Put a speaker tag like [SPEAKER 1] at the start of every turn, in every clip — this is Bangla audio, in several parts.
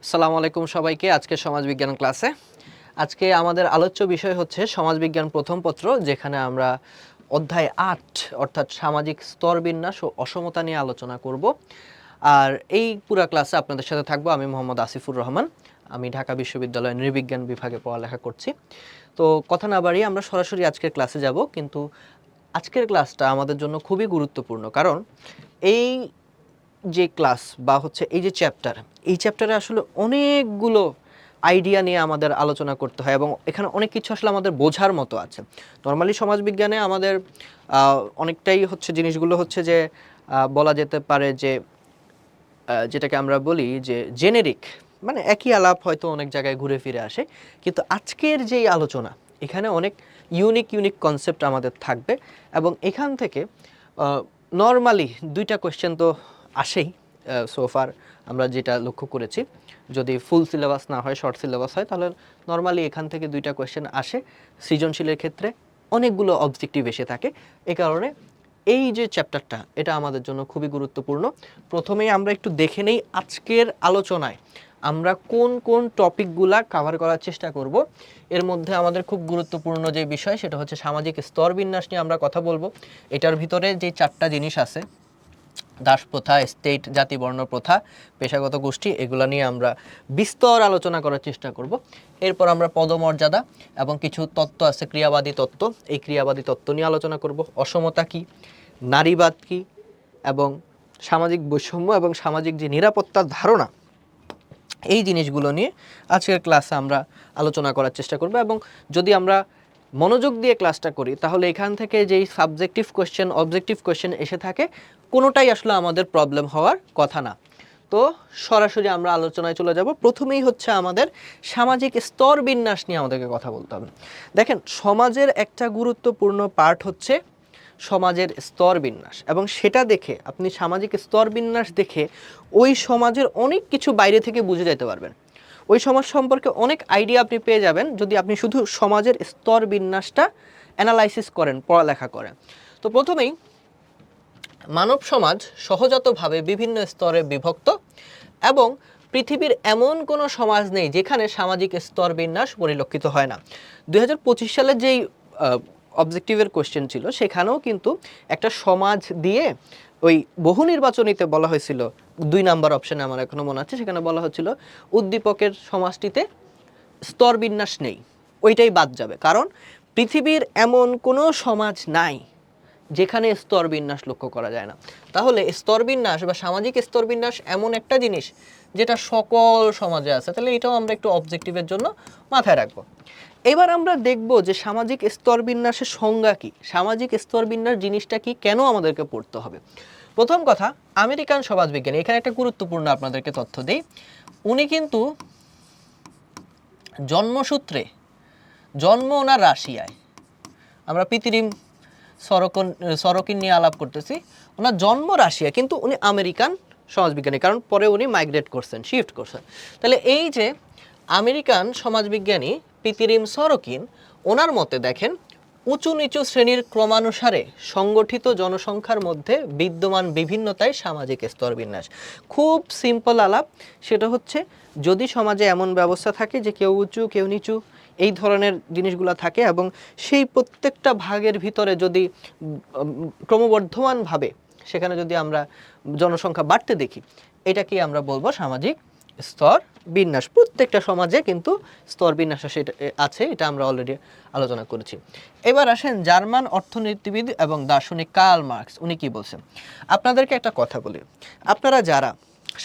[SPEAKER 1] আসসালামু আলাইকুম সবাইকে। আজকে সমাজবিজ্ঞান ক্লাসে আজকে আমাদের আলোচ্য বিষয় হচ্ছে সমাজবিজ্ঞান প্রথম পত্র, যেখানে আমরা অধ্যায় ৮ অর্থাৎ সামাজিক স্তরবিন্যাস ও অসমতা নিয়ে আলোচনা করব। আর এই পুরো ক্লাসে আপনাদের সাথে থাকবো আমি মোহাম্মদ আসিফুর রহমান। আমি ঢাকা বিশ্ববিদ্যালয়ের নৃবিজ্ঞান বিভাগে পড়ালেখা করছি। তো কথা না বাড়িয়ে আমরা সরাসরি আজকের ক্লাসে যাব। কিন্তু আজকের ক্লাসটা আমাদের জন্য খুবই গুরুত্বপূর্ণ, কারণ এই যে ক্লাস বা হচ্ছে এই যে চ্যাপ্টার, এই চ্যাপ্টারে আসলে অনেকগুলো আইডিয়া নিয়ে আমাদের আলোচনা করতে হয় এবং এখানে অনেক কিছু আসলে আমাদের বোঝার মতো আছে। নর্মালি সমাজবিজ্ঞানে আমাদের অনেকটাই হচ্ছে জিনিসগুলো হচ্ছে যে বলা যেতে পারে যে যেটাকে আমরা বলি যে জেনেরিক, মানে একই আলাপ হয়তো অনেক জায়গায় ঘুরে ফিরে আসে। কিন্তু আজকের যেই আলোচনা, এখানে অনেক ইউনিক কনসেপ্ট আমাদের থাকবে এবং এখান থেকে নর্মালি দুইটা কোয়েশ্চেন তো আসেই সোফার আমরা যেটা লক্ষ্য করেছি। যদি ফুল সিলেবাস না হয়, শর্ট সিলেবাস হয়, তাহলে নর্মালি এখান থেকে দুইটা কোয়েশ্চেন আসে। সৃজনশীলের ক্ষেত্রে অনেকগুলো অবজেক্টিভ এসে থাকে। এই কারণে এই যে চ্যাপ্টারটা, এটা আমাদের জন্য খুবই গুরুত্বপূর্ণ। প্রথমেই আমরা একটু দেখে নেই আজকের আলোচনায় আমরা কোন কোন টপিকগুলা কভার করার চেষ্টা করব। এর মধ্যে আমাদের খুব গুরুত্বপূর্ণ যে বিষয়, সেটা হচ্ছে সামাজিক স্তরবিন্যাস নিয়ে আমরা কথা বলবো। এটার ভিতরে যে 4টা জিনিস আছে, দাস প্রথা, স্টেট, জাতি, বর্ণ প্রথা, পেশাগত গোষ্ঠী, এগুলো নিয়ে আমরা বিস্তর আলোচনা করার চেষ্টা করব। এরপর আমরা পদমর্যাদা এবং কিছু তত্ত্ব আছে, ক্রিয়াবাদী তত্ত্ব, এই ক্রিয়াবাদী তত্ত্ব নিয়ে আলোচনা করব। অসমতা কি, নারীবাদ কি, এবং সামাজিক বৈষম্য এবং সামাজিক যে নিরাপত্তার ধারণা, এই জিনিসগুলো নিয়ে আজকের ক্লাসে আমরা আলোচনা করার চেষ্টা করব। এবং যদি আমরা মনোযোগ দিয়ে ক্লাসটা করি, তাহলে এখান থেকে যেই সাবজেক্টিভ কোয়েশ্চেন, অবজেক্টিভ কোয়েশ্চেন এসে থাকে, কোনোটাই আসলে আমাদের প্রবলেম হওয়ার কথা না। তো সরাসরি আমরা আলোচনায় চলে যাব। প্রথমেই হচ্ছে আমাদের সামাজিক স্তর বিন্যাস নিয়ে আমাদেরকে কথা বলতে হবে। দেখেন, সমাজের একটা গুরুত্বপূর্ণ পার্ট হচ্ছে সমাজের স্তর বিন্যাস, এবং সেটা দেখে আপনি সামাজিক স্তর বিন্যাস দেখে ওই সমাজের অনেক কিছু বাইরে থেকে বুঝে যেতে পারবেন। ওই সমাজ সম্পর্কে অনেক আইডিয়া আপনি পেয়ে যাবেন যদি আপনি শুধু সমাজের স্তর বিন্যাসটা অ্যানালাইসিস করেন, পড়ালেখা করেন। তো প্রথমেই মানব সমাজ সহজাতভাবে বিভিন্ন স্তরে বিভক্ত, এবং পৃথিবীর এমন কোনো সমাজ নেই যেখানে সামাজিক স্তর বিন্যাস পরিলক্ষিত হয় না। 2025 সালের যেই অবজেক্টিভের কোশ্চেন ছিল, সেখানেও কিন্তু একটা সমাজ দিয়ে ওই বহু নির্বাচনীতে বলা হয়েছিল, 2 নাম্বার অপশনে আমার এখনো মনে আছে, সেখানে বলা হচ্ছিল উদ্দীপকের সমাজটিতে স্তর বিন্যাস নেই, ওইটাই বাদ যাবে, কারণ পৃথিবীর এমন কোনো সমাজ নাই যেখানে স্তরবিন্যাস লক্ষ্য করা যায় না। তাহলে স্তরবিন্যাস বা সামাজিক স্তরবিন্যাস এমন একটা জিনিস যেটা সকল সমাজে আছে। তাহলে এটাও আমরা একটু অবজেক্টিভের জন্য মাথায় রাখবো। এবার আমরা দেখব যে সামাজিক স্তরবিন্যাসের সংজ্ঞা কি, সামাজিক স্তরবিন্যাস জিনিসটা কি, কেন আমাদেরকে পড়তে হবে। প্রথম কথা, আমেরিকান সমাজবিজ্ঞানী, এখানে একটা গুরুত্বপূর্ণ আপনাদেরকে তথ্য দিই, উনি কিন্তু জন্মসূত্রে, জন্ম ওনার রাশিয়ায়, আমরা পৃথিবীর সরকিন নিয়ে আলাপ করতেছি, ওনার জন্ম রাশিয়া, কিন্তু উনি আমেরিকান সমাজবিজ্ঞানী, কারণ পরে উনি মাইগ্রেট করছেন, শিফট করছেন। তাহলে এই যে আমেরিকান সমাজবিজ্ঞানী পিতিরিম সরকিন, ওনার মতে দেখেন, উঁচু নিচু শ্রেণীর ক্রমানুসারে সংগঠিত জনসংখ্যার মধ্যে বিদ্যমান বিভিন্নতাই সামাজিক স্তরবিন্যাস। খুব সিম্পল আলাপ, সেটা হচ্ছে যদি সমাজে এমন ব্যবস্থা থাকে যে কেউ উঁচু কেউ নিচু এই ধরনের জিনিসগুলো থাকে, এবং সেই প্রত্যেকটা ভাগের ভিতরে যদি ক্রমবর্ধমানভাবে সেখানে যদি আমরা জনসংখ্যা বাড়তে দেখি, এটাকে আমরা বলবো সামাজিক স্তর বিন্যাস। প্রত্যেকটা সমাজে কিন্তু স্তর বিন্যাস সেটা আছে, এটা আমরা অলরেডি আলোচনা করেছি। এবার আসেন জার্মান অর্থনীতিবিদ এবং দার্শনিক কার্ল মার্কস, উনি কি বলছেন। আপনাদেরকে একটা কথা বলি, আপনারা যারা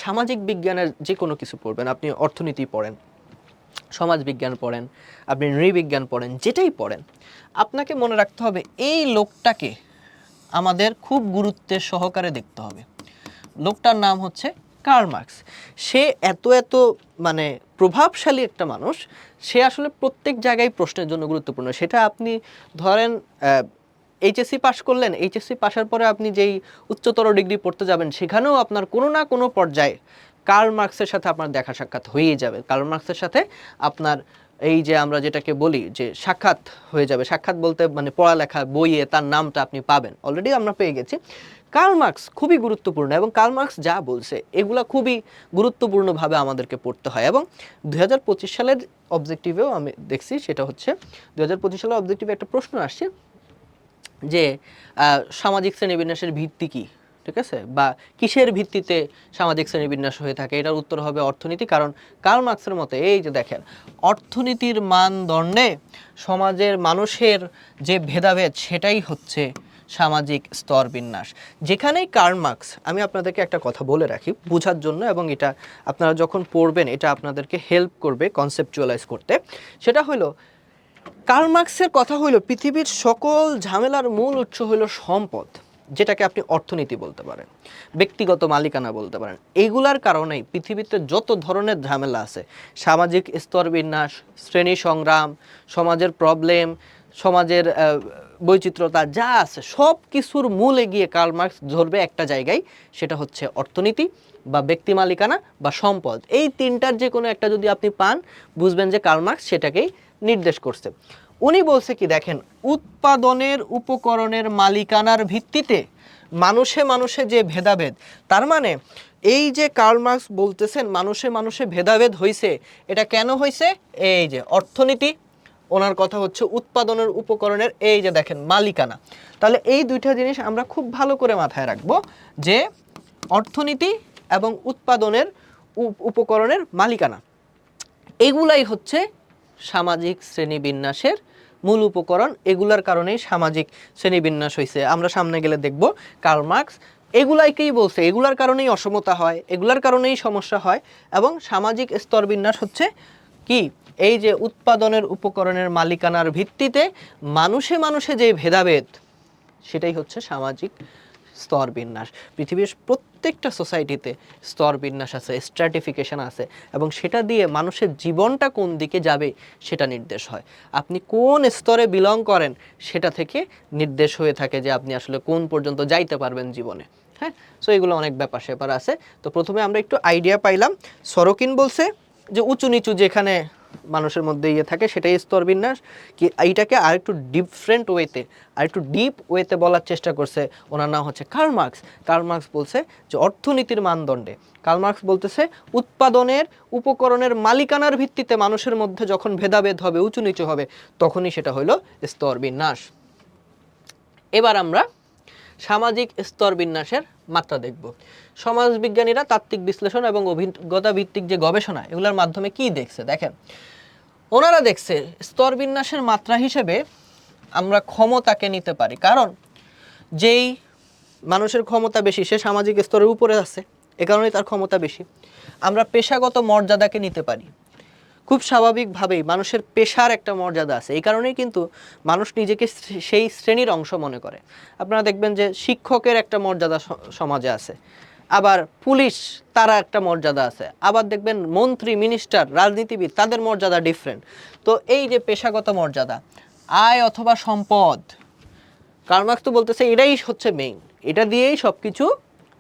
[SPEAKER 1] সামাজিক বিজ্ঞানের যে কোনো কিছু পড়বেন, আপনি অর্থনীতি পড়েন, সমাজবিজ্ঞান পড়েন, আপনি নৃবিজ্ঞান পড়েন, যেটাই পড়েন, আপনাকে মনে রাখতে হবে এই লোকটাকে আমাদের খুব গুরুত্বের সহকারে দেখতে হবে। লোকটার নাম হচ্ছে কার্ল মার্কস। সে এত মানে প্রভাবশালী একটা মানুষ, সে আসলে প্রত্যেক জায়গায় প্রশ্নের জন্য গুরুত্বপূর্ণ। সেটা আপনি ধরেন এইচএসসি পাস করলেন, এইচএসসি পাশের পরে আপনি যেই উচ্চতর ডিগ্রি পড়তে যাবেন, সেখানেও আপনার কোনো না কোনো পর্যায়ে কার্ল মার্কসের সাথে আপনার দেখা সাক্ষাৎ হয়েই যাবে। কার্ল মার্কসের সাথে আপনার এই যে আমরা যেটাকে বলি যে সাক্ষাৎ হয়ে যাবে, সাক্ষাৎ বলতে মানে পড়ালেখা বইয়ে তার নামটা আপনি পাবেন, অলরেডি আমরা পেয়ে গেছি। কার্ল মার্কস খুবই গুরুত্বপূর্ণ এবং কার্ল মার্কস যা বলছে এগুলা খুবই গুরুত্বপূর্ণভাবে আমাদেরকে পড়তে হয়। এবং 2025 সালের অবজেক্টিভেও আমি দেখছি, সেটা হচ্ছে 2025 সালের অবজেক্টিভে একটা প্রশ্ন আসছে যে সামাজিক শ্রেণীবিন্যাসের ভিত্তি কী, ঠিক আছে, বা কিসের ভিত্তিতে সামাজিক শ্রেণীবিন্যাস হয়ে থাকে, এটার উত্তর হবে অর্থনীতি। কারণ কার্ল মার্কসের মতে এই যে দেখেন, অর্থনীতির মানদণ্ডে সমাজের মানুষের যে ভেদাভেদ সেটাই হচ্ছে সামাজিক স্তরবিন্যাস। যেখানেই কার্ল মার্কস, আমি আপনাদেরকে একটা কথা বলে রাখি বোঝার জন্য, এবং এটা আপনারা যখন পড়বেন এটা আপনাদেরকে হেল্প করবে কনসেপচুয়ালাইজ করতে, সেটা হলো কার্ল মার্কসের কথা হইল পৃথিবীর সকল ঝামেলার মূল উৎস হইল সম্পদ, যেটাকে আপনি অর্থনীতি বলতে পারেন, ব্যক্তিগত মালিকানা বলতে পারেন। এইগুলার কারণেই পৃথিবীতে যত ধরনের ঝামেলা আছে, সামাজিক স্তরবিন্যাস, শ্রেণী সংগ্রাম, সমাজের প্রবলেম, সমাজের বৈচিত্র্যতা যা আছে সব কিছুর মূলে গিয়ে কার্ল মার্কস ধরবে একটা জায়গায়, সেটা হচ্ছে অর্থনীতি বা ব্যক্তি মালিকানা বা সম্পদ। এই তিনটার যে কোনো একটা যদি আপনি পান, বুঝবেন যে কার্ল মার্কস সেটাকেই নির্দেশ করছে। উনি বলছে কি দেখেন, উৎপাদনের উপকরণের মালিকানার ভিত্তিতে মানুষে মানুষে যে ভেদাভেদ, তার মানে এই যে কার্ল মার্কস বলতেছেন মানুষে মানুষে ভেদাভেদ হয়েছে, এটা কেন হয়েছে? এই যে অর্থনীতি, ওনার কথা হচ্ছে উৎপাদনের উপকরণের এই যে দেখেন মালিকানা। তাহলে এই দুইটা জিনিস আমরা খুব ভালো করে মাথায় রাখবো যে অর্থনীতি এবং উৎপাদনের উপকরণের মালিকানা, এগুলাই হচ্ছে সামাজিক শ্রেণীবিন্যাসের মূল উপকরণ। এগুলার কারণেই সামাজিক শ্রেণীবিন্যাস হয়েছে। আমরা সামনে গেলে দেখব কার্ল মার্কস এগুলাইকেই বলছে, এগুলার কারণেই অসমতা হয়, এগুলার কারণেই সমস্যা হয়। এবং সামাজিক স্তরবিন্যাস হচ্ছে কি, এই যে উৎপাদনের উপকরণের মালিকানার ভিত্তিতে মানুষে মানুষে যে ভেদাভেদ, সেটাই হচ্ছে সামাজিক স্তরবিন্যাস। পৃথিবীর প্রত্যেকটা সোসাইটিতে স্তরবিন্যাস আছে, স্ট্র্যাটিফিকেশন আছে, এবং সেটা দিয়ে মানুষের জীবনটা কোন দিকে যাবে সেটা নির্দেশ হয়। আপনি কোন স্তরে বিলং করেন সেটা থেকে নির্দেশ হয়ে থাকে যে আপনি আসলে কোন পর্যন্ত যাইতে পারবেন জীবনে। হ্যাঁ, সো এগুলো অনেক ব্যাপার স্যাপার আছে। তো প্রথমে আমরা একটু আইডিয়া পাইলাম। সরোকিন বলছে যে উঁচু নিচু যেখানে মানুষের মধ্যে ইয়ে থাকে সেটাই স্তরবিন্যাস। কি এইটাকে আরেকটু ডিফারেন্ট ওয়েতে, আরেকটু ডিপ ওয়েতে বলার চেষ্টা করছে, ওনার নাম হচ্ছে কার্ল মার্কস। কার্ল মার্কস বলছে যে অর্থনীতির মানদণ্ডে, কার্ল মার্কস বলতেছে উৎপাদনের উপকরণের মালিকানার ভিত্তিতে মানুষের মধ্যে যখন ভেদাভেদ হবে, উঁচু নিচু হবে, তখনই সেটা হলো স্তরবিন্যাস। এবার আমরা সামাজিক স্তরবিন্যাসের মাত্রা দেখব। সমাজবিজ্ঞানীরা তাত্ত্বিক বিশ্লেষণ এবং অভিজ্ঞতা ভিত্তিক যে গবেষণা, এগুলোর মাধ্যমে কি দেখছে দেখেন, ওনারা দেখছে স্তরবিন্যাসের মাত্রা হিসেবে আমরা ক্ষমতাকে নিতে পারি। কারণ যেই মানুষের ক্ষমতা বেশি সে সামাজিক স্তরের উপরে আছে, এ কারণেই তার ক্ষমতা বেশি। আমরা পেশাগত মর্যাদাকে নিতে পারি, খুব স্বাভাবিকভাবেই মানুষের পেশার একটা মর্যাদা আছে, এই কারণেই কিন্তু মানুষ নিজেকে সেই শ্রেণীর অংশ মনে করে। আপনারা দেখবেন যে শিক্ষকের একটা মর্যাদা সমাজে আছে, আবার পুলিশ তারা একটা মর্যাদা আছে, আবার দেখবেন মন্ত্রী, মিনিস্টার, রাজনীতিবিদ, তাদের মর্যাদা ডিফারেন্ট। তো এই যে পেশাগত মর্যাদা, আয় অথবা সম্পদ, কার্ল মার্কস তো বলতেছে এটাই হচ্ছে মেইন, এটা দিয়েই সব কিছু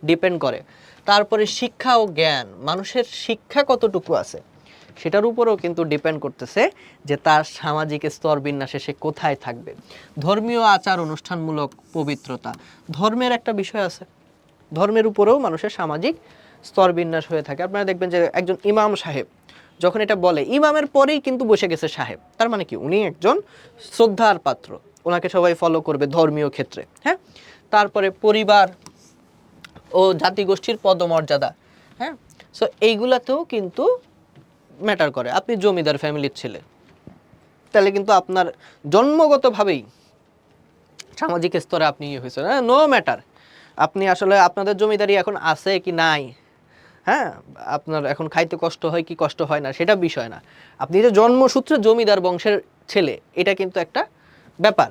[SPEAKER 1] ডিপেন্ড করে। তারপরে শিক্ষা ও জ্ঞান, মানুষের শিক্ষা কতটুকু আছে সেটার উপরেও কিন্তু ডিপেন্ড করতেছে যে তার সামাজিক স্তর বিন্যাসে সে কোথায় থাকবে। ধর্মীয় আচার অনুষ্ঠানমূলক পবিত্রতা, ধর্মের একটা বিষয় আছে, ধর্মের উপরেও মানুষের সামাজিক স্তর বিন্যাস হয়ে থাকে। আপনারা দেখবেন যে একজন ইমাম সাহেব যখন এটা বলে, ইমামের পরেই কিন্তু বসে গেছে সাহেব, তার মানে কি উনি একজন শ্রদ্ধার পাত্র, ওনাকে সবাই ফলো করবে ধর্মীয় ক্ষেত্রে। হ্যাঁ, তারপরে পরিবার ও জাতিগোষ্ঠীর পদমর্যাদা, হ্যাঁ, সো এইগুলাতেও কিন্তু ম্যাটার করে। আপনি জমিদার ফ্যামিলির ছেলে, তাহলে কিন্তু আপনার জন্মগতভাবেই সামাজিক স্তরে আপনি ইয়ে হয়েছে, নো ম্যাটার আপনি আসলে আপনাদের জমিদারি এখন আছে কি নাই, হ্যাঁ, আপনার এখন খাইতে কষ্ট হয় কি কষ্ট হয় না সেটা বিষয় না, আপনি যে জন্মসূত্রে জমিদার বংশের ছেলে এটা কিন্তু একটা ব্যাপার।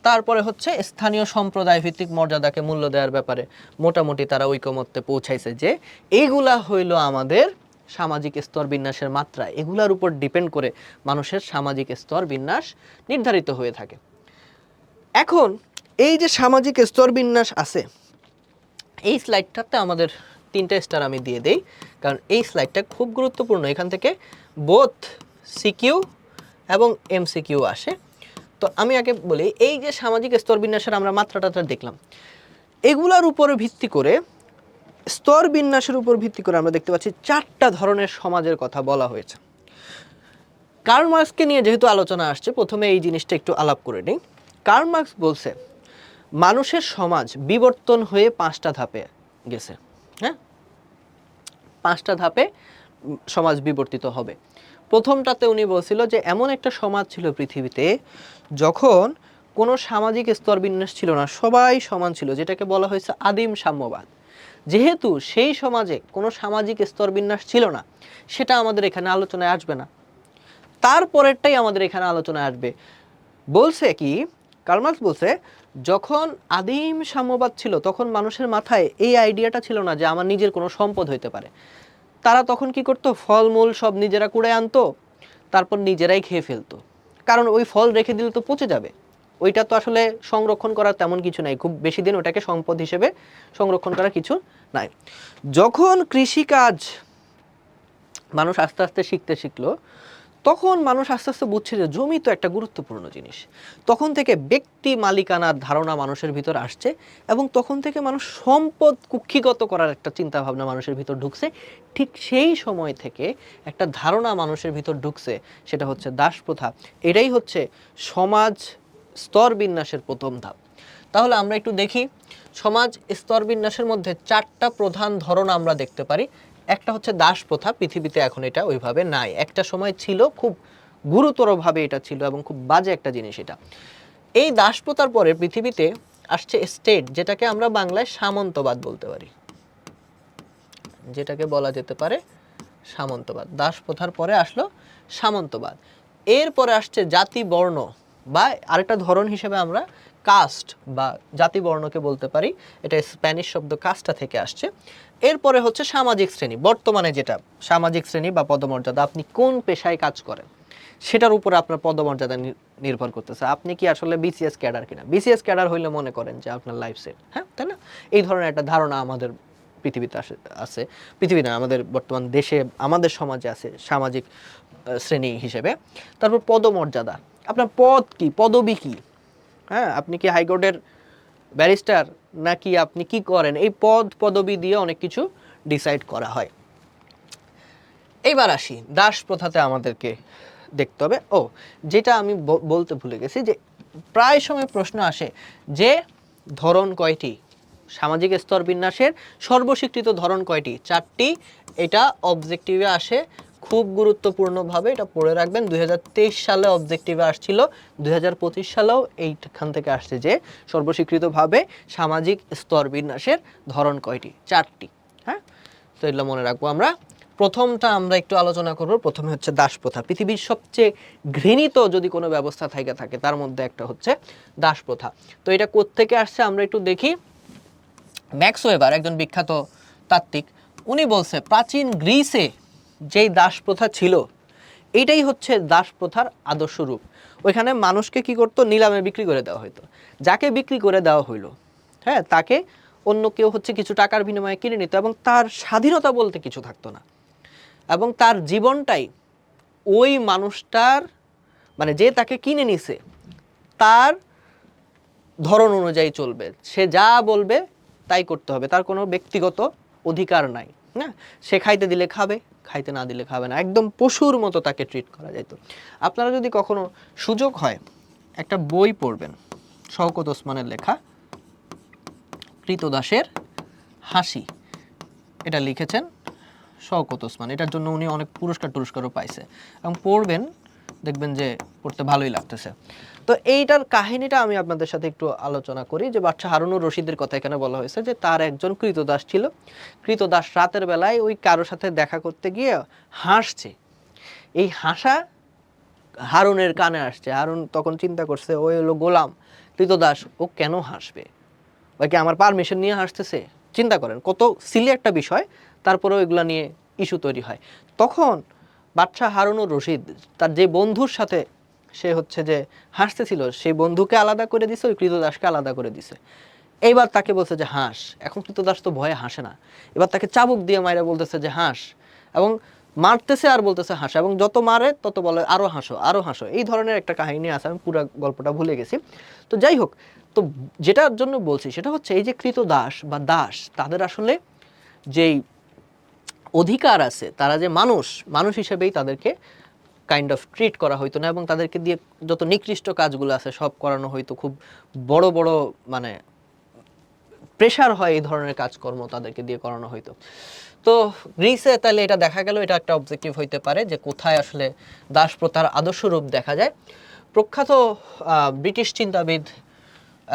[SPEAKER 1] তারপরে হচ্ছে স্থানীয় সম্প্রদায় ভিত্তিক মর্যাদাকে মূল্য দেওয়ার ব্যাপারে মোটামুটি তারা ঐকমত্যে পৌঁছাইছে যে এইগুলা হইল আমাদের সামাজিক স্তর বিন্যাসের মাত্রা, এগুলার উপর ডিপেন্ড করে মানুষের সামাজিক স্তর বিন্যাস নির্ধারিত হয়ে থাকে। এখন এই যে সামাজিক স্তর বিন্যাস আছে, এই স্লাইডটাতে আমাদের 3টা স্টার আমি দিয়ে দেই, কারণ এই স্লাইডটা খুব গুরুত্বপূর্ণ। এখান থেকে বোথ সিকিউ এবং এমসিকিউ আসে। তো আমি আগে বলি, এই যে সামাজিক স্তরবিন্যাসের আমরা মাত্রাটা দেখলাম, এগুলার উপরে ভিত্তি করে, স্তর বিন্যাসের উপর ভিত্তি করে আমরা দেখতে পাচ্ছি 4টা ধরনের সমাজের কথা বলা হয়েছে। কার্ল মার্কসকে নিয়ে যেহেতু আলোচনা আসছে, প্রথমে এই জিনিসটা একটু আলাপ করে নিই। কার্ল মার্কস বলছে মানুষের সমাজ বিবর্তন হয়ে 5টা ধাপে গেছে। হ্যাঁ, 5টা ধাপে সমাজ বিবর্তিত হবে। প্রথমটাতে উনি বলছিল যে এমন একটা সমাজ ছিল পৃথিবীতে যখন কোনো সামাজিক স্তরবিন্যাস ছিল না, সবাই সমান ছিল, যেটাকে বলা হয়েছে আদিম সাম্যবাদ। যেহেতু সেই সমাজে কোনো সামাজিক স্তরবিন্যাস ছিল না, সেটা আমাদের এখানে আলোচনায় আসবে না। তারপরেরটাই আমাদের এখানে আলোচনায় আসবে। বলছে কি, কার্ল মার্কস বলছে যখন আদিম সাম্যবাদ ছিল তখন মানুষের মাথায় এই আইডিয়াটা ছিল না যে আমার নিজের কোনো সম্পদ হইতে পারে। তারা তখন কি করতো, ফলমূল সব নিজেরা কুড়ে আনতো, তারপর নিজেরাই খেয়ে ফেলতো। কারণ ওই ফল রেখে দিলে তো পচে যাবে, ওইটা তো আসলে সংরক্ষণ করার তেমন কিছু নাই, খুব বেশি দিন ওটাকে সম্পদ হিসেবে সংরক্ষণ করার কিছু নাই। যখন কৃষিকাজ মানুষ আস্তে আস্তে শিখতে শিখলো, তখন মানুষ আস্তে আস্তে বুঝছে যে জমি তো একটা গুরুত্বপূর্ণ জিনিস। তখন থেকে ব্যক্তি মালিকানার ধারণা মানুষের ভিতর আসছে, এবং তখন থেকে মানুষ সম্পদ কুক্ষিগত করার একটা চিন্তা ভাবনা মানুষের ভিতর ঢুকছে। ঠিক সেই সময় থেকে একটা ধারণা মানুষের ভিতর ঢুকছে, সেটা হচ্ছে দাস প্রথা। এটাই হচ্ছে সমাজ স্তর বিন্যাসের প্রথম ধাপ। তাহলে আমরা একটু দেখি, সমাজ স্তর বিন্যাসের মধ্যে 4টা প্রধান ধরন আমরা দেখতে পারি। একটা হচ্ছে দাস প্রথা, পৃথিবীতে এখন এটা ওইভাবে নাই, একটা সময় ছিল, খুব গুরুতরভাবে এটা ছিল এবং খুব বাজে একটা জিনিস এটা। এই দাস প্রথার পরে পৃথিবীতে আসছে স্টেট, যেটাকে আমরা বাংলায় সামন্তবাদ বলতে পারি, যেটাকে বলা যেতে পারে সামন্তবাদ। দাস প্রথার পরে আসলো সামন্তবাদ। এরপরে আসছে জাতি বর্ণ, বা আরেকটা ধরন হিসেবে আমরা কাস্ট বা জাতি বর্ণকে বলতে পারি, এটা স্প্যানিশ শব্দ কাস্টা থেকে আসছে। এরপরে হচ্ছে সামাজিক শ্রেণী, বর্তমানে যেটা সামাজিক শ্রেণী বা পদমর্যাদা, আপনি কোন পেশায় কাজ করেন সেটার উপরে আপনার পদমর্যাদা নির্ভর করতেছে। আপনি কি আসলে বিসিএস ক্যাডার কিনা, বিসিএস ক্যাডার হইলে মনে করেন যে আপনার লাইফ সেট, হ্যাঁ তাই না? এই ধরনের একটা ধারণা আমাদের পৃথিবীতে আছে, পৃথিবী না, আমাদের বর্তমান দেশে, আমাদের সমাজে আছে সামাজিক শ্রেণী হিসেবে। তারপর পদমর্যাদা, আপনার পদ কি, পদবি কি, হ্যাঁ আপনি কি হাইকোর্টের ব্যারিস্টার নাকি আপনি কি করেন, এই পদ পদবি দিয়ে অনেক কিছু ডিসাইড করা হয়। এইবার আসি দাস প্রথাতে আমাদেরকে দেখতে হবে। যেটা আমি বলতে ভুলে গেছি, যে প্রায় সময় প্রশ্ন আসে যে ধরন কয়টি, সামাজিক স্তর বিন্যাসের সর্বস্বীকৃত ধরন কয়টি? 4টি। এটা অবজেক্টিভে আসে, খুব গুরুত্বপূর্ণভাবে এটা পড়ে রাখবেন। 2023 সালে অবজেক্টিভে আসছিল, 2025 সালেও এইখান থেকে আসছে যে সর্বস্বীকৃতভাবে সামাজিক স্তর বিন্যাসের ধরন কয়টি? 4টি। হ্যাঁ, তো এগুলো মনে রাখবো আমরা। প্রথমটা আমরা একটু আলোচনা করব। প্রথমে হচ্ছে দাস প্রথা। পৃথিবীর সবচেয়ে ঘৃণিত যদি কোনো ব্যবস্থা থাকে তার মধ্যে একটা হচ্ছে দাস প্রথা। তো এটা কোত্থেকে আসছে আমরা একটু দেখি। ম্যাক্স ওয়েবার, একজন বিখ্যাত তাত্ত্বিক, উনি বলছে প্রাচীন গ্রিসে যেই দাস প্রথা ছিল, এইটাই হচ্ছে দাস প্রথার আদর্শ রূপ। ওইখানে মানুষকে কি করতো, নিলামে বিক্রি করে দেওয়া হতো। যাকে বিক্রি করে দেওয়া হইলো, হ্যাঁ, তাকে অন্য কেউ হচ্ছে কিছু টাকার বিনিময়ে কিনে নিত, এবং তার স্বাধীনতা বলতে কিছু থাকতো না, এবং তার জীবনটাই ওই মানুষটার, মানে যে তাকে কিনে নিছে, তার ধরন অনুযায়ী চলবে। সে যা বলবে তাই করতে হবে, তার কোনো ব্যক্তিগত অধিকার নাই। না, সে খাইতে দিলে খাবে, খাইতে না দিলে খাবে না, একদম পশুর মতো তাকে ট্রিট করা যেত। আপনারা যদি কখনো সুযোগ হয় একটা বই পড়বেন, শওকত ওসমানের লেখা কৃতদাসের হাসি, এটা লিখেছেন শওকত ওসমান। এটার জন্য উনি অনেক পুরস্কারও পাইছে, এবং পড়বেন, দেখবেন যে পড়তে ভালোই লাগতেছে। তো এইটার কাহিনীটা আমি আপনাদের সাথে একটু আলোচনা করি। যে বাদশাহ হারুনুর রশিদের কথা এখানে বলা হয়েছে, যে তার একজন কৃতদাস ছিল। কৃতদাস রাতের বেলায় ওই কারোর সাথে দেখা করতে গিয়ে হাসছে। এই হাসা হারুনের কানে আসছে। হারুন তখন চিন্তা করছে, ওই হলো গোলাম, কৃতদাস, ও কেন হাসবে, বা কি আমার পারমিশন নিয়ে হাসতেছে? চিন্তা করেন কত সিলি একটা বিষয়, তারপরেও এগুলা নিয়ে ইস্যু তৈরি হয়। তখন বাদশাহ হারুনুর রশিদ তার যে বন্ধুর সাথে সে হচ্ছে যে হাসতেছিল, সেই বন্ধুকে আলাদা করে দিছে, ওই কৃতদাসকে আলাদা করে দিছে। এইবার তাকে বলছে যে হাস। এখন কৃতদাস তো ভয়ে হাসে না, এবার তাকে চাবুক দিয়ে মাইরা বলতেছে যে হাস। এবং মারতেছে আর বলতেছে হাসো, এবং যত মারে তত বলে আরো হাসো আরো হাসো, এই ধরনের একটা কাহিনী আছে, আমি পুরো গল্পটা ভুলে গেছি। তো যাই হোক, তো যেটার জন্য বলছি সেটা হচ্ছে এই যে কৃতদাস বা দাস, তাদের আসলে যেই অধিকার আছে, তারা যে মানুষ, মানুষ হিসেবেই তাদেরকে কাইন্ড অফ ট্রিট করা হইতো না, এবং তাদেরকে দিয়ে যত নিকৃষ্ট কাজগুলো আছে সব করানো হইতো, খুব বড় বড় মানে প্রেশার হয় এই ধরনের কাজকর্ম তাদেরকে দিয়ে করানো হইতো। তো গ্রিসে তাহলে এটা দেখা গেল, এটা একটা অবজেক্টিভ হইতে পারে যে কোথায় আসলে দাস প্রথার আদর্শ রূপ দেখা যায়। প্রখ্যাত ব্রিটিশ চিন্তাবিদ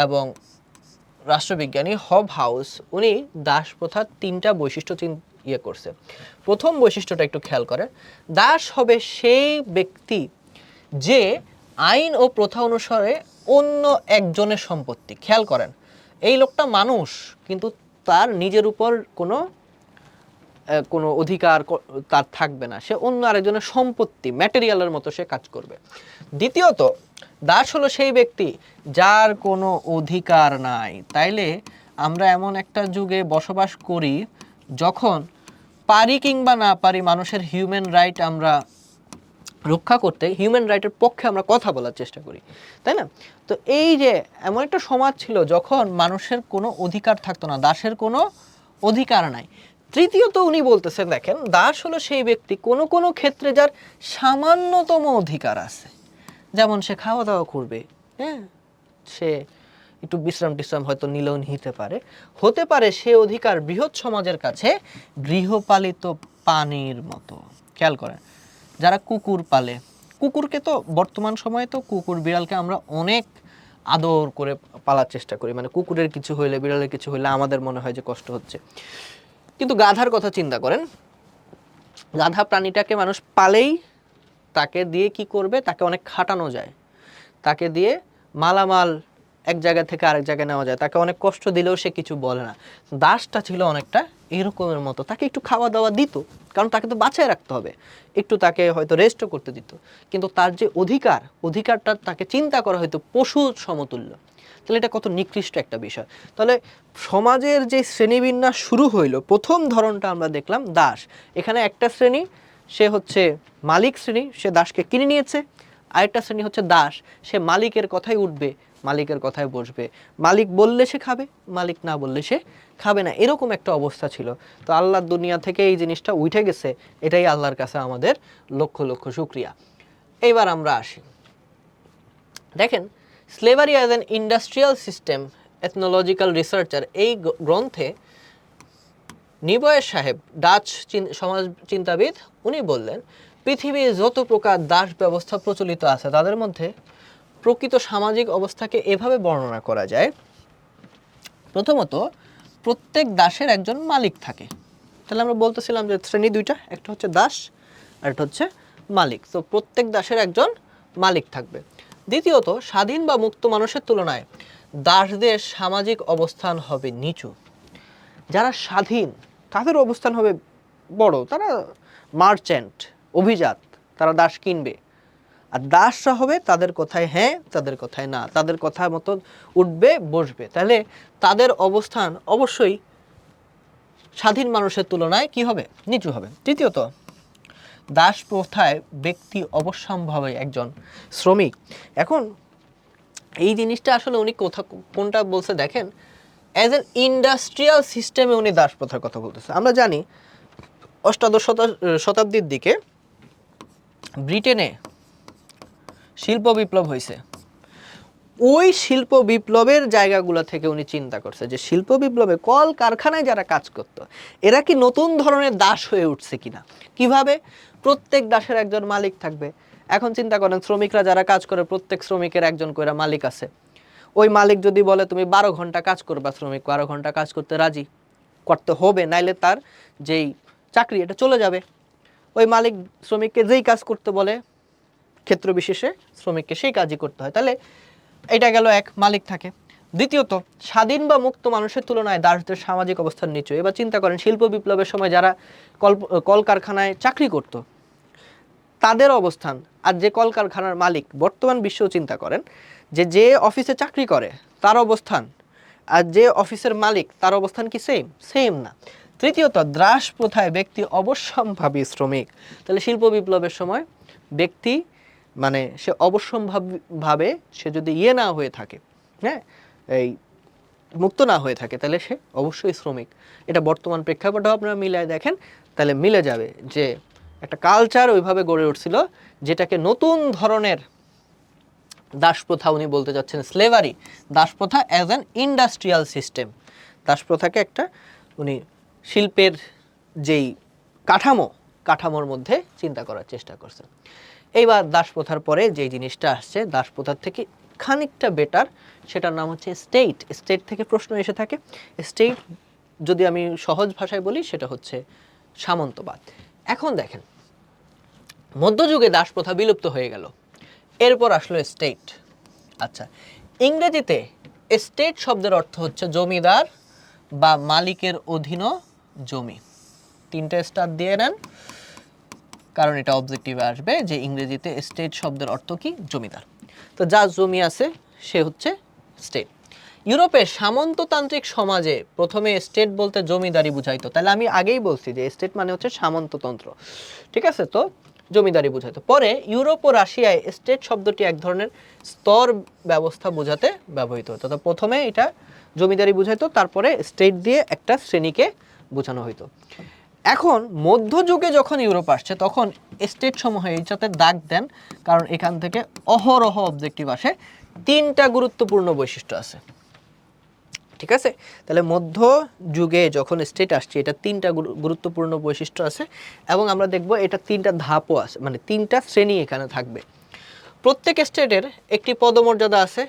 [SPEAKER 1] এবং রাষ্ট্রবিজ্ঞানী হব হাউস, উনি দাস প্রথার 3টা বৈশিষ্ট্য ইয়ে করছে। প্রথম বৈশিষ্ট্যটা একটু খেয়াল করেন, দাস হবে সেই ব্যক্তি যে আইন ও প্রথা অনুসারে অন্য একজনের সম্পত্তি। খেয়াল করেন, এই লোকটা মানুষ কিন্তু তার নিজের উপর কোনো অধিকার তার থাকবে না, সে অন্য আরেকজনের সম্পত্তি, ম্যাটেরিয়ালের মতো সে কাজ করবে। দ্বিতীয়ত, দাস হলো সেই ব্যক্তি যার কোনো অধিকার নাই। তাইলে আমরা এমন একটা যুগে বসবাস করি যখন পারি কিংবা না পারি মানুষের হিউম্যান রাইট আমরা রক্ষা করতে, হিউম্যান রাইটের পক্ষে আমরা কথা বলার চেষ্টা করি, তাই না? তো এই যে এমন একটা সমাজ ছিল যখন মানুষের কোনো অধিকার থাকতো না, দাসের কোনো অধিকার নাই। তৃতীয়ত উনি বলতেছেন, দেখেন, দাস হলো সেই ব্যক্তি কোনো কোনো ক্ষেত্রে যার সামান্যতম অধিকার আছে, যেমন সে খাওয়া দাওয়া করবে, হ্যাঁ, সে একটু বিশ্রাম টিশ্রাম হয়তো নিলেও নিতে পারে, হতে পারে সে অধিকার বৃহৎ সমাজের কাছে গৃহপালিত পানির মতো। খেয়াল করেন, যারা কুকুর পালে, কুকুরকে তো বর্তমান সময়ে তো কুকুর বিড়ালকে আমরা অনেক আদর করে পালার চেষ্টা করি, মানে কুকুরের কিছু হইলে, বিড়ালের কিছু হইলে আমাদের মনে হয় যে কষ্ট হচ্ছে। কিন্তু গাধার কথা চিন্তা করেন, গাধা প্রাণীটাকে মানুষ পালেই তাকে দিয়ে কি করবে, তাকে অনেক খাটানো যায়, তাকে দিয়ে মালামাল এক জায়গা থেকে আরেক জায়গায় নেওয়া যায়, তাকে অনেক কষ্ট দিলেও সে কিছু বলে না। দাসটা ছিল অনেকটা এরকমের মতো, তাকে একটু খাওয়া দাওয়া দিত, কারণ তাকে তো বাঁচায় রাখতে হবে, একটু তাকে হয়তো রেস্টও করতে দিত, কিন্তু তার যে অধিকারটা তাকে চিন্তা করা হয়তো পশু সমতুল্য। তাহলে এটা কত নিকৃষ্ট একটা বিষয়। তাহলে সমাজের যে শ্রেণীবিন্যাস শুরু হইলো, প্রথম ধরনটা আমরা দেখলাম দাস। এখানে একটা শ্রেণী, সে হচ্ছে মালিক শ্রেণী, সে দাসকে কিনে নিয়েছে। আরেকটা শ্রেণী হচ্ছে দাস, সে মালিকের কথাই উঠবে, মালিকের কথায় বসবে, মালিক বললে সে খাবে, মালিক না বললে সে খাবে না, এরকম একটা অবস্থা ছিল। তো আল্লাহর দুনিয়া থেকে এই জিনিসটা উঠে গেছে, এটাই আল্লাহর কাছে আমাদের লক্ষ লক্ষ শুকরিয়া। এইবার আমরা আসি, দেখেন, slavery as an industrial system, ethnological researcher, এই গ্রন্থে নিবয়ের সাহেব, ডাচ সমাজ চিন্তাবিদ, উনি বললেন পৃথিবীর যত প্রকার দাস ব্যবস্থা প্রচলিত আছে তাদের মধ্যে প্রকৃত সামাজিক অবস্থাকে এভাবে বর্ণনা করা যায়। প্রথমত, প্রত্যেক দাসের একজন মালিক থাকে। তাহলে আমরা বলতেছিলাম যে শ্রেণী দুইটা, একটা হচ্ছে দাস আর একটা হচ্ছে মালিক। তো প্রত্যেক দাসের একজন মালিক থাকবে। দ্বিতীয়ত, স্বাধীন বা মুক্ত মানুষের তুলনায় দাসদের সামাজিক অবস্থান হবে নিচু। যারা স্বাধীন তাদের অবস্থান হবে বড়, তারা মার্চেন্ট, অভিজাত, তারা দাস কিনবে। আর দাসরা হবে তাদের কথায় হ্যাঁ, তাদের কথায় না, তাদের কথা মতো উঠবে বসবে। তাহলে তাদের অবস্থান অবশ্যই স্বাধীন মানুষের তুলনায় কি হবে, নিচু হবে। তৃতীয়ত, দাস প্রথায় ব্যক্তি অবশ্যম্ভাবে একজন শ্রমিক। এখন এই জিনিসটা আসলে উনি কোনটা বলছে দেখেন, অ্যাজ এন ইন্ডাস্ট্রিয়াল সিস্টেমে উনি দাস প্রথার কথা বলতেছে। আমরা জানি অষ্টাদশ শতাব্দীর দিকে ব্রিটেনে শিল্প বিপ্লব হয়েছে। ওই শিল্প বিপ্লবের জায়গাগুলো থেকে উনি চিন্তা করছে যে শিল্প বিপ্লবে কল কারখানায় যারা কাজ করত, এরা কি নতুন ধরনের দাস হয়ে উঠছে কিনা। কিভাবে? প্রত্যেক দাসের একজন মালিক থাকবে। এখন চিন্তা করেন, শ্রমিকরা যারা কাজ করে, প্রত্যেক শ্রমিকের একজন করে মালিক আছে। ওই মালিক যদি বলে তুমি 12 ঘন্টা কাজ করবা, শ্রমিক 12 ঘন্টা কাজ করতে রাজি করতে হবে, নাইলে তার যেই চাকরি এটা চলে যাবে। ওই মালিক শ্রমিককে যেই কাজ করতে বলে, ক্ষেত্র বিশেষে শ্রমিককে সেই কাজই করতে হয়। তাহলে এটা গেল এক, মালিক থাকে। দ্বিতীয়ত, স্বাধীন বা মুক্ত মানুষের তুলনায় দাসদের সামাজিক অবস্থান নিচু। এবার চিন্তা করেন, শিল্প বিপ্লবের সময় যারা কলকারখানায় চাকরি করত তাদের অবস্থান, আর যে কলকারখানার মালিক, বর্তমান বিশ্বেও চিন্তা করেন যে অফিসে চাকরি করে তার অবস্থান আর যে অফিসের মালিক তার অবস্থান কি সেম না। তৃতীয়ত, দাস প্রথায় ব্যক্তি অবশ্যম্ভাবী শ্রমিক। তাহলে শিল্প বিপ্লবের সময় ব্যক্তি মানে সে অবশ্যম্ভাবী সে যদি না হয়ে থাকে, হ্যাঁ, এই মুক্ত না হয়ে থাকে, তাহলে সে অবশ্যই শ্রমিক। এটা বর্তমান প্রেক্ষাপটেও আপনারা মিলায় দেখেন, তাহলে মিলে যাবে যে একটা কালচার ওইভাবে গড়ে উঠছিল যেটাকে নতুন ধরনের দাস প্রথা উনি বলতে যাচ্ছেন স্লেভারি, দাস প্রথা অ্যাজ অ্যান ইন্ডাস্ট্রিয়াল সিস্টেম। দাস প্রথাকে একটা উনি শিল্পের যেই কাঠামোর মধ্যে চিন্তা করার চেষ্টা করছেন। এইবার দাস প্রথার পরে যেই জিনিসটা আসছে দাস প্রথার থেকে খানিকটা বেটার, সেটার নাম হচ্ছে স্টেট। স্টেট থেকে প্রশ্ন এসে থাকে। স্টেট যদি আমি সহজ ভাষায় বলি সেটা হচ্ছে সামন্তবাদ। এখন দেখেন, মধ্যযুগে দাস প্রথা বিলুপ্ত হয়ে গেল, এরপর আসলো স্টেট। আচ্ছা, ইংরেজিতে স্টেট শব্দের অর্থ হচ্ছে জমিদার বা মালিকের অধীন জমি। 3টে স্টার দিয়ে নেন, কারণ এটা অবজেক্টিভে আসবে যে ইংরেজিতে স্টেট শব্দের অর্থ কি? জমিদার। তো যার জমি আছে সে হচ্ছে স্টেট। ইউরোপের সামন্ততান্ত্রিক সমাজে প্রথমে স্টেট বলতে জমিদারি বুঝাইতো। তাহলে আমি আগেই বলছি যে স্টেট মানে হচ্ছে সামন্ততন্ত্র, ঠিক আছে? তো জমিদারি বুঝাইতো। পরে ইউরোপ ও রাশিয়ায় স্টেট শব্দটি এক ধরনের স্তর ব্যবস্থা বোঝাতে ব্যবহৃত হতো। তো প্রথমে এটা জমিদারি বুঝাইতো, তারপরে স্টেট দিয়ে একটা শ্রেণীকে বোঝানো হইতো। এখন মধ্যযুগে যখন ইউরোপ আসছে তখন স্টেট সমূহ এইটাতে দাগ দেন, কারণ এখান থেকে অহরহ অবজেক্টিভ আসে। 3টা গুরুত্বপূর্ণ বৈশিষ্ট্য আছে, ঠিক আছে? তাহলে মধ্যযুগে যখন স্টেট আসছে এটা 3টা গুরুত্বপূর্ণ বৈশিষ্ট্য আছে, এবং আমরা দেখব এটা 3টা ধাপও আছে, মানে 3টা শ্রেণী এখানে থাকবে। প্রত্যেক স্টেটের একটি পদমর্যাদা আছে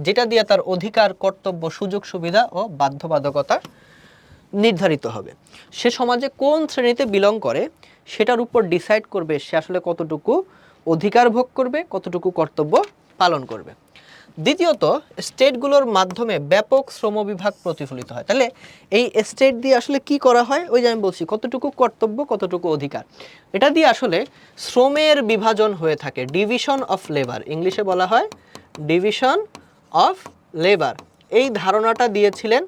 [SPEAKER 1] যেটা দিয়ে তার অধিকার, কর্তব্য, সুযোগ সুবিধা ও বাধ্যবাধকতা নির্ধারিত হবে। সে সমাজে কোন শ্রেণীতে বিলং করে সেটার উপর ডিসাইড করবে সে আসলে কতটুকু অধিকার ভোগ করবে, কতটুকু কর্তব্য পালন করবে। দ্বিতীয়ত, স্টেটগুলোর মাধ্যমে ব্যাপক শ্রমবিভাগ প্রতিফলিত হয়। তাহলে এই স্টেট দিয়ে আসলে কি করা হয়? ওই যে আমি বলছি কতটুকু কর্তব্য, কতটুকু অধিকার, এটা দিয়ে আসলে শ্রমের বিভাজন হয়ে থাকে। ডিভিশন অফ লেবার, ইংলিশে বলা হয় ডিভিশন অফ লেবার। এই ধারণাটা দিয়েছিলেন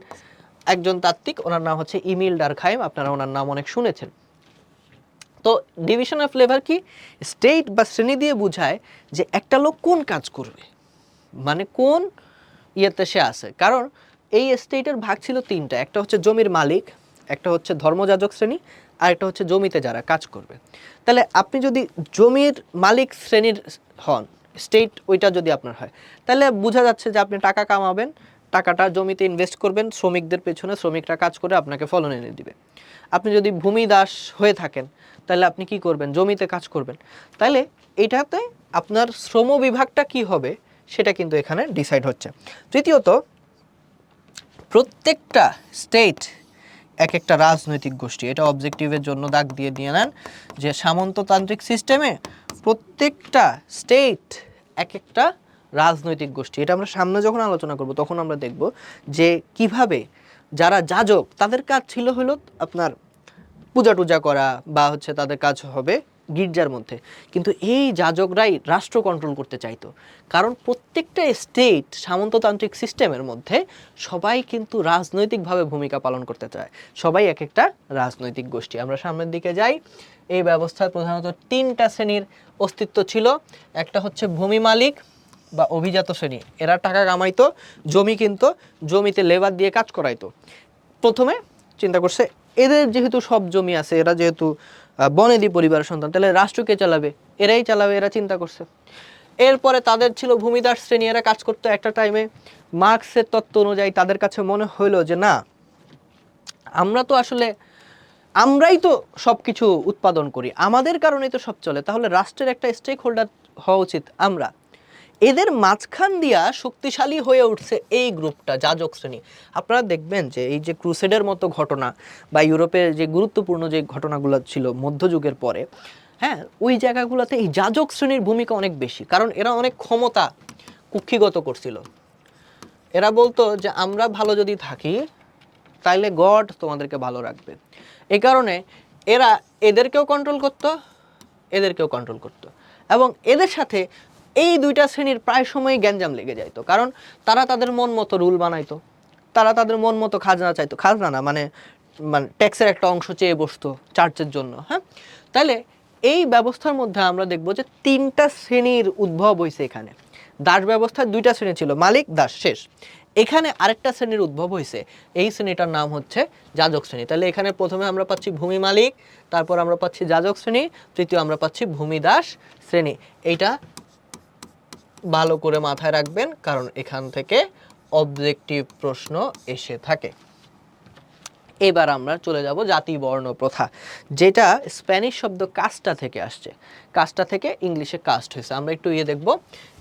[SPEAKER 1] একজন তাত্ত্বিক, ওনার নাম হচ্ছে ইমিল ডারখাইম। আপনারা ওনার নাম অনেক শুনেছেন। তো ডিভিশন অফ লেবার কি? স্টেট বা শ্রেণী দিয়ে বোঝায় যে একটা লোক কোন কাজ করবে, মানে কোন ইয়েতে সে আছে। কারণ এই স্টেটের ভাগ ছিল 3টা, একটা হচ্ছে জমির মালিক, একটা হচ্ছে ধর্মযাজক শ্রেণী, আর একটা হচ্ছে জমিতে যারা কাজ করবে। তাহলে আপনি যদি জমির মালিক শ্রেণীর হন, স্টেট ওইটা যদি আপনার হয়, তাহলে বোঝা যাচ্ছে যে আপনি টাকা কামাবেন, টাকাটা জমিতে ইনভেস্ট করবেন, শ্রমিকদের পেছনে, শ্রমিকরা কাজ করে আপনাকে ফলন এনে দিবে। আপনি যদি ভূমি দাস হয়ে থাকেন তাহলে আপনি কি করবেন? জমিতে কাজ করবেন। তাহলে এটাতে আপনার শ্রম বিভাগটা কি হবে সেটা কিন্তু এখানে ডিসাইড হচ্ছে। তৃতীয়ত, প্রত্যেকটা স্টেট এক একটা রাজনৈতিক গোষ্ঠী। এটা অবজেক্টিভের জন্য দাগ দিয়ে নিয়ে নেন যে সামন্ততান্ত্রিক সিস্টেমে প্রত্যেকটা স্টেট এক একটা রাজনৈতিক গোষ্ঠী। এটা আমরা সামনে যখন আলোচনা করব তখন আমরা দেখব যে কিভাবে যারা যাজক তাদের কাজ ছিল হলো আপনার পূজা টুজা করা, বা হচ্ছে তাদের কাজ হবে গির্জার মধ্যে, কিন্তু এই যাজকরাই রাষ্ট্র কন্ট্রোল করতে চাইতো। কারণ প্রত্যেকটা স্টেট সামন্ততান্ত্রিক সিস্টেমের মধ্যে সবাই কিন্তু রাজনৈতিকভাবে ভূমিকা পালন করতে চায়, সবাই এক একটা রাজনৈতিক গোষ্ঠী। আমরা সামনের দিকে যাই। এই ব্যবস্থায় প্রধানত 3টা শ্রেণীর অস্তিত্ব ছিল। একটা হচ্ছে ভূমি মালিক বা অভিজাত শ্রেণী, এরা টাকা কামাইতো, জমি কিনতো, জমিতে লেবার দিয়ে কাজ করাইতো। প্রথমে চিন্তা করছে এদের যেহেতু সব জমি আছে, এরা যেহেতু বনেদি পরিবারের সন্তান, তাহলে রাষ্ট্রকে চালাবে, এরাই চালাবে, এরা চিন্তা করছে। এরপরে তাদের ছিল ভূমিদাস শ্রেণী, এরা কাজ করতো একটা টাইমে। মার্কসের তত্ত্ব অনুযায়ী তাদের কাছে মনে হইলো যে না, আমরাই তো সব কিছু উৎপাদন করি, আমাদের কারণেই তো সব চলে, তাহলে রাষ্ট্রের একটা স্টেক হোল্ডার হওয়া উচিত আমরা। এদের মাঝখান দিয়া শক্তিশালী হয়ে উঠছে এই গ্রুপটা, যাজক শ্রেণী। আপনারা দেখবেন যে এই যে ক্রুসেডের মতো ঘটনা বা ইউরোপের যে গুরুত্বপূর্ণ যে ঘটনাগুলো ছিল মধ্যযুগের পরে, হ্যাঁ, ওই জায়গাগুলোতে এই যাজক শ্রেণীর ভূমিকা অনেক বেশি। কারণ এরা অনেক ক্ষমতা কুক্ষিগত করছিল। এরা বলতো যে আমরা ভালো যদি থাকি তাইলে গড তোমাদেরকে ভালো রাখবে। এই কারণে এরা এদেরকেও কন্ট্রোল করতো, এদেরকেও কন্ট্রোল করতো, এবং এদের সাথে এই 2টা শ্রেণীর প্রায় সময়ই গ্যাঞ্জাম লেগে যাইতো। কারণ তারা তাদের মন মতো রুল বানাইতো, তারা তাদের মন মতো খাজনা চাইতো, খাজনা না মানে মানে ট্যাক্সের একটা অংশ চেয়ে বসতো চার্চের জন্য। হ্যাঁ, তাহলে এই ব্যবস্থার মধ্যে আমরা দেখব যে 3টা শ্রেণীর উদ্ভব হয়েছে এখানে। দাস ব্যবস্থায় 2টা শ্রেণী ছিল, মালিক দাস, শেষ। এখানে আরেকটা শ্রেণীর উদ্ভব হয়েছে, এই শ্রেণীটার নাম হচ্ছে যাজক শ্রেণী। তাহলে এখানে প্রথমে আমরা পাচ্ছি ভূমি মালিক, তারপর আমরা পাচ্ছি যাজক শ্রেণী, তৃতীয় আমরা পাচ্ছি ভূমি দাস শ্রেণী। এইটা ভালো করে মাথায় রাখবেন, কারণ এখান থেকে অবজেক্টিভ প্রশ্ন এসে থাকে। এবার আমরা চলে যাব জাতি বর্ণ প্রথা, যেটা স্প্যানিশ শব্দ কাস্টা থেকে আসছে। কাস্টা থেকে ইংলিশে কাস্ট হয়েছে। আমরা একটু দেখব,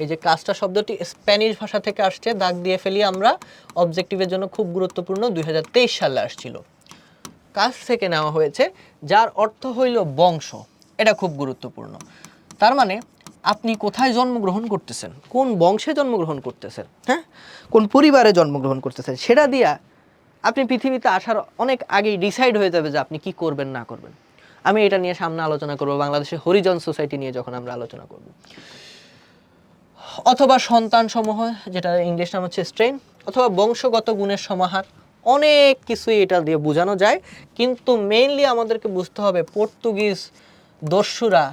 [SPEAKER 1] এই যে কাস্টা শব্দটি স্প্যানিশ ভাষা থেকে আসছে, দাগ দিয়ে ফেলি আমরা, অবজেক্টিভের জন্য খুব গুরুত্বপূর্ণ, 2023 সালে আসছিল। কাস্ট থেকে নেওয়া হয়েছে, যার অর্থ হইল বংশ। এটা খুব গুরুত্বপূর্ণ। তার মানে আপনি কোথায় জন্মগ্রহণ করতেছেন, কোন বংশে জন্মগ্রহণ করতেছেন, হ্যাঁ, কোন পরিবারে জন্মগ্রহণ করতেছেন, সেটা দিয়া আপনি পৃথিবীতে আসার অনেক আগেই ডিসাইড হয়ে যাবে যে আপনি কি করবেন না করবেন। আমি এটা নিয়ে সামনে আলোচনা করব, বাংলাদেশে হরিজন সোসাইটি নিয়ে যখন আমরা আলোচনা করব। অথবা সন্তান সমূহ, যেটা ইংলিশ নাম হচ্ছে স্ট্রেন, অথবা বংশগত গুণের সমাহার, অনেক কিছুই এটা দিয়ে বোঝানো যায়। কিন্তু মেইনলি আমাদেরকে বুঝতে হবে পর্তুগিজ দস্যুরা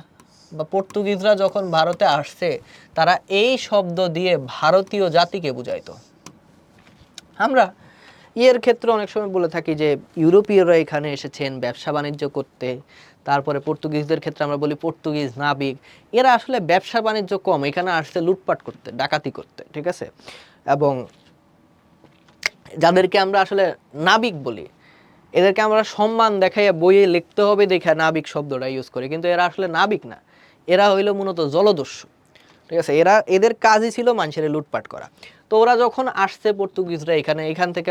[SPEAKER 1] বা পর্তুগিজরা যখন ভারতে আসছে, তারা এই শব্দ দিয়ে ভারতীয় জাতিকে বুঝাইতো। আমরা এর ক্ষেত্রে অনেক সময় বলে থাকি যে ইউরোপীয়রা এখানে এসেছেন ব্যবসা বাণিজ্য করতে, তারপরে পর্তুগিজদের ক্ষেত্রে আমরা বলি পর্তুগিজ নাবিক। এরা আসলে ব্যবসা বাণিজ্য কম, এখানে আসছে লুটপাট করতে, ডাকাতি করতে, ঠিক আছে। এবং যাদেরকে আমরা আসলে নাবিক বলি, এদেরকে আমরা সম্মান দেখাইয়া বইয়ে লিখতে হবে দেখে নাবিক শব্দটা ইউজ করি, কিন্তু এরা আসলে নাবিক না, এরা হইল মূলত জলদস্যু, ঠিক আছে। এদের কাজই ছিল মানুষের লুটপাট করা। তো ওরা যখন আসছে পর্তুগিজরা এখান থেকে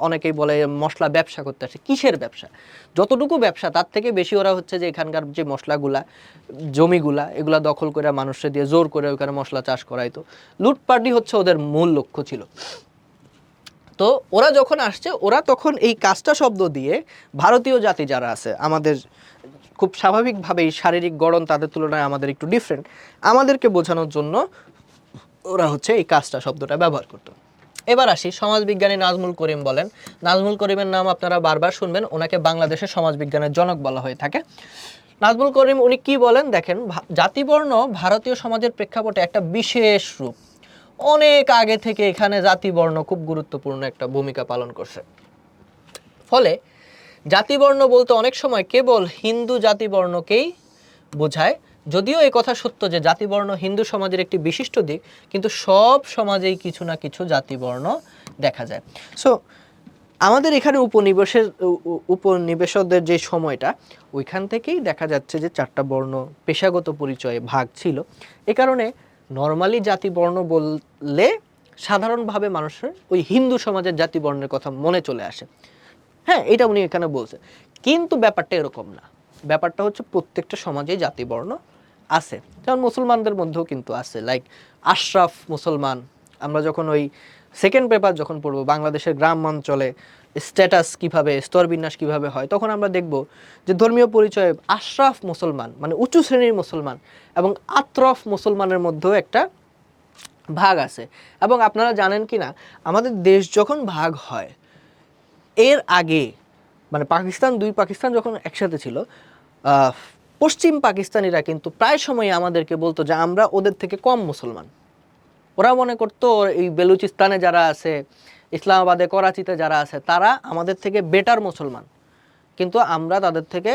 [SPEAKER 1] অনেকেই বলে মশলা ব্যবসা করতে আসে। কিসের ব্যবসা? যতটুকু ব্যবসা তার থেকে বেশি ওরা হচ্ছে যে এখানকার যে মশলাগুলা, জমিগুলা, এগুলা দখল করে মানুষের দিয়ে জোর করে ওখানে মশলা চাষ করাইতো। লুটপাটই হচ্ছে ওদের মূল লক্ষ্য ছিল। তো ওরা যখন আসছে, ওরা তখন এই কাস্টা শব্দ দিয়ে ভারতীয় জাতি যারা আছে, আমাদের খুব স্বাভাবিকভাবেই শারীরিক গড়ন তাদের তুলনায় আমাদের একটু ডিফারেন্ট, আমাদেরকে বোঝানোর জন্য ওরা হচ্ছে এই কাস্টা শব্দটা ব্যবহার করতো। এবার আসি, সমাজবিজ্ঞানী নাজমুল করিম বলেন। নাজমুল করিমের নাম আপনারা বারবার শুনবেন, ওনাকে বাংলাদেশের সমাজবিজ্ঞানের জনক বলা হয়ে থাকে। নাজমুল করিম উনি কি বলেন দেখেন, জাতিবর্ণ ভারতীয় সমাজের প্রেক্ষাপটে একটা বিশেষ রূপ। অনেক আগে থেকে এখানে জাতিবর্ণ খুব গুরুত্বপূর্ণ একটা ভূমিকা পালন করছে। ফলে জাতিবর্ণ বলতে অনেক সময় কেবল হিন্দু জাতিবর্ণকেই বোঝায়। যদিও এই কথা সত্য যে জাতিবর্ণ হিন্দু সমাজের একটি বিশিষ্ট দিক, কিন্তু সব সমাজেই কিছু না কিছু জাতিবর্ণ দেখা যায়। সো আমাদের এখানে উপনিবেশকদের যে সময়টা, ওইখান থেকেই দেখা যাচ্ছে যে 4টা বর্ণ পেশাগত পরিচয়ে ভাগ ছিল। এ কারণে নর্মালি জাতিবর্ণ বললে সাধারণভাবে মানুষের ওই হিন্দু সমাজের জাতিবর্ণের কথা মনে চলে আসে। হ্যাঁ, এটা উনি এখানে বলছে, কিন্তু ব্যাপারটা এরকম না। ব্যাপারটা হচ্ছে প্রত্যেকটা সমাজেই জাতিবর্ণ আছে, যেমন মুসলমানদের মধ্যেও কিন্তু আছে। লাইক আশরাফ মুসলমান, আমরা যখন ওই সেকেন্ড পেপার যখন পড়বো বাংলাদেশের গ্রামাঞ্চলে স্ট্যাটাস কিভাবে, স্তরবিন্যাস কিভাবে হয়, তখন আমরা দেখব যে ধর্মীয় পরিচয়ে আশরাফ মুসলমান মানে উঁচু শ্রেণীর মুসলমান এবং আত্রফ মুসলমানের মধ্যেও একটা ভাগ আছে। এবং আপনারা জানেন কি না, আমাদের দেশ যখন ভাগ হয় এর আগে, মানে দুই পাকিস্তান যখন একসাথে ছিল, পশ্চিম পাকিস্তানিরা কিন্তু প্রায় সময় আমাদেরকে বলতো যে আমরা ওদের থেকে কম মুসলমান। ওরা মনে করতো এই বেলুচিস্তানে যারা আছে, ইসলামাবাদে, করাচিতে যারা আছে, তারা আমাদের থেকে বেটার মুসলমান, কিন্তু আমরা তাদের থেকে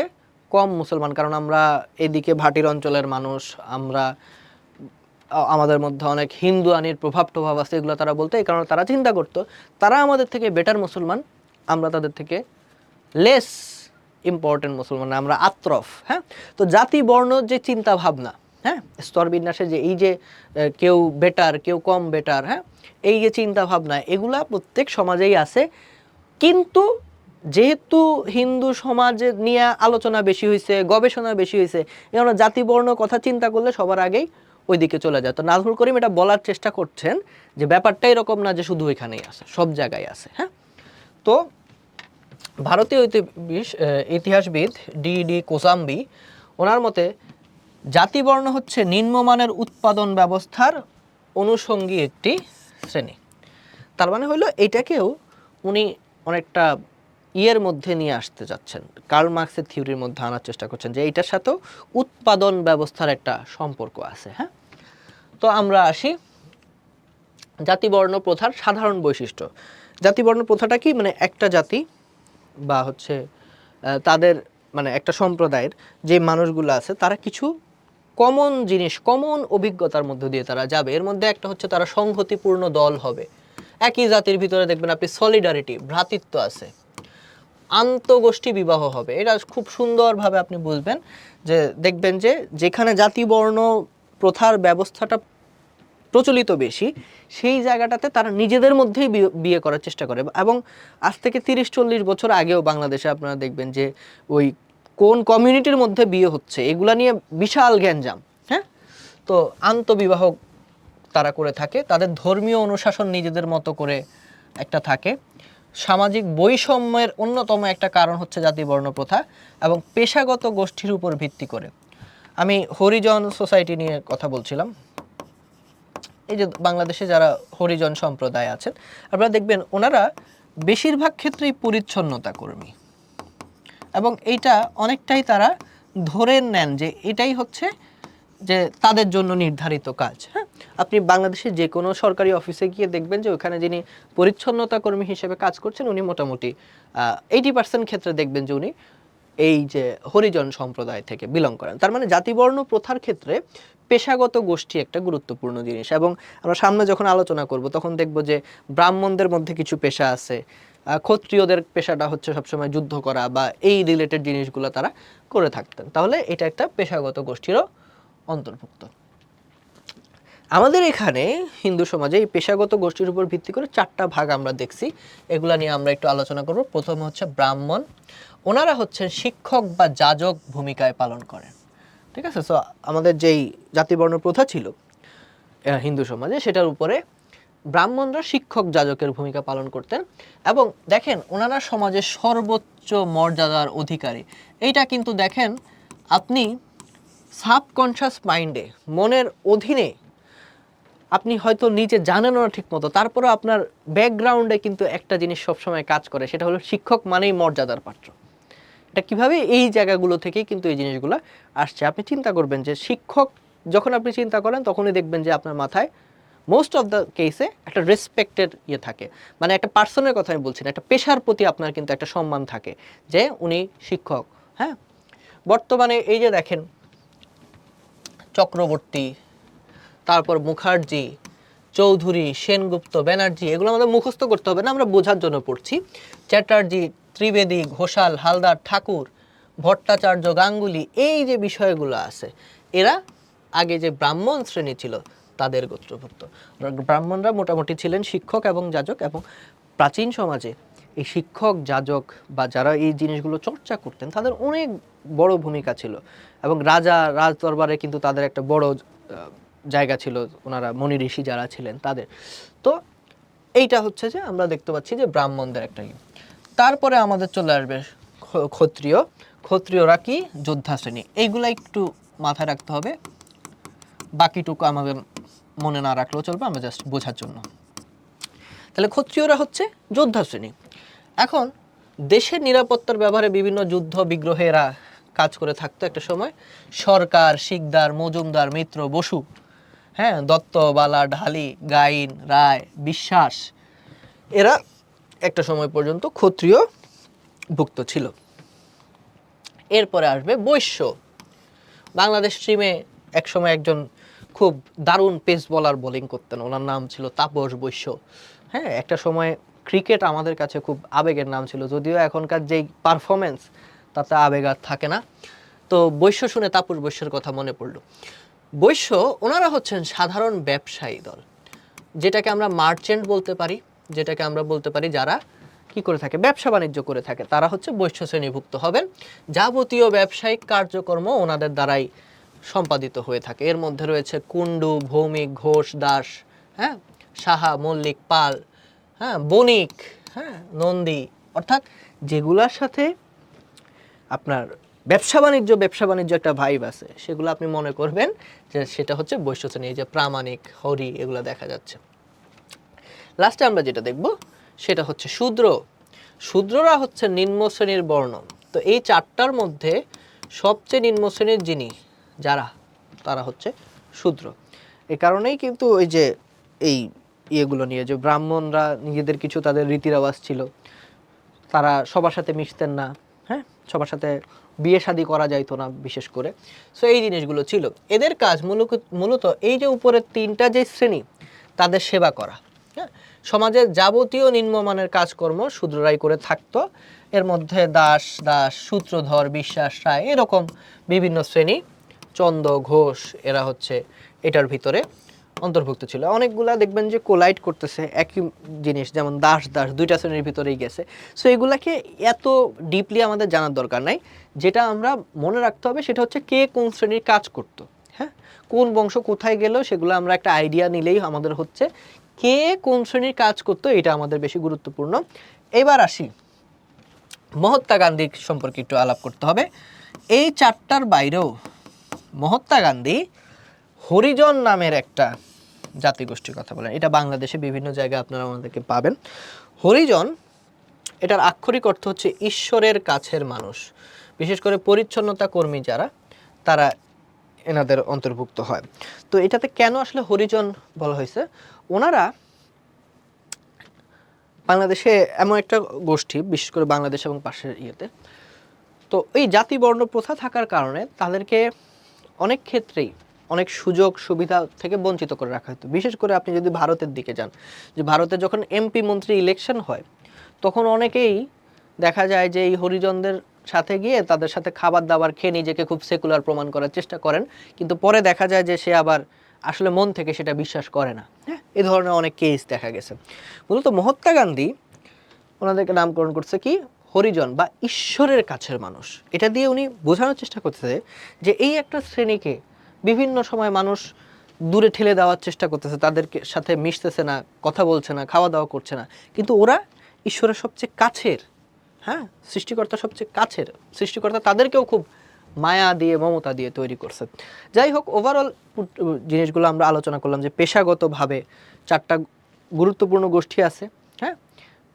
[SPEAKER 1] কম মুসলমান, কারণ আমরা এদিকে ভাটির অঞ্চলের মানুষ, আমাদের মধ্যে অনেক হিন্দু আনির প্রভাব আছে, এগুলো তারা বলতো। এই কারণে তারা চিন্তা করতো তারা আমাদের থেকে বেটার মুসলমান, আমরা তাদের থেকে লেস ইম্পর্টেন্ট মুসলমান, আমরা আত্রফ। হ্যাঁ, তো জাতি বর্ণ যে চিন্তা ভাবনা, হ্যাঁ, স্তরবিন্যাসে যে এই যে কেউ বেটার কেউ কম বেটার, হ্যাঁ, এই যে চিন্তা ভাবনা, এগুলা প্রত্যেক সমাজেই আছে। কিন্তু যেহেতু হিন্দু সমাজে নিয়ে আলোচনা বেশি হয়েছে, গবেষণা বেশি হয়েছে, এই জাতি বর্ণ কথা চিন্তা করলে সবার আগেই ওইদিকে চলে যায়। তো নাজমুল করিম এটা বলার চেষ্টা করছেন যে ব্যাপারটা এরকম না যে শুধু এখানেই আছে, সব জায়গায় আছে। হ্যাঁ, তো ভারতীয় ইতিহাসবিদ ডি কোসাম্বি, ওনার মতে জাতিবর্ণ হচ্ছে নিম্নমানের উৎপাদন ব্যবস্থার অনুষঙ্গী একটি শ্রেণী। তার মানে হলো এটাকেও উনি অনেকটা ইয়ের মধ্যে নিয়ে আসতে যাচ্ছেন, কার্ল মার্কসের থিওরির মধ্যে আনার চেষ্টা করছেন যে এইটার সাথেও উৎপাদন ব্যবস্থার একটা সম্পর্ক আছে। হ্যাঁ, তো আমরা আসি জাতিবর্ণ প্রথার সাধারণ বৈশিষ্ট্য। জাতিবর্ণ প্রথাটা কি, মানে একটা জাতি বা হচ্ছে তাদের মানে একটা সম্প্রদায়ের যে মানুষগুলো আছে তারা কিছু কমন জিনিস, কমন অভিজ্ঞতার মধ্য দিয়ে তারা যাবে। এর মধ্যে একটা হচ্ছে তারা সংহতিপূর্ণ দল হবে। একই জাতির ভিতরে দেখবেন আপনি সলিডারিটি, ভ্রাতৃত্ব আছে। আন্তঃগোষ্ঠী বিবাহ হবে, এটা খুব সুন্দরভাবে আপনি বুঝবেন যে দেখবেন যে যেখানে জাতিবর্ণ প্রথার ব্যবস্থাটা প্রচলিত বেশি, সেই জায়গাটাতে তারা নিজেদের মধ্যেই বিয়ে করার চেষ্টা করে। এবং আজ থেকে 30-40 বছর আগেও বাংলাদেশে আপনারা দেখবেন যে ওই কোন কমিউনিটির মধ্যে বিয়ে হচ্ছে এগুলা নিয়ে বিশাল গ্যাঞ্জাম। হ্যাঁ, তো আন্তঃবিবাহ তারা করে থাকে, তাদের ধর্মীয় অনুশাসন নিজেদের মতো করে একটা থাকে। সামাজিক বৈষম্যের অন্যতম একটা কারণ হচ্ছে জাতিবর্ণ প্রথা এবং পেশাগত গোষ্ঠীর উপর ভিত্তি করে। আমি হরিজন সোসাইটি নিয়ে কথা বলছিলাম। এই যে বাংলাদেশে যারা হরিজন সম্প্রদায় আছেন, আপনারা দেখবেন ওনারা বেশিরভাগ ক্ষেত্রেই পরিচ্ছন্নতা কর্মী এবং এইটা অনেকটাই তারা ধরে নেন যে এটাই হচ্ছে যে তাদের জন্য নির্ধারিত কাজ। হ্যাঁ, আপনি বাংলাদেশে যে কোনো সরকারি অফিসে গিয়ে দেখবেন যে ওখানে যিনি পরিচ্ছন্নতা কর্মী হিসেবে কাজ করছেন উনি মোটামুটি 80% ক্ষেত্রে দেখবেন যে উনি এই যে হরিজন সম্প্রদায় থেকে বিলং করেন। তার মানে জাতিবর্ণ প্রথার ক্ষেত্রে পেশাগত গোষ্ঠী একটা গুরুত্বপূর্ণ জিনিস। এবং আমরা সামনে যখন আলোচনা করব তখন দেখব যে ব্রাহ্মণদের মধ্যে কিছু পেশা আছে, ক্ষত্রিয়দের পেশাটা হচ্ছে সবসময় যুদ্ধ করা বা এই রিলেটেড জিনিসগুলো তারা করে থাকতেন। তাহলে এটা একটা পেশাগত গোষ্ঠীরও অন্তর্ভুক্ত। আমাদের এখানে হিন্দু সমাজে এই পেশাগত গোষ্ঠীর উপর ভিত্তি করে 4টা ভাগ আমরা দেখছি, এগুলা নিয়ে আমরা একটু আলোচনা করব। প্রথমে হচ্ছে ব্রাহ্মণ, ওনারা হচ্ছেন শিক্ষক বা যাজক ভূমিকায় পালন করেন। ঠিক আছে, সো আমাদের যেই জাতিবর্ণ প্রথা ছিল হিন্দু সমাজে সেটার উপরে ব্রাহ্মণরা শিক্ষক যাজকের ভূমিকা পালন করতেন। এবং দেখেন ওনারা সমাজের সর্বোচ্চ মর্যাদার অধিকারী। এইটা কিন্তু দেখেন আপনি সাবকনশাস মাইন্ডে, মনের অধীনে আপনি হয়তো নিজে জানেন না ঠিক মতো, তারপরেও আপনার ব্যাকগ্রাউন্ডে কিন্তু একটা জিনিস সবসময় কাজ করে, সেটা হলো শিক্ষক মানেই মর্যাদার পাত্র। এটা কিভাবে, এই জায়গাগুলো থেকেই কিন্তু এই জিনিসগুলো আসছে। আপনি চিন্তা করবেন যে শিক্ষক যখন আপনি চিন্তা করেন তখনই দেখবেন যে আপনার মাথায় মোস্ট অফ দ্য কেসে একটা রেসপেক্টেড ইয়ে থাকে। মানে একটা পার্সনের কথা আমি বলছি না, একটা পেশার প্রতি আপনার কিন্তু একটা সম্মান থাকে যে উনি শিক্ষক। হ্যাঁ, বর্তমানে এই যে দেখেন চক্রবর্তী, তারপর মুখার্জি, চৌধুরী, সেনগুপ্ত, ব্যানার্জি, এগুলো আমাদের মুখস্থ করতে হবে না, আমরা বোঝার জন্য পড়ছি। চ্যাটার্জি, ত্রিবেদী, ঘোষাল, হালদার, ঠাকুর, ভট্টাচার্য, গাঙ্গুলি, এই যে বিষয়গুলো আছে এরা আগে যে ব্রাহ্মণ শ্রেণী ছিল তাদের গোত্রভুক্ত। ব্রাহ্মণরা মোটামুটি ছিলেন শিক্ষক এবং যাজক। এবং প্রাচীন সমাজে এই শিক্ষক যাজক বা যারা এই জিনিসগুলো চর্চা করতেন তাদের অনেক বড় ভূমিকা ছিল। এবং রাজা রাজ দরবারে কিন্তু তাদের একটা বড় জায়গা ছিল, ওনারা মনি ঋষি যারা ছিলেন তাদের। তো এইটা হচ্ছে যে আমরা দেখতে পাচ্ছি যে ব্রাহ্মণদের একটা তারপরে আমাদের চলে আসবে ক্ষত্রিয়। ক্ষত্রিয়রা কি যোদ্ধা শ্রেণী, এইগুলা একটু মাথায় রাখতে হবে, বাকিটুকু আমাদের মনে না রাখলেও চলবে, আমরা জাস্ট বোঝার জন্য। তাহলে ক্ষত্রিয়রা হচ্ছে যোদ্ধা শ্রেণী। এখন দেশের নিরাপত্তার ব্যাপারে বিভিন্ন যুদ্ধ বিগ্রহে এরা কাজ করে থাকতো একটা সময়। সরকার, শিকদার, মজুমদার, মিত্র, বসু, হ্যাঁ, দত্ত, বালা, ঢালি, গাইন, রায়, বিশ্বাস, এরা একটা সময় পর্যন্ত ক্ষত্রিয় ভুক্ত ছিল। এরপরে আসবে বৈশ্য। বাংলাদেশ টিমে একসময় একজন খুব দারুণ পেস বলার বোলিং করতেন, ওনার নাম ছিল তাপস বৈশ্য। হ্যাঁ, একটা সময় ক্রিকেট আমাদের কাছে খুব আবেগের নাম ছিল, যদিও এখনকার যেই পারফরমেন্স তাতে আবেগ আর থাকে না। তো বৈশ্য শুনে তাপস বৈশ্যের কথা মনে পড়লো। বৈশ্য ওনারা হচ্ছেন সাধারণ ব্যবসায়ী দল, যেটাকে আমরা মার্চেন্ট বলতে পারি, যেটাকে আমরা বলতে পারি যারা কি করে থাকে, ব্যবসা বাণিজ্য করে থাকে, তারা হচ্ছে বৈশ্য শ্রেণীভুক্ত হবেন। যাবতীয় ব্যবসায়িক কার্যক্রম ওনাদের দ্বারাই সম্পাদিত হয়ে থাকে। এর মধ্যে রয়েছে কুণ্ডু, ভৌমিক, ঘোষ, দাস, হ্যাঁ, সাহা, মল্লিক, পাল, হ্যাঁ, বণিক, হ্যাঁ, নন্দী, অর্থাৎ যেগুলার সাথে আপনার ব্যবসা বাণিজ্য একটা ভাইব আছে, সেগুলো আপনি মনে করবেন যে সেটা হচ্ছে বৈশ্য শ্রেণী। এই যে প্রামাণিক, হরি, এগুলো দেখা যাচ্ছে। লাস্টে আমরা যেটা দেখব সেটা হচ্ছে শূদ্র। শূদ্ররা হচ্ছে নিম্ন শ্রেণীর বর্ণ। তো এই চারটার মধ্যে সবচেয়ে নিম্ন শ্রেণীর যিনি যারা, তারা হচ্ছে শূদ্র। এ কারণেই কিন্তু ওই যে এই ইয়েগুলো নিয়ে যে ব্রাহ্মণরা নিজেদের কিছু তাদের রীতিরেওয়াজ ছিল, তারা সবার সাথে মিশতেন না, হ্যাঁ, সবার সাথে বিয়ে শাদী করা যাইতো না বিশেষ করে। সো এই জিনিসগুলো ছিল এদের কাজ। মূলত এই যে উপরের তিনটা যে শ্রেণী, তাদের সেবা করা, হ্যাঁ, সমাজের যাবতীয় নিম্নমানের কাজকর্ম শূদ্ররাই করে থাকতো। এর মধ্যে দাস, সূত্রধর, বিশ্বাস, রায়, এরকম বিভিন্ন শ্রেণী, চন্দ, ঘোষ, এরা হচ্ছে এটার ভিতরে অন্তর্ভুক্ত ছিল। অনেকগুলা দেখবেন যে কোলাইড করতেছে একই জিনিস, যেমন দাস দুইটা শ্রেণীর ভিতরেই গেছে। সো এগুলাকে এত ডিপলি আমাদের জানার দরকার নাই। যেটা আমরা মনে রাখতে হবে সেটা হচ্ছে কে কোন শ্রেণীর কাজ করতো, হ্যাঁ, কোন বংশ কোথায় গেল, সেগুলো আমরা একটা আইডিয়া নিলেই আমাদের হচ্ছে কে কোন শ্রেণীর কাজ করতো, এটা আমাদের বেশি গুরুত্বপূর্ণ। এবার আসি মহাত্মা গান্ধী সম্পর্কে একটু আলাপ করতে হবে। এই চারটার বাইরেও মহাত্মা গান্ধী হরিজন নামের একটা জাতিগোষ্ঠীর কথা বলেন। এটা বাংলাদেশে বিভিন্ন জায়গায় আপনারা আমাদেরকে পাবেন। হরিজন, এটার আক্ষরিক অর্থ হচ্ছে ঈশ্বরের কাছের মানুষ। বিশেষ করে পরিচ্ছন্নতা কর্মী যারা, তারা এনাদের অন্তর্ভুক্ত হয়। তো এটাতে কেন আসলে হরিজন বলা হয়েছে? ওনারা বাংলাদেশে এমন একটা গোষ্ঠী, বিশেষ করে বাংলাদেশ এবং পাশের ইয়েতে, তো এই জাতি বর্ণ প্রথা থাকার কারণে তাদেরকে অনেক ক্ষেত্রেই অনেক সুযোগ সুবিধা থেকে বঞ্চিত করে রাখা হতো। বিশেষ করে আপনি যদি ভারতের দিকে যান, যে ভারতে যখন এমপি মন্ত্রী ইলেকশন হয়, তখন অনেকেই দেখা যায় যে এই হরিজনদের সাথে গিয়ে তাদের সাথে খাবার দাবার খেয়ে নিজেকে খুব সেকুলার প্রমাণ করার চেষ্টা করেন, কিন্তু পরে দেখা যায় যে সে আবার আসলে মন থেকে সেটা বিশ্বাস করে না। হ্যাঁ, এই ধরনের অনেক কেস দেখা গেছে। মূলত মহাত্মা গান্ধী ওনাদেরকে নামকরণ করছে কি, হরিজন বা ঈশ্বরের কাছের মানুষ। এটা দিয়ে উনি বোঝানোর চেষ্টা করতেছে যে এই একটা শ্রেণীকে বিভিন্ন সময় মানুষ দূরে ঠেলে দেওয়ার চেষ্টা করতেছে, তাদেরকে সাথে মিশতেছে না, কথা বলছে না, খাওয়া দাওয়া করছে না, কিন্তু ওরা ঈশ্বরের সবচেয়ে কাছের, হ্যাঁ, সৃষ্টিকর্তা সবচেয়ে কাছের, সৃষ্টিকর্তা তাদেরকেও খুব মায়া দিয়ে, মমতা দিয়ে তৈরি করছে। যাই হোক, ওভারঅল জিনিসগুলো আমরা আলোচনা করলাম যে পেশাগতভাবে চারটা গুরুত্বপূর্ণ গোষ্ঠী আছে, হ্যাঁ,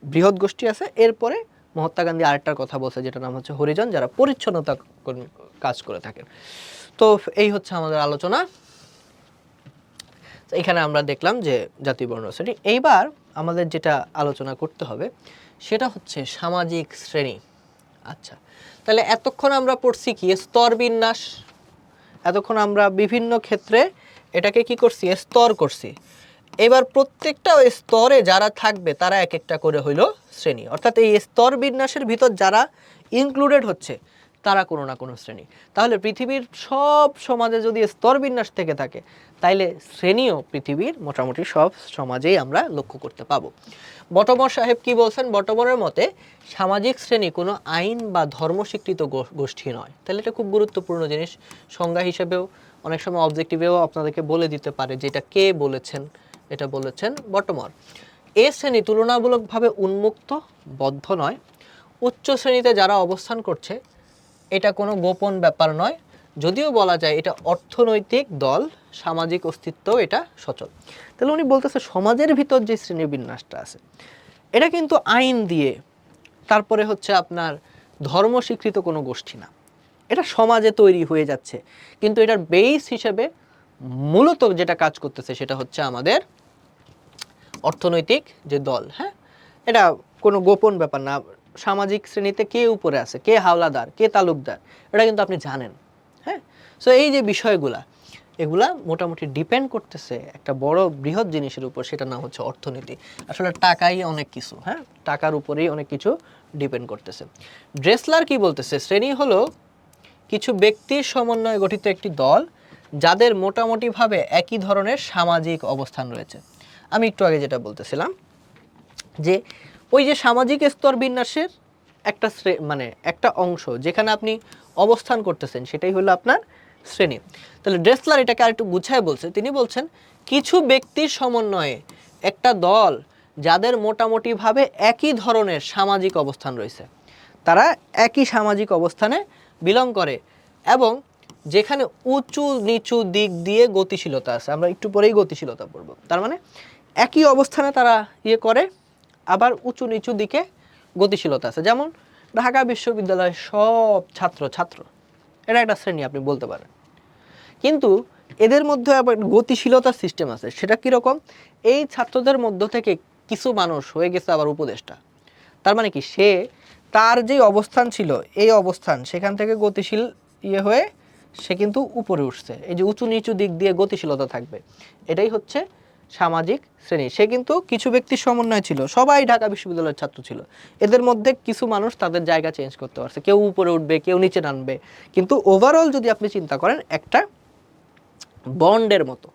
[SPEAKER 1] বৃহৎ গোষ্ঠী আছে। এরপরে মহাত্মা গান্ধী আরেকটার কথা বলছে, যেটা নাম হচ্ছে হরিজন, যারা পরিচ্ছন্নতা কাজ করে থাকেন। তো এই হচ্ছে আমাদের আলোচনা। এখানে আমরা দেখলাম যে জাতি বর্ণ শ্রেণী। এইবার আমাদের যেটা আলোচনা করতে হবে সেটা হচ্ছে সামাজিক শ্রেণী। আচ্ছা, তাহলে এতক্ষণ আমরা পড়ছি কি স্তর বিন্যাস, এতক্ষণ আমরা বিভিন্ন ক্ষেত্রে এটাকে কি করছি, স্তর করছি। এবার প্রত্যেকটা স্তরে যারা থাকবে তারা এক একটা করে হইল শ্রেণী, অর্থাৎ এই স্তর বিন্যাসের ভিতর যারা ইনক্লুডেড হচ্ছে তারা কোনো না কোনো শ্রেণী। তাহলে পৃথিবীর সব সমাজে যদি স্তর বিন্যাস থেকে থাকে, তাইলে শ্রেণীও পৃথিবীর মোটামুটি সব সমাজেই আমরা লক্ষ্য করতে পাবো। বটমর সাহেব কি বলছেন? বটমরের মতে সামাজিক শ্রেণী কোনো আইন বা ধর্ম স্বীকৃত গোষ্ঠী নয়। তাহলে এটা খুব গুরুত্বপূর্ণ জিনিস। সংজ্ঞা হিসেবেও অনেক সময় অবজেক্টিভেও আপনাদেরকে বলে দিতে পারে যে এটা কে বলেছেন। এটা বলেছেন বটমর। এ শ্রেণী তুলনামূলকভাবে উন্মুক্ত, বদ্ধ নয়। উচ্চ শ্রেণীতে যারা অবস্থান করছে এটা কোনো গোপন ব্যাপার নয়, যদিও বলা যায় এটা অর্থনৈতিক দল, সামাজিক অস্তিত্ব এটা সচল। তাহলে উনি বলতেছে সমাজের ভিতর যে শ্রেণীবিন্যাসটা আছে এটা কিন্তু আইন দিয়ে, তারপরে হচ্ছে আপনার ধর্ম স্বীকৃত কোনো গোষ্ঠী না, এটা সমাজে তৈরি হয়ে যাচ্ছে। কিন্তু এটার বেস হিসেবে মূলত যেটা কাজ করতেছে সেটা হচ্ছে আমাদের অর্থনৈতিক যে দল। হ্যাঁ, এটা কোনো গোপন ব্যাপার না। সামাজিক শ্রেণীতে কে উপরে আছে, কে হাওলাদার, কে তালুকদার, এটা কিন্তু আপনি জানেন। হ্যাঁ, সো এই যে বিষয়গুলা, এগুলা মোটামুটি ডিপেন্ড করতেছে একটা বড় বৃহৎ জিনিসের উপর, সেটা নাম হচ্ছে অর্থনীতি। আসলে টাকাই অনেক কিছু, হ্যাঁ, টাকার উপরেই অনেক কিছু ডিপেন্ড করতেছে। ড্রেসলার কি বলতেছে? শ্রেণী হলো কিছু ব্যক্তির সমন্বয়ে গঠিত একটি দল যাদের মোটামুটিভাবে একই ধরনের সামাজিক অবস্থান রয়েছে। আমি একটু আগে যেটা বলতেছিলাম যে ওই যে সামাজিক স্তর বিন্যাসের একটা মানে একটা অংশ যেখানে আপনি অবস্থান করতেছেন সেটাই হলো আপনার শ্রেণী। তাহলে ড্রেসলার এটাকে আরেকটু গুছায় বলছে। তিনি বলছেন কিছু ব্যক্তির সমন্বয়ে একটা দল যাদের মোটামুটিভাবে একই ধরনের সামাজিক অবস্থান রয়েছে, তারা একই সামাজিক অবস্থানে বিলং করে এবং যেখানে উঁচু নিচু দিক দিয়ে গতিশীলতা আছে। আমরা একটু পরেই গতিশীলতা পড়ব। তার মানে একই অবস্থানে তারা ইয়ে করে, আবার উঁচু নিচু দিকে গতিশীলতা আছে। যেমন ঢাকা বিশ্ববিদ্যালয়ের সব ছাত্র এটা একটা শ্রেণী আপনি বলতে পারেন, কিন্তু এদের মধ্যে আবার গতিশীলতার সিস্টেম আছে। সেটা কীরকম? এই ছাত্রদের মধ্য থেকে কিছু মানুষ হয়ে গেছে আবার উপদেষ্টা। তার মানে কি, সে তার যে অবস্থান ছিল এই অবস্থান সেখান থেকে গতিশীল হয়ে সে কিন্তু উপরে উঠছে। এই যে উঁচু নিচু দিক দিয়ে গতিশীলতা থাকবে, এটাই হচ্ছে সামাজিক শ্রেণী। সে কিন্তু কিছু ব্যক্তির সমন্বয় ছিল, সবাই ঢাকা বিশ্ববিদ্যালয়ের ছাত্র ছিল, এদের মধ্যে কিছু মানুষ তাদের জায়গা চেঞ্জ করতে পারছে, কেউ উপরে উঠবে কেউ নিচে নামবে, কিন্তু ওভারঅল যদি আপনি চিন্তা করেন একটা বন্ডের মতো,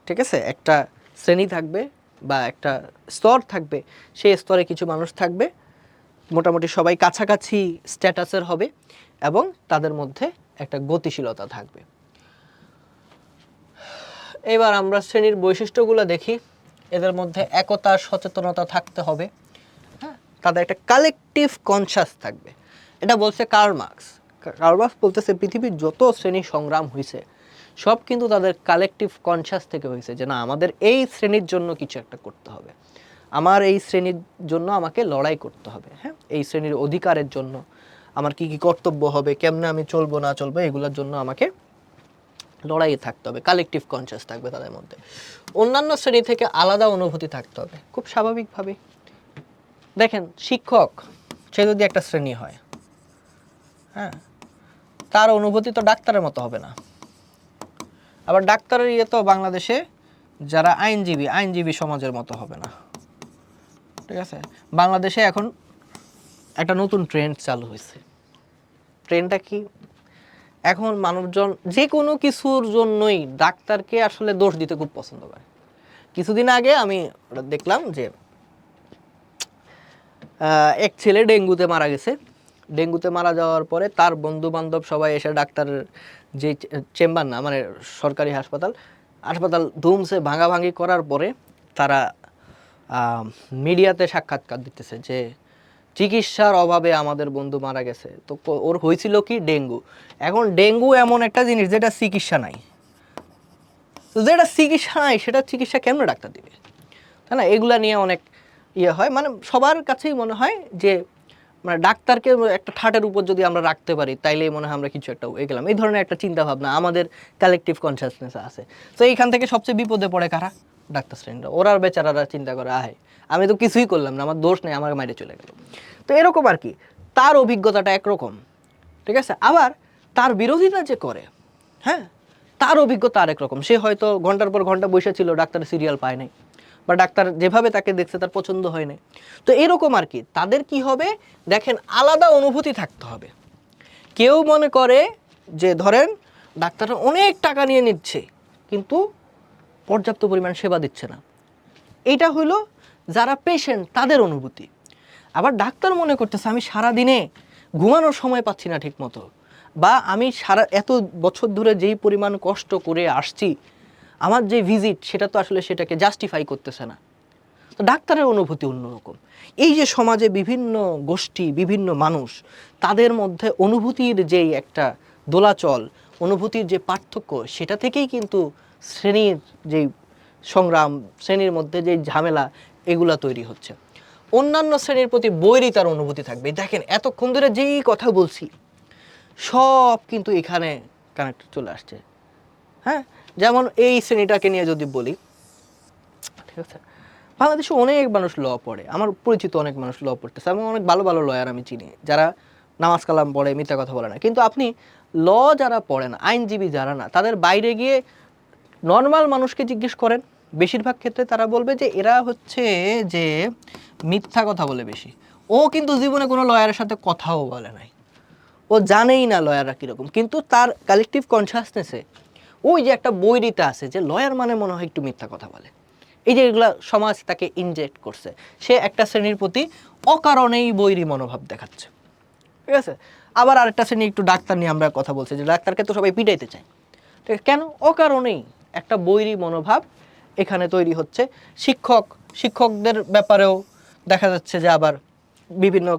[SPEAKER 1] ঠিক আছে, একটা শ্রেণী থাকবে বা একটা স্তর থাকবে, সেই স্তরে কিছু মানুষ থাকবে, মোটামুটি সবাই কাছাকাছি স্ট্যাটাসের হবে এবং তাদের মধ্যে একটা গতিশীলতা থাকবে। এবার আমরা শ্রেণীর বৈশিষ্ট্যগুলো দেখি। এদের মধ্যে একতা সচেতনতা থাকতে হবে, হ্যাঁ, তাদের একটা কালেকটিভ কনসাস থাকবে। এটা বলছে কার্ল মার্কস। কার্ল মার্কস বলতেছে পৃথিবীর যত শ্রেণী সংগ্রাম হয়েছে সব কিন্তু তাদের কালেকটিভ কনসাস থেকে হয়েছে, যে না আমাদের এই শ্রেণীর জন্য কিছু একটা করতে হবে, আমার এই শ্রেণীর জন্য আমাকে লড়াই করতে হবে, হ্যাঁ, এই শ্রেণীর অধিকারের জন্য আমার কি কি কর্তব্য হবে, কেমনে আমি চলবো না চলবো, এগুলোর জন্য আমাকে লড়াইয়ে থাকতে হবে। কালেকটিভ কনসাস থাকবে তাদের মধ্যে। অন্যান্য শ্রেণী থেকে আলাদা অনুভূতি থাকতে হবে, খুব স্বাভাবিকভাবে। দেখেন, শিক্ষক সে যদি একটা শ্রেণী হয়, হ্যাঁ, তার অনুভূতি তো ডাক্তারের মতো হবে না। আবার ডাক্তারের তো বাংলাদেশে যারা আইনজীবী সমাজের মতো হবে না, ঠিক আছে। বাংলাদেশে এখন একটা নতুন ট্রেন্ড চালু হয়েছে। ট্রেন্ডটা কি? এখন মানুষজন যে কোনো কিছুর জন্যই ডাক্তারকে আসলে দোষ দিতে খুব পছন্দ করে। কিছুদিন আগে আমি দেখলাম যে এক ছেলে ডেঙ্গুতে মারা গেছে। ডেঙ্গুতে মারা যাওয়ার পরে তার বন্ধু বান্ধব সবাই এসে ডাক্তারের যে চেম্বার, না মানে সরকারি হাসপাতাল ধুমসে ভাঙাভাঙি করার পরে তারা মিডিয়াতে সাক্ষাৎকার দিতেছে যে চিকিৎসার অভাবে আমাদের বন্ধু মারা গেছে। তো ওর হয়েছিল কি? ডেঙ্গু। এখন ডেঙ্গু এমন একটা জিনিস যেটা চিকিৎসা নাই, যেটা চিকিৎসা নাই সেটা চিকিৎসা কেমনে ডাক্তার দিবে, তাই না? এগুলা নিয়ে অনেক হয়, মানে সবার কাছেই মনে হয় যে মানে ডাক্তারকে একটা ঠাটের উপর যদি আমরা রাখতে পারি তাইলেই মনে হয় আমরা কিছু একটা হয়ে গেলাম, এই ধরনের একটা চিন্তা ভাবনা আমাদের কালেকটিভ কনসাসনেস আছে। তো এইখান থেকে সবচেয়ে বিপদে পড়ে কারা? ডাক্তার শ্রেণীরা। ওরা বেচারারা চিন্তা করে, আহে আমি তো কিছুই করলাম না, আমার দোষ নেই, আমার মাইরে চলে গেল। তো এরকম আর কি, তার অভিজ্ঞতাটা একরকম, ঠিক আছে। আবার তার বিরোধিতা যে করে, হ্যাঁ, তার অভিজ্ঞতা আরেক রকম। সে হয়তো ঘন্টার পর ঘন্টা বসে ছিল, ডাক্তারের সিরিয়াল পায় নাই, বা ডাক্তার যেভাবে তাকে দেখছে তার পছন্দ হয় নাই। তো এরকম আর কি, তাদের কি হবে দেখেন, আলাদা অনুভূতি থাকতে হবে। কেউ মনে করে যে ধরেন ডাক্তাররা অনেক টাকা নিয়ে নিচ্ছে কিন্তু পর্যাপ্ত পরিমাণ সেবা দিচ্ছে না, এইটা হলো যারা পেশেন্ট তাদের অনুভূতি। আবার ডাক্তার মনে করতেছে আমি সারাদিনে ঘুমানোর সময় পাচ্ছি না ঠিক মতো, বা আমি এত বছর ধরে যেই পরিমাণ কষ্ট করে আসছি, আমার যে ভিজিট সেটা তো আসলে সেটাকে জাস্টিফাই করতেছে না। তো ডাক্তারের অনুভূতি অন্যরকম। এই যে সমাজে বিভিন্ন গোষ্ঠী, বিভিন্ন মানুষ, তাদের মধ্যে অনুভূতির যেই একটা দোলাচল, অনুভূতির যে পার্থক্য, সেটা থেকেই কিন্তু শ্রেণীর যেই সংগ্রাম, শ্রেণীর মধ্যে যেই ঝামেলা, এগুলা তৈরি হচ্ছে। অন্যান্য শ্রেণীর প্রতি বৈরিতার অনুভূতি থাকবে। দেখেন এতক্ষণ ধরে যেই কথা বলছি সব কিন্তু এখানে কানেক্ট চলে আসছে, হ্যাঁ। যেমন এই শ্রেণীটাকে নিয়ে যদি বলি, ঠিক আছে, বাংলাদেশে অনেক মানুষ ল পড়ে, আমার পরিচিত অনেক মানুষ ল পড়তেছে, এবং অনেক ভালো ভালো লয়ার আমি চিনি যারা নামাজ কালাম পড়ে, মিথ্যা কথা বলে না। কিন্তু আপনি ল যারা পড়েন, আইনজীবী যারা না, তাদের বাইরে গিয়ে নর্মাল মানুষকে জিজ্ঞেস করেন, বেশিরভাগ ক্ষেত্রে তারা বলবে যে এরা হচ্ছে যে মিথ্যা কথা বলে বেশি। ও কিন্তু জীবনে কোনো লয়ারের সাথে কথাও বলে নাই, ও জানেই না লয়াররা কীরকম, কিন্তু তার কালেকটিভ কনসাসনেসে ওই যে একটা বৈরিতা আছে যে লয়ার মানে মনে হয় একটু মিথ্যা কথা বলে। এই যে এগুলা সমাজ তাকে ইনজেক্ট করছে, সে একটা শ্রেণীর প্রতি অকারণেই বৈরী মনোভাব দেখাচ্ছে, ঠিক আছে। আবার আরেকটা শ্রেণী, একটু ডাক্তার নিয়ে আমরা কথা বলছি, যে ডাক্তারকে তো সবাই পিটাইতে চায়, ঠিক কেন? অকারণেই একটা বৈরী মনোভাব এখানে তৈরি হচ্ছে। শিক্ষকদের ব্যাপারেও দেখা যাচ্ছে যে আবার বিভিন্ন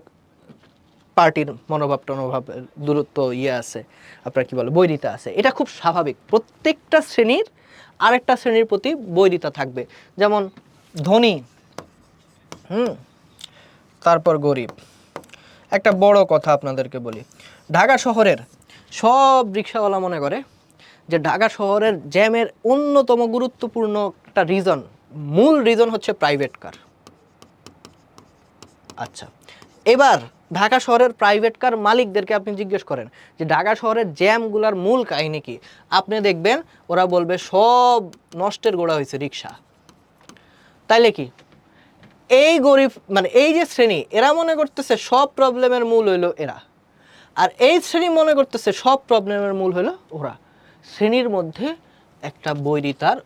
[SPEAKER 1] পার্টির মনোভাব দূরত্ব আছে, আপনার কি বলে, বৈরিতা আছে। এটা খুব স্বাভাবিক, প্রত্যেকটা শ্রেণীর আরেকটা শ্রেণীর প্রতি বৈরিতা থাকবে। যেমন ধনী, তারপর গরিব, একটা বড় কথা আপনাদেরকে বলি, ঢাকা শহরের সব রিক্সাওয়ালা মনে করে যে ঢাকা শহরের জ্যামের অন্যতম গুরুত্বপূর্ণ একটা রিজন, মূল রিজন হচ্ছে প্রাইভেট কার। আচ্ছা, এবার ঢাকা শহরের প্রাইভেট কার মালিকদেরকে আপনি জিজ্ঞেস করেন যে ঢাকা শহরের জ্যামগুলোর মূল কাহিনী কি, আপনি দেখবেন ওরা বলবে সব নষ্টের গোড়া হয়েছে রিক্সা। তাইলে কি এই গরিব মানে এই যে শ্রেণী, এরা মনে করতেছে সব প্রবলেমের মূল হইলো এরা, আর এই শ্রেণী মনে করতেছে সব প্রবলেমের মূল হলো ওরা। শ্রেণীর মধ্যে একটা বৈরিতার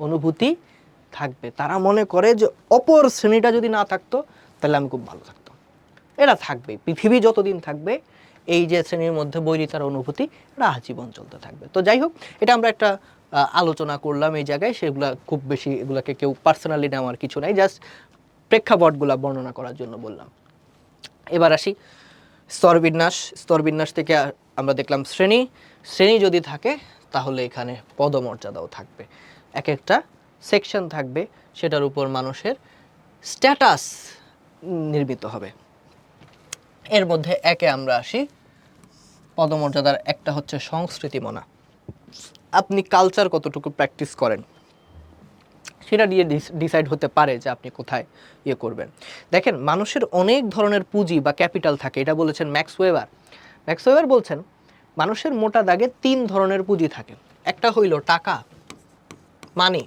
[SPEAKER 1] অনুভূতি থাকবে। তারা মনে করে যে অপর শ্রেণীটা যদি না থাকতো তাহলে আমি খুব ভালো থাকতাম। এরা থাকবে, পৃথিবী যতদিন থাকবে এই যে শ্রেণীর মধ্যে বৈরিতার অনুভূতি এটা আজীবন চলতে থাকবে। তো যাই হোক, এটা আমরা একটা আলোচনা করলাম এই জায়গায়, সেগুলা খুব বেশি এগুলাকে কেউ পার্সোনালি নেওয়ার কিছু নাই, জাস্ট প্রেক্ষাপটগুলা বর্ণনা করার জন্য বললাম। এবার আসি স্তরবিন্যাস। স্তরবিন্যাস থেকে আমরা দেখলাম শ্রেণী। শ্রেণী যদি থাকে তাহলে এখানে পদমর্যাদাও থাকবে, এক একটা সেকশন থাকবে, সেটার উপর মানুষের স্ট্যাটাস নির্মিত হবে। এর মধ্যে একে আমরা আসি পদমর্যাদার একটা হচ্ছে সংস্কৃতিমনা। আপনি কালচার কতটুকু প্র্যাকটিস করেন সেটা দিয়ে ডিসাইড হতে পারে যে আপনি কোথায় ইয়ে করবেন। দেখেন, মানুষের অনেক ধরনের পুঁজি বা ক্যাপিটাল থাকে, এটা বলেছেন ম্যাক্স ওয়েবার। ম্যাক্স ওয়েবার বলছেন মানুষের মোটা দাগে 3 ধরনের পুঁজি থাকে। একটা হইল টাকা, মানি,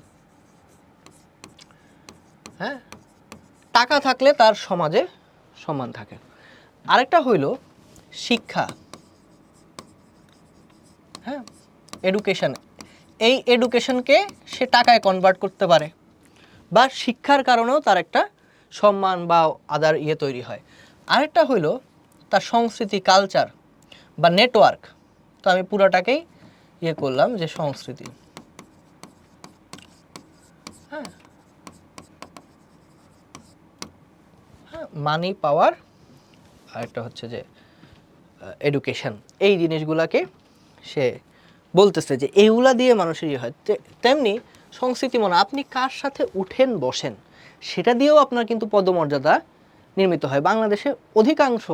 [SPEAKER 1] হ্যাঁ, টাকা থাকলে তার সমাজে সম্মান থাকে। আরেকটা হইল শিক্ষা, হ্যাঁ, এডুকেশন। এই এডুকেশনকে সে টাকায় কনভার্ট করতে পারে, বা শিক্ষার কারণেও তার একটা সম্মান বা আদার ইয়ে তৈরি হয়। আরেকটা হইল তার সংস্কৃতি, কালচার বা নেটওয়ার্ক। তো আমি পুরোটাকেই ইয়ে করলাম যে সংস্কৃতি, হ্যাঁ, হ্যাঁ, মানি, পাওয়ার, আরেকটা হচ্ছে যে এডুকেশন। এই জিনিসগুলাকে সে বলতেছে যে এইগুলা দিয়ে মানুষের ইয়ে হয়। তেমনি সংস্কৃতি মনে, আপনি কার সাথে উঠেন বসেন সেটা দিয়েও আপনার কিন্তু পদমর্যাদা নির্মিত হয়। বাংলাদেশে অধিকাংশ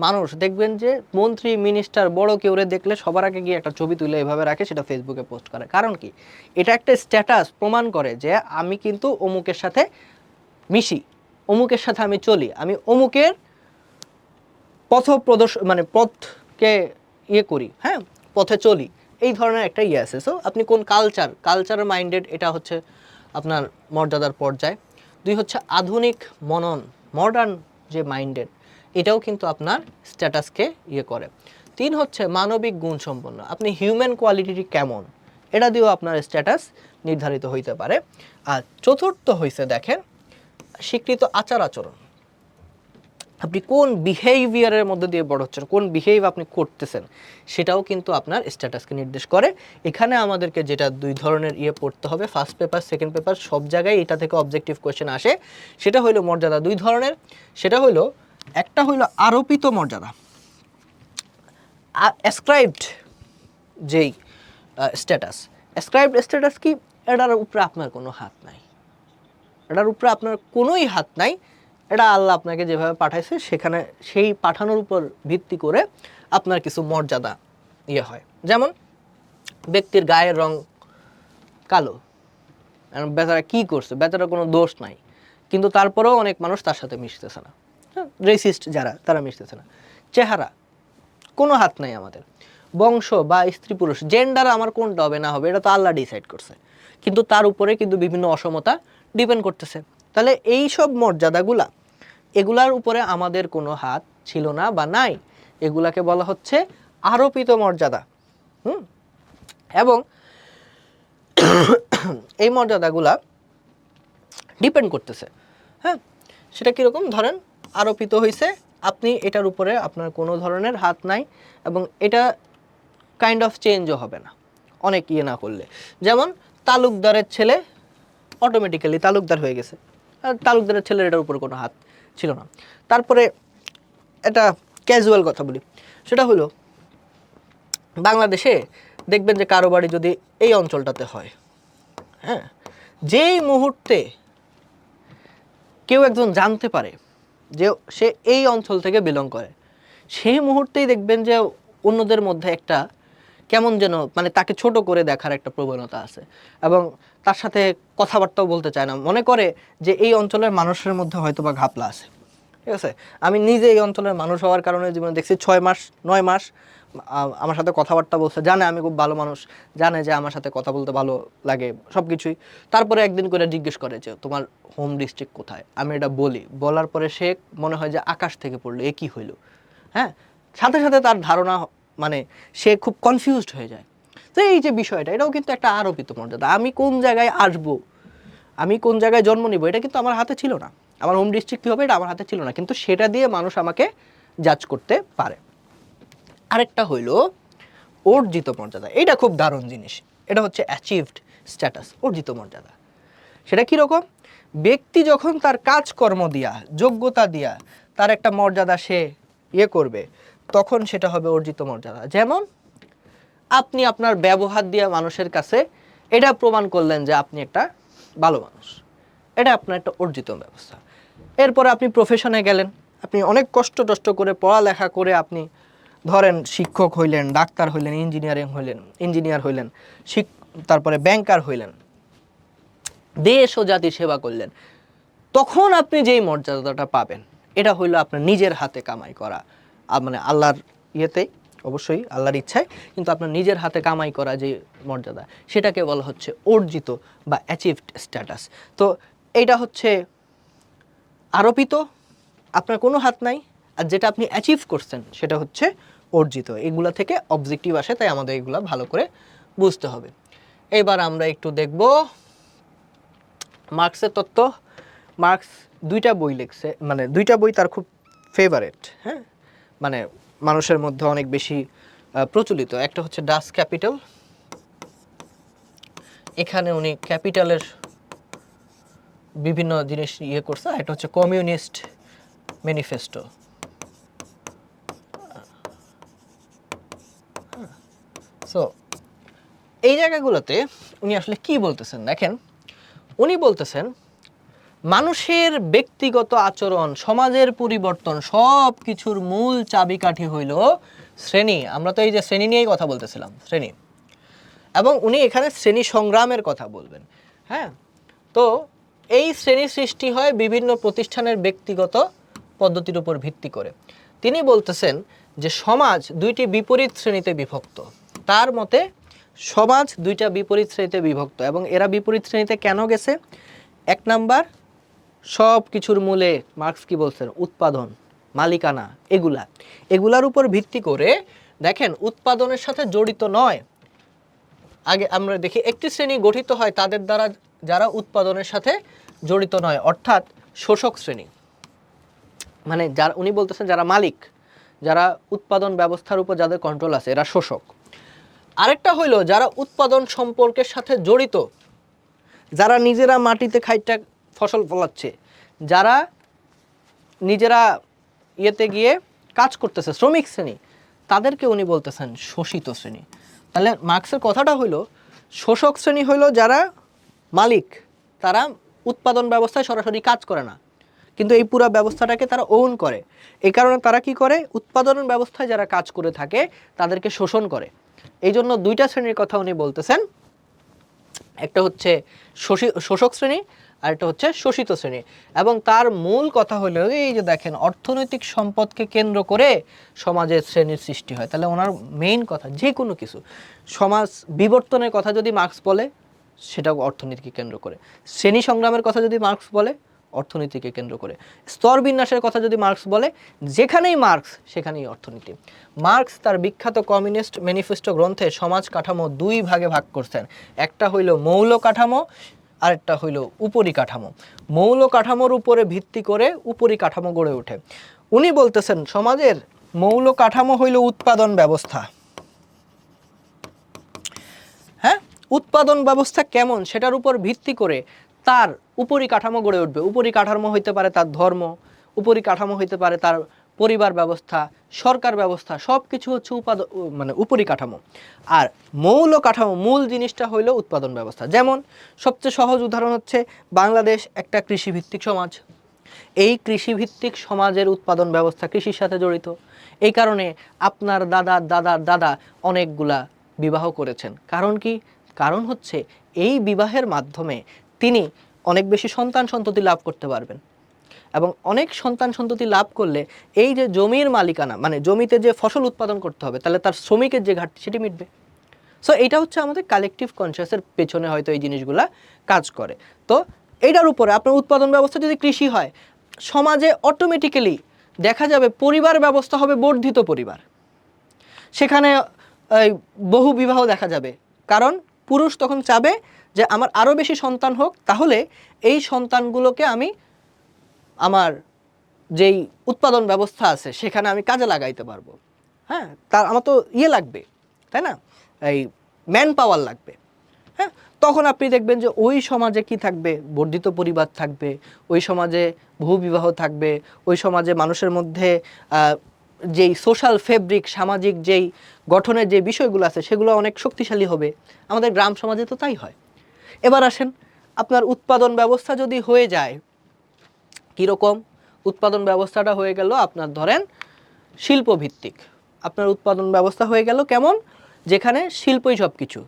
[SPEAKER 1] মানুষ দেখবেন যে মন্ত্রী, মিনিস্টার, বড় কেউরে দেখলে সবার আগে গিয়ে একটা ছবি তুলে এভাবে রাখে, সেটা ফেসবুকে পোস্ট করে। কারণ কি? এটা একটা স্ট্যাটাস প্রমাণ করে যে আমি কিন্তু অমুকের সাথে মিশি, অমুকের সাথে আমি চলি, আমি অমুকের পথ প্রদর্শন মানে পথকে ইয়ে করি, হ্যাঁ, পথে চলি, এই ধরনের একটা ইয়ে আছে। সো আপনি কোন কালচার মাইন্ডেড, এটা হচ্ছে আপনার মর্যাদার পর্যায়। 2 হচ্ছে আধুনিক মনন, মডার্ন যে মাইন্ডেড, এটাও কিন্তু আপনার স্ট্যাটাসকে ইয়ে করে। 3 হচ্ছে মানবিক গুণ সম্পন্ন, আপনি হিউম্যান কোয়ালিটি কেমন, এটা দিয়েও আপনার স্ট্যাটাস নির্ধারিত হইতে পারে। আর চতুর্থ হইছে দেখেন স্বীকৃত আচার আচরণ, আপনি কোন বিহেভিয়ারের মধ্যে দিয়ে বড় হচ্ছেন, কোন বিহেভ আপনি করতেছেন, সেটাও কিন্তু আপনার স্ট্যাটাসকে নির্দেশ করে। এখানে আমাদেরকে যেটা 2 ধরনের ইয়ে পড়তে হবে, ফার্স্ট পেপার, সেকেন্ড পেপার, সব জায়গায় এটা থেকে অবজেক্টিভ কোয়েশ্চেন আসে। সেটা হইলো মর্যাদা 2 ধরনের। সেটা হইলো, একটা হইলো আরোপিত মর্যাদা, অ্যাসক্রাইবড যেই স্ট্যাটাস। অ্যাসক্রাইবড স্ট্যাটাস কি? এটার উপরে আপনার কোনো হাত নাই, এটার উপরে আপনার কোনোই হাত নাই, এটা আল্লাহ আপনাকে যেভাবে পাঠাইছে সেখানে সেই পাঠানোর উপর ভিত্তি করে আপনার কিছু মর্যাদা ইয়ে হয়। যেমন ব্যক্তির গায়ের রং কালো, বেচারা কি করছে, বেচারা কোনো দোষ নাই, কিন্তু তারপরেও অনেক মানুষ তার সাথে মিশতেছে না, রেসিস্ট যারা তারা মিশতেছে না। চেহারা, কোনো হাত নাই আমাদের। বংশ বা স্ত্রী পুরুষ, জেন্ডার আমার কোনটা হবে না হবে এটা তো আল্লাহ ডিসাইড করছে, কিন্তু তার উপরে কিন্তু বিভিন্ন অসমতা ডিপেন্ড করতেছে। তাহলে এই সব মর্যাদাগুলা, এগুলার উপরে আমাদের কোনো হাত ছিল না বা নাই, এগুলাকে বলা হচ্ছে আরোপিত মর্যাদা। এবং এই মর্যাদাগুলা ডিপেন্ড করতেছে, হ্যাঁ, সেটা কীরকম, ধরেন আরোপিত হয়েছে, আপনি এটার উপরে আপনার কোনো ধরনের হাত নাই, এবং এটা কাইন্ড অফ চেঞ্জও হবে না অনেক ইয়ে না করলে। যেমন তালুকদারের ছেলে অটোমেটিক্যালি তালুকদার হয়ে গেছে, আর তালুকদারের ছেলের এটার উপর কোনো হাত ছিল না। তারপরে এটা ক্যাজুয়াল কথা বলি, সেটা হলো বাংলাদেশে দেখবেন যে কারো বাড়ি যদি এই অঞ্চলটাতে হয়, হ্যাঁ, যেই মুহূর্তে কেউ একজন জানতে পারে যে সে এই অঞ্চল থেকে বিলং করে, সেই মুহূর্তেই দেখবেন যে অন্যদের মধ্যে একটা কেমন যেন মানে তাকে ছোট করে দেখার একটা প্রবণতা আছে, এবং তার সাথে কথাবার্তাও বলতে চায় না, মনে করে যে এই অঞ্চলের মানুষের মধ্যে হয়তো বা ঘাপলা আছে। ঠিক আছে, আমি নিজে এই অঞ্চলের মানুষ হওয়ার কারণে জীবনে দেখছি 6 মাস 9 মাস আমার সাথে কথাবার্তা বলছে, জানে আমি খুব ভালো মানুষ, জানে যে আমার সাথে কথা বলতে ভালো লাগে সব কিছুই। তারপরে একদিন করে জিজ্ঞেস করে যে তোমার হোম ডিস্ট্রিক্ট কোথায়, আমি এটা বলি, বলার পরে সে মনে হয় যে আকাশ থেকে পড়লো, এ কী হইলো। হ্যাঁ, সাথে সাথে তার ধারণা মানে সে খুব কনফিউজড হয়ে যায়। তো এই যে বিষয়টা, এটাও কিন্তু একটা আরোপিত মর্যাদা। আমি কোন জায়গায় আসব, আমি কোন জায়গায় জন্ম নিব, এটা কিন্তু আমার হাতে ছিল না। আমার হোম ডিস্ট্রিক্ট কী হবে এটা আমার হাতে ছিল না, কিন্তু সেটা দিয়ে মানুষ আমাকে জাজ করতে পারে। আরেকটা হইল অর্জিত মর্যাদা। এটা খুব দারুণ জিনিস, এটা হচ্ছে অ্যাচিভড স্ট্যাটাস, অর্জিত মর্যাদা। সেটা কীরকম? ব্যক্তি যখন তার কাজকর্ম দিয়া, যোগ্যতা দিয়া তার একটা মর্যাদা সে করবে, তখন সেটা হবে অর্জিত মর্যাদা। যেমন আপনি আপনার ব্যবহার দিয়ে মানুষের কাছে এটা প্রমাণ করলেন যে আপনি একটা ভালো মানুষ, এটা আপনার একটা অর্জিত ব্যবস্থা। এরপরে আপনি প্রফেশনে গেলেন, আপনি অনেক কষ্ট করে পড়ালেখা করে আপনি ধরেন শিক্ষক হইলেন, ডাক্তার হইলেন, ইঞ্জিনিয়ার হইলেন, তারপরে ব্যাংকার হইলেন, দেশ ও জাতির সেবা করলেন, তখন আপনি যেই মর্যাদাটা পাবেন এটা হইলো আপনার নিজের হাতে কামাই করা, মানে আল্লাহর ইয়েতেই, অবশ্যই আল্লাহর ইচ্ছায়, কিন্তু আপনার নিজের হাতে কামাই করা যে মর্যাদা, সেটাকে বলা হচ্ছে অর্জিত বা অ্যাচিভড স্ট্যাটাস। তো এইটা হচ্ছে আরোপিত, আপনার কোনো হাত নাই, আর যেটা আপনি অ্যাচিভ করছেন সেটা হচ্ছে অর্জিত। এগুলা থেকে অবজেক্টিভ আসে, তাই আমাদের এগুলা ভালো করে বুঝতে হবে। এবার আমরা একটু দেখব মার্কসের তত্ত্ব। মার্কস 2টা বই লিখছে, মানে 2টা বই তার খুব ফেভারেট, হ্যাঁ, মানে মানুষের মধ্যে অনেক বেশি প্রচলিত। একটা হচ্ছে ডাস ক্যাপিটাল, এখানে উনি ক্যাপিটালের বিভিন্ন জিনিস করছে। এটা হচ্ছে কমিউনিস্ট ম্যানিফেস্টো। সো এই জায়গাগুলোতে উনি আসলে কি বলতেছেন দেখেন, উনি বলতেছেন মানুষের ব্যক্তিগত আচরণ, সমাজের পরিবর্তন, সব কিছুর মূল চাবিকাঠি হইল শ্রেণী। আমরা তো এই যে শ্রেণী নিয়েই কথা বলতেছিলাম, শ্রেণী, এবং উনি এখানে শ্রেণী সংগ্রামের কথা বলবেন। হ্যাঁ, তো এই শ্রেণী সৃষ্টি হয় বিভিন্ন প্রতিষ্ঠানের ব্যক্তিগত পদ্ধতির উপর ভিত্তি করে। তিনি বলতেছেন যে সমাজ 2টি বিপরীত শ্রেণীতে বিভক্ত। তার মতে সমাজ 2টা বিপরীত শ্রেণীতে বিভক্ত, এবং এরা বিপরীত শ্রেণীতে কেন গেছে? 1 নাম্বার, সব কিছুর মূলে মার্কস কি বলছেন? উৎপাদন, মালিকানা, এগুলার উপর ভিত্তি করে। দেখেন, উৎপাদনের সাথে জড়িত নয়। আগে আমরা দেখি একটি শ্রেণী গঠিত হয় তাদের দ্বারা যারা উৎপাদনের সাথে জড়িত নয়, অর্থাৎ শোষক শ্রেণী। মানে যারা, উনি বলতেছেন যারা মালিক, যারা উৎপাদন ব্যবস্থার উপর যাদের কন্ট্রোল আছে, এরা শোষক। আরেকটা হইল যারা উৎপাদন সম্পর্কের সাথে জড়িত, যারা নিজেরা মাটিতে খাইটা ফসল ফলাচ্ছে, যারা নিজেরা ইয়েতে গিয়ে কাজ করতেছে, শ্রমিক শ্রেণী, তাদেরকে উনি বলতেছেন শোষিত শ্রেণী। তাহলে মার্কসের কথাটা হইল শোষক শ্রেণী হইল যারা মালিক, তারা উৎপাদন ব্যবস্থায় সরাসরি কাজ করে না, কিন্তু এই পুরো ব্যবস্থাটাকে তারা ওন করে। এই কারণে তারা কি করে? উৎপাদন ব্যবস্থায় যারা কাজ করে থাকে তাদেরকে শোষণ করে। এই জন্য 2টা শ্রেণীর কথা উনি বলতেছেন, একটা হচ্ছে শোষক শ্রেণী, আর একটা হচ্ছে শোষিত শ্রেণী। এবং তার মূল কথা হলো এই যে দেখেন, অর্থনৈতিক সম্পদকে কেন্দ্র করে সমাজের শ্রেণীর সৃষ্টি হয়। তাহলে ওনার মেইন কথা, যে কোনো কিছু সমাজ বিবর্তনের কথা যদি মার্কস বলে, সেটাও অর্থনীতিকে কেন্দ্র করে। শ্রেণী সংগ্রামের কথা যদি মার্কস বলে, অর্থনীতিকে কেন্দ্র করে। স্তর বিন্যাসের কথা যদি মার্কস বলে, যেখানেই মার্কস সেখানেই অর্থনীতি। মার্কস তার বিখ্যাত কমিউনিস্ট ম্যানিফেস্টো গ্রন্থে সমাজ কাঠামো 2 ভাগে ভাগ করছেন। একটা হইল মৌল কাঠামো, আরেকটা হইল উপরিকাঠামো। মৌল কাঠামোর উপরে ভিত্তি করে উপরিকাঠামো গড়ে ওঠে। উনি বলতেছেন সমাজের মৌল কাঠামো হইল উৎপাদন ব্যবস্থা। হ্যাঁ, উৎপাদন ব্যবস্থা কেমন সেটার উপর ভিত্তি করে তার উপরিকাঠামো গড়ে উঠবে। উপরিকাঠামো হইতে পারে তার ধর্ম, উপরিকাঠামো হইতে পারে তার পরিবার ব্যবস্থা, সরকার ব্যবস্থা, সব কিছু হচ্ছে মানে উপরিকাঠামো। আর মৌল কাঠামো, মূল জিনিসটা হইল উৎপাদন ব্যবস্থা। যেমন সবচেয়ে সহজ উদাহরণ হচ্ছে বাংলাদেশ একটা কৃষিভিত্তিক সমাজ। এই কৃষিভিত্তিক সমাজের উৎপাদন ব্যবস্থা কৃষির সাথে জড়িত। এই কারণে আপনার দাদা দাদার দাদা অনেকগুলা বিবাহ করেছেন। কারণ কি? কারণ হচ্ছে এই বিবাহের মাধ্যমে তিনি অনেক বেশি সন্তান সন্ততি লাভ করতে পারবেন, এবং অনেক সন্তান সন্ততি লাভ করলে এই যে জমির মালিকানা, মানে জমিতে যে ফসল উৎপাদন করতে হবে, তাহলে তার শ্রমিকের যে ঘাটতি সেটি মিটবে। সো এইটা হচ্ছে আমাদের কালেকটিভ কনসিয়াসের পেছনে হয়তো এই জিনিসগুলা কাজ করে। তো এইটার উপরে আপনার উৎপাদন ব্যবস্থা যদি কৃষি হয়, সমাজে অটোমেটিক্যালি দেখা যাবে পরিবার ব্যবস্থা হবে বর্ধিত পরিবার। সেখানে বহু বিবাহ দেখা যাবে, কারণ পুরুষ তখন চাবে যে আমার আরও বেশি সন্তান হোক, তাহলে এই সন্তানগুলোকে আমি আমার যেই উৎপাদন ব্যবস্থা আছে সেখানে আমি কাজে লাগাইতে পারবো। হ্যাঁ, তার আমার তো লাগবে, তাই না? এই ম্যান পাওয়ার লাগবে। হ্যাঁ, তখন আপনি দেখবেন যে ওই সমাজে কি থাকবে? বর্ধিত পরিবার থাকবে, ওই সমাজে বহুবিবাহ থাকবে, ওই সমাজে মানুষের মধ্যে যেই সোশ্যাল ফেব্রিক, সামাজিক যেই গঠনের যে বিষয়গুলো আছে সেগুলো অনেক শক্তিশালী হবে। আমাদের গ্রাম সমাজে তো তাই হয়। এবার আসেন, আপনার উৎপাদন ব্যবস্থা যদি হয়ে যায়, কীরকম উৎপাদন ব্যবস্থাটা হয়ে গেল? আপনার ধরেন শিল্পভিত্তিক আপনার উৎপাদন ব্যবস্থা হয়ে গেল কেমন? যেখানে শিল্পই সব কিছু,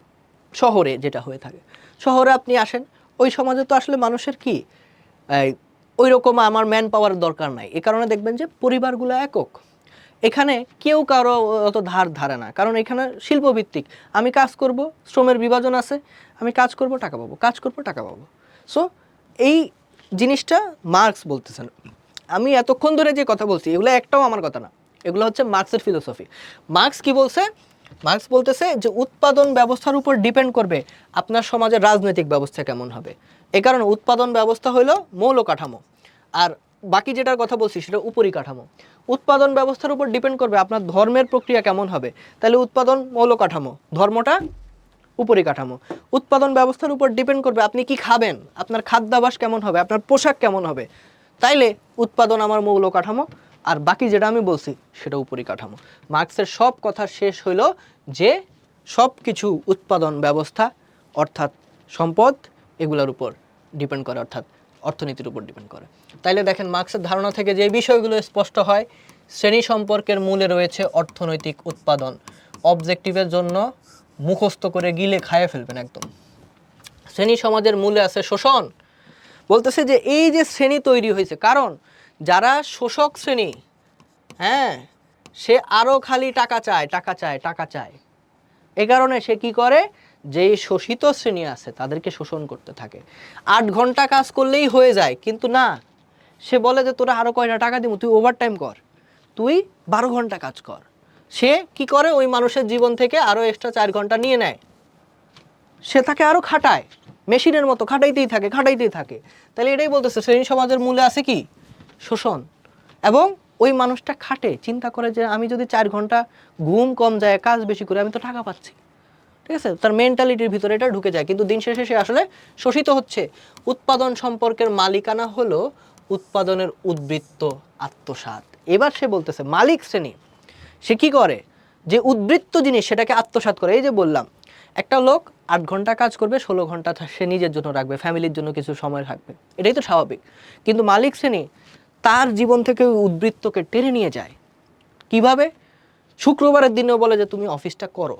[SPEAKER 1] শহরে যেটা হয়ে থাকে। শহরে আপনি আসেন, ওই সমাজে তো আসলে মানুষের কি ওই রকম আমার ম্যান পাওয়ার দরকার নাই। এ কারণে দেখবেন যে পরিবারগুলো একক, এখানে কেউ কারো অত ধারে না, কারণ এখানে শিল্পভিত্তিক। আমি কাজ করব, শ্রমের বিভাজন আছে, আমি কাজ করব টাকা পাবো, কাজ করব টাকা পাবো। সো এই জিনিসটা মার্কস বলতেছেন। আমি এতক্ষণ ধরে যে কথা বলছি এগুলো একটাও আমার কথা না, এগুলো হচ্ছে মার্কসের ফিলোসফি। মার্কস কি বলছে? মার্কস বলতেছে যে উৎপাদন ব্যবস্থার উপর ডিপেন্ড করবে আপনার সমাজের রাজনৈতিক ব্যবস্থা কেমন হবে। এ কারণে উৎপাদন ব্যবস্থা হইল মৌল কাঠামো, আর বাকি যেটার কথা বলছি সেটা উপরিকাঠামো। উৎপাদন ব্যবস্থার উপর ডিপেন্ড করবে আপনার ধর্মের প্রক্রিয়া কেমন হবে, তাহলে উৎপাদন মৌল কাঠামো, ধর্মটা উপরিকাঠামো। উৎপাদন ব্যবস্থার উপর ডিপেন্ড করবে আপনি কি খাবেন, আপনার খাদ্যাভ্যাস কেমন হবে, আপনার পোশাক কেমন হবে, তাইলে উৎপাদন আমার মৌল কাঠামো, আর বাকি যেটা আমি বলছি সেটা উপরিকাঠামো। মার্কসের সব কথা শেষ হইল যে সব কিছু উৎপাদন ব্যবস্থা অর্থাৎ সম্পদ এগুলোর উপর ডিপেন্ড করে, অর্থাৎ অর্থনীতির উপর ডিপেন্ড করে। তাইলে দেখেন মার্কসের ধারণা থেকে যে বিষয়গুলো স্পষ্ট হয়, শ্রেণী সম্পর্কের মূলে রয়েছে অর্থনৈতিক উৎপাদন। অবজেক্টিভের জন্য মুখস্থ করে গিলে খাইয়ে ফেলবেন একদম। শ্রেণী সমাজের মূলে আছে শোষণ। বলতেছে যে এই যে শ্রেণী তৈরি হয়েছে, কারণ যারা শোষক শ্রেণী, হ্যাঁ, সে আরও খালি টাকা চায় টাকা চায় টাকা চায়। এ কারণে সে কি করে, যেই শোষিত শ্রেণী আছে তাদেরকে শোষণ করতে থাকে। 8 ঘন্টা কাজ করলেই হয়ে যায়, কিন্তু না, সে বলে যে তোরা আরও কয়টা টাকা দিব, তুই ওভারটাইম কর, তুই 12 ঘন্টা কাজ কর। সে কি করে, ওই মানুষের জীবন থেকে আরও এক্সট্রা 4 ঘন্টা নিয়ে নেয়, সে তাকে আরও খাটায়, মেশিনের মতো খাটাইতেই থাকে খাটাইতেই থাকে। তাহলে এটাই বলতেছে শ্রেণী সমাজের মূলে আছে কি? শোষণ। এবং ওই মানুষটা খাটে, চিন্তা করে যে আমি যদি 4 ঘন্টা ঘুম কম যায়, কাজ বেশি করে, আমি তো টাকা পাচ্ছি, ঠিক আছে, তার মেন্টালিটির ভিতরে এটা ঢুকে যায়, কিন্তু দিন শেষে সে আসলে শোষিত হচ্ছে। উৎপাদন সম্পর্কের মালিকানা হলো উৎপাদনের উদ্বৃত্ত আত্মসাৎ। এবার সে বলতেছে মালিক শ্রেণী সে কি করে, যে উদ্বৃত্ত জিনিস সেটাকে আত্মসাৎ করে। এই যে বললাম, একটা লোক 8 ঘন্টা কাজ করবে, 16 ঘন্টা সে নিজের জন্য রাখবে, ফ্যামিলির জন্য কিছু সময় রাখবে, এটাই তো স্বাভাবিক। কিন্তু মালিক শ্রেণী তার জীবন থেকে উদ্বৃত্তকে টেনে নিয়ে যায়। কিভাবে? শুক্রবারের দিনেও বলে যে তুমি অফিসটা করো,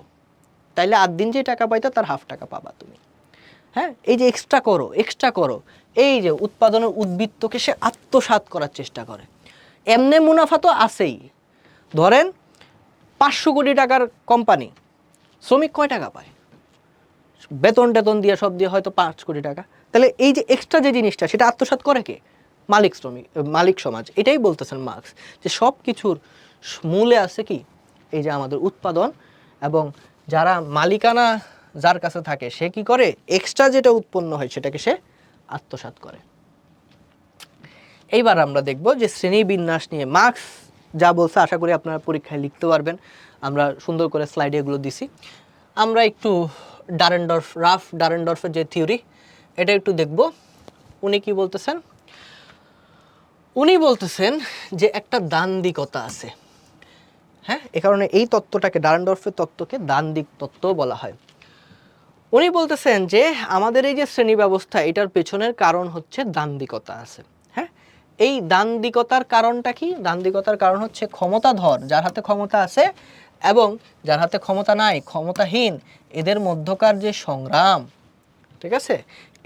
[SPEAKER 1] তাইলে 8 দিন যে টাকা পাইতো তার হাফ টাকা পাবা তুমি। হ্যাঁ, এই যে এক্সট্রা করো এক্সট্রা করো, এই যে উৎপাদনের উদ্বৃত্তকে সে আত্মসাৎ করার চেষ্টা করে। এমনি মুনাফা তো আছেই। ধরেন 500 কোটি টাকার কোম্পানি, শ্রমিক কয় টাকা পায়? বেতন টেতন দিয়ে সব দিয়ে হয়তো 5 কোটি টাকা। তাহলে এই যে এক্সট্রা যে জিনিসটা সেটা আত্মসাৎ করে কে? মালিক শ্রমিক, মালিক সমাজ। এটাই বলতেছেন মার্কস, যে সব কিছুর মূলে আছে কি, এই যে আমাদের উৎপাদন। এবং যারা মালিকানা যার কাছে থাকে সে কি করে, এক্সট্রা যেটা উৎপন্ন হয় সেটাকে সে আত্মসাৎ করে। এইবার আমরা দেখব যে শ্রেণী বিন্যাস নিয়ে মার্কস যা বলছে, আশা করি আপনারা পরীক্ষায় লিখতে পারবেন। আমরা সুন্দর করে স্লাইডে এগুলো দিছি। আমরা একটু রাফ ডারেনডর্ফের যে থিওরি এটা একটু দেখব। উনি কি বলতেছেন? উনি বলতেছেন যে একটা দান্দিকতা আছে। হ্যাঁ, এ কারণে এই তত্ত্বটাকে, ডারেনডর্ফের তত্ত্বকে দান্দিক তত্ত্ব বলা হয়। উনি বলতেছেন যে আমাদের এই যে শ্রেণী ব্যবস্থা, এটার পেছনের কারণ হচ্ছে দান্দিকতা আছে। হ্যাঁ, এই দ্বান্দ্বিকতার কারণটা কি? দ্বান্দ্বিকতার কারণ হচ্ছে ক্ষমতাধর যার হাতে ক্ষমতা আছে এবং যার হাতে ক্ষমতা নাই, ক্ষমতাহীন, এদের মধ্যকার যে সংগ্রাম, ঠিক আছে,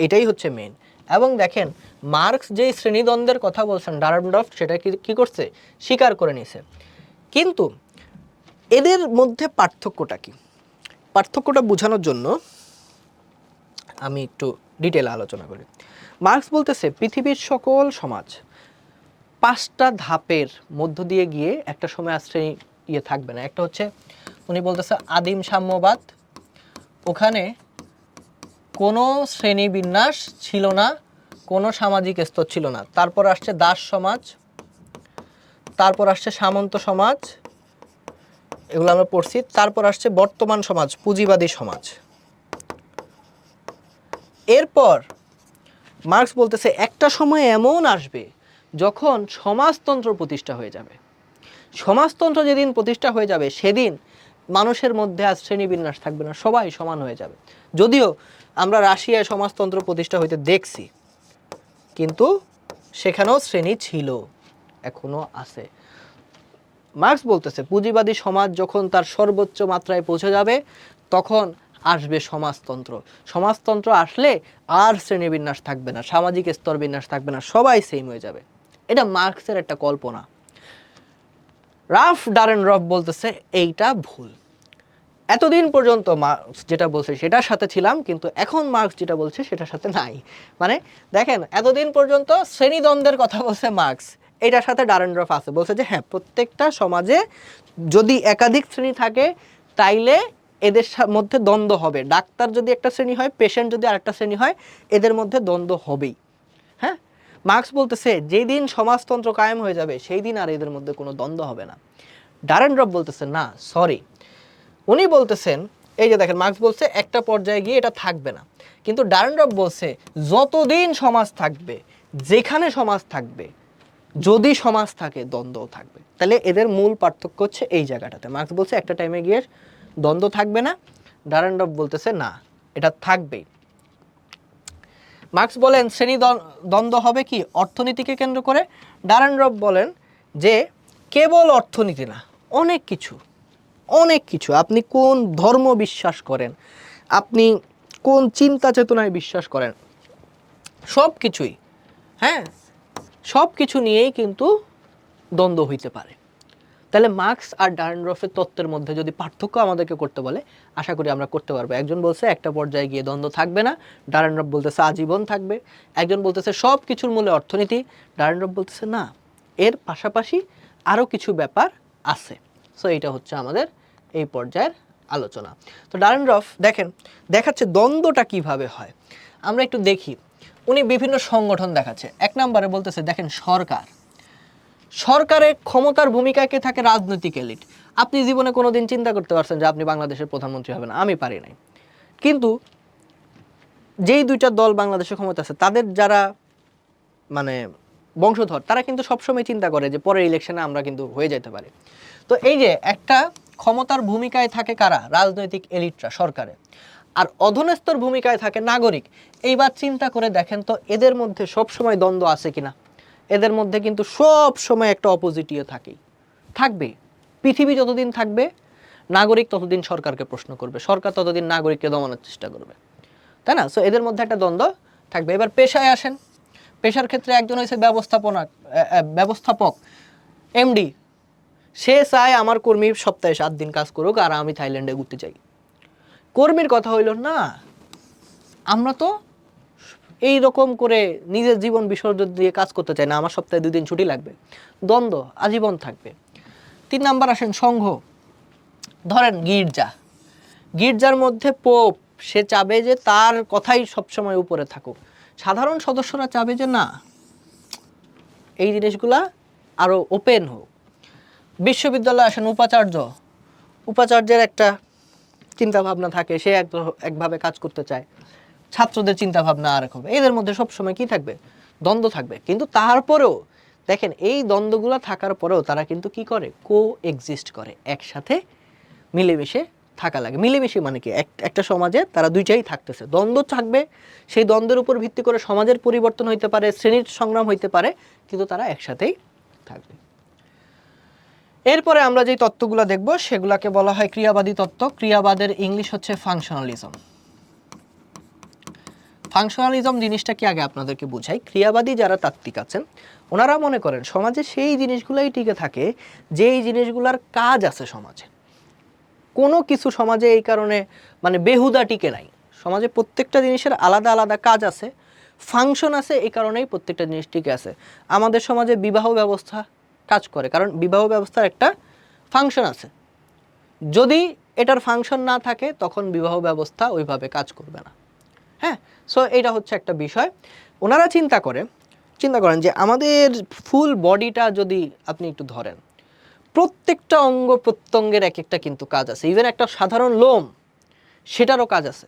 [SPEAKER 1] এটাই হচ্ছে মেন। এবং দেখেন মার্কস যেই শ্রেণীদ্বন্দ্বের কথা বলছেন ডারনডর্ফ সেটা কি করছে? স্বীকার করে নিছে। কিন্তু এদের মধ্যে পার্থক্যটা কি? পার্থক্যটা বোঝানোর জন্য আমি একটু ডিটেলে আলোচনা করি। মার্কস বলতেছে পৃথিবীর সকল সমাজ 5টা ধাপের মধ্য দিয়ে গিয়ে একটা সময় আর শ্রেণী থাকবে না। একটা হচ্ছে উনি বলতেছে আদিম সাম্যবাদ, ওখানে কোনো শ্রেণী বিন্যাস ছিল না, কোনো সামাজিক স্তর ছিল না। তারপর আসছে দাস সমাজ, তারপর আসছে সামন্ত সমাজ, এগুলো আমরা পড়ছি। তারপর আসছে বর্তমান সমাজ, পুঁজিবাদী সমাজ। এরপর মার্কস বলতেছে একটা সময় এমন আসবে যখন সমাজতন্ত্র প্রতিষ্ঠা হয়ে যাবে। সমাজতন্ত্র যেদিন প্রতিষ্ঠা হয়ে যাবে সেদিন মানুষের মধ্যে আর শ্রেণীবিন্যাস থাকবে না, সবাই সমান হয়ে যাবে। যদিও আমরা রাশিয়ায় সমাজতন্ত্র প্রতিষ্ঠা হইতে দেখছি, কিন্তু সেখানেও শ্রেণী ছিল, এখনো আছে। মার্কস বলতেছে পুঁজিবাদী সমাজ যখন তার সর্বোচ্চ মাত্রায় পৌঁছে যাবে তখন আসবে সমাজতন্ত্র। সমাজতন্ত্র আসলে আর শ্রেণীবিন্যাস থাকবে না, সামাজিক স্তর বিন্যাস থাকবে না, সবাই সেম হয়ে যাবে। এটা মার্কসের একটা কল্পনা। রালফ ডারেনডর্ফ বলতেছে এইটা ভুল। এতদিন পর্যন্ত মার্কস যেটা বলছে সেটার সাথে ছিলাম, কিন্তু এখন মার্কস যেটা বলছে সেটার সাথে নাই। মানে দেখেন এতদিন পর্যন্ত শ্রেণীদ্বন্দ্বের কথা বলছে মার্কস, এটার সাথে ডারেনডর্ফ আছে, বলছে যে হ্যাঁ প্রত্যেকটা সমাজে যদি একাধিক শ্রেণী থাকে তাইলে এদের মধ্যে দ্বন্দ্ব হবে। ডাক্তার যদি একটা শ্রেণী হয়, পেশেন্ট যদি আরেকটা শ্রেণী হয়, এদের মধ্যে দ্বন্দ্ব হবেই। হ্যাঁ, মার্কস বলতেছে যেদিন সমাজতন্ত্র কায়েম হয়ে যাবে সেই দিন আর এদের মধ্যে কোনো দ্বন্দ্ব হবে না। ডারেনডর্ফ বলতেছে না, সরি, উনি বলতেছেন এই যে দেখেন মার্কস বলছে একটা পর্যায়ে গিয়ে এটা থাকবে না, কিন্তু ডারেনডর্ফ বলছে যতদিন সমাজ থাকবে, যেখানে সমাজ থাকবে, যদি সমাজ থাকে দ্বন্দ্ব থাকবে। তাহলে এদের মূল পার্থক্য হচ্ছে এই জায়গাটাতে। মার্কস বলছে একটা টাইমে গিয়ে দ্বন্দ্ব থাকবে না, ডারেনডর্ফ বলতেছে না, এটা থাকবেই। মার্কস বলেন শ্রেণী দ্বন্দ্ব হবে কি অর্থনীতিকে কেন্দ্র করে, ডারেনডর্ফ বলেন যে কেবল অর্থনীতি না, অনেক কিছু, অনেক কিছু। আপনি কোন ধর্ম বিশ্বাস করেন, আপনি কোন চিন্তা চেতনায় বিশ্বাস করেন, সব কিছুই, হ্যাঁ সব কিছু নিয়েই কিন্তু দ্বন্দ্ব হইতে পারে। তাহলে মার্কস আর ডারেনডর্ফের তত্ত্বের মধ্যে যদি পার্থক্য আমাদেরকে করতে বলে, আশা করি আমরা করতে পারবো। একজন বলছে একটা পর্যায়ে গিয়ে দ্বন্দ্ব থাকবে না, ডারেনডর্ফ বলতেছে আজীবন থাকবে। একজন বলতেছে সব কিছুর মূলে অর্থনীতি, ডারেনডর্ফ বলতেছে না, এর পাশাপাশি আরও কিছু ব্যাপার আছে। সো এইটা হচ্ছে আমাদের এই পর্যায়ের আলোচনা। তো ডারেনডর্ফ দেখেন দেখাচ্ছে দ্বন্দ্বটা কিভাবে হয়, আমরা একটু দেখি। উনি বিভিন্ন সংগঠন দেখাচ্ছে। এক নম্বরে বলতেছে দেখেন সরকারের ক্ষমতার ভূমিকায় কে থাকে? রাজনৈতিক এলিট। আপনি জীবনে কোনোদিন চিন্তা করতে পারছেন যে আপনি বাংলাদেশের প্রধানমন্ত্রী হবেন? আমি পারি নাই। কিন্তু যেই দুইটা দল বাংলাদেশের ক্ষমতা আছে তাদের যারা মানে বংশধর, তারা কিন্তু সবসময় চিন্তা করে যে পরের ইলেকশনে আমরা কিন্তু হয়ে যেতে পারি। তো এই যে একটা ক্ষমতার ভূমিকায় থাকে কারা? রাজনৈতিক এলিটরা সরকারে। আর অধস্তর ভূমিকায় থাকে নাগরিক। এইবার চিন্তা করে দেখেন তো এদের মধ্যে সবসময় দ্বন্দ্ব আছে কিনা? এদের মধ্যে কিন্তু সব সময় একটা অপোজিটিও থাকবে। পৃথিবী যতদিন থাকবে নাগরিক ততদিন সরকারকে প্রশ্ন করবে, সরকার ততদিন নাগরিককে দমানোর চেষ্টা করবে, তাই না? সো এদের মধ্যে একটা দ্বন্দ্ব থাকবে। এবার পেশায় আসেন। পেশার ক্ষেত্রে একজন হয়েছে ব্যবস্থাপক, এমডি। সে চায় আমার কর্মী সপ্তাহে 7 দিন কাজ করুক আর আমি থাইল্যান্ডে ঘুরতে চাই। কর্মীর কথা হইল না, আমরা তো এই রকম করে নিজের জীবন বিসর্জন দিয়ে কাজ করতে চাই না, আমার সপ্তাহে 2 দিন ছুটি লাগবে। দ্বন্দ্ব আজীবন থাকবে। 3 নাম্বার আসেন সংঘ। ধরেন গির্জার মধ্যে পোপ, সে চাবে যে তার কথাই সবসময় উপরে থাকুক। সাধারণ সদস্যরা চাবে যে না, এই জিনিসগুলা আরো ওপেন হোক। বিশ্ববিদ্যালয়ে আসেন উপাচার্যের একটা চিন্তা ভাবনা থাকে, সে একভাবে কাজ করতে চায়, ছাত্রদের চিন্তা ভাবনা আরেক হবে। এদের মধ্যে সবসময় কি থাকবে? দ্বন্দ্ব থাকবে। কিন্তু তারপরেও দেখেন এই দ্বন্দ্বগুলো থাকার পরেও তারা কিন্তু কি করে? কো এক্সিস্ট করে, একসাথে মিলেমিশে থাকা লাগে। মিলেমিশে মানে কি, একটা সমাজে তারা দুইটাই থাকতেছে, দ্বন্দ্ব থাকবে, সেই দ্বন্দ্বের উপর ভিত্তি করে সমাজের পরিবর্তন হইতে পারে, শ্রেণীর সংগ্রাম হইতে পারে, কিন্তু তারা একসাথেই থাকবে। এরপরে আমরা যে তত্ত্বগুলো দেখব সেগুলোকে বলা হয় ক্রিয়াবাদী তত্ত্ব। ক্রিয়াবাদের ইংলিশ হচ্ছে ফাংশনালিজম। ফাংশনালিজম জিনিসটা কি আগে আপনাদেরকে বুঝাই। ক্রিয়াবাদী যারা তাত্ত্বিক আছেন ওনারা মনে করেন সমাজে সেই জিনিসগুলাই টিকে থাকে যেই জিনিসগুলোর কাজ আছে সমাজে। কোনো কিছু সমাজে এই কারণে মানে বেহুদা টিকে নাই। সমাজে প্রত্যেকটা জিনিসের আলাদা আলাদা কাজ আছে, ফাংশন আছে, এই কারণেই প্রত্যেকটা জিনিস টিকে আছে। আমাদের সমাজে বিবাহ ব্যবস্থা কাজ করে কারণ বিবাহ ব্যবস্থার একটা ফাংশন আছে। যদি এটার ফাংশন না থাকে তখন বিবাহ ব্যবস্থা ওইভাবে কাজ করবে না। হ্যাঁ, সো এটা হচ্ছে একটা বিষয়। ওনারা চিন্তা করেন যে আমাদের ফুল বডিটা যদি আপনি একটু ধরেন, প্রত্যেকটা অঙ্গ প্রত্যঙ্গের এক একটা কিন্তু কাজ আছে। ইভেন একটা সাধারণ লোম, সেটারও কাজ আছে।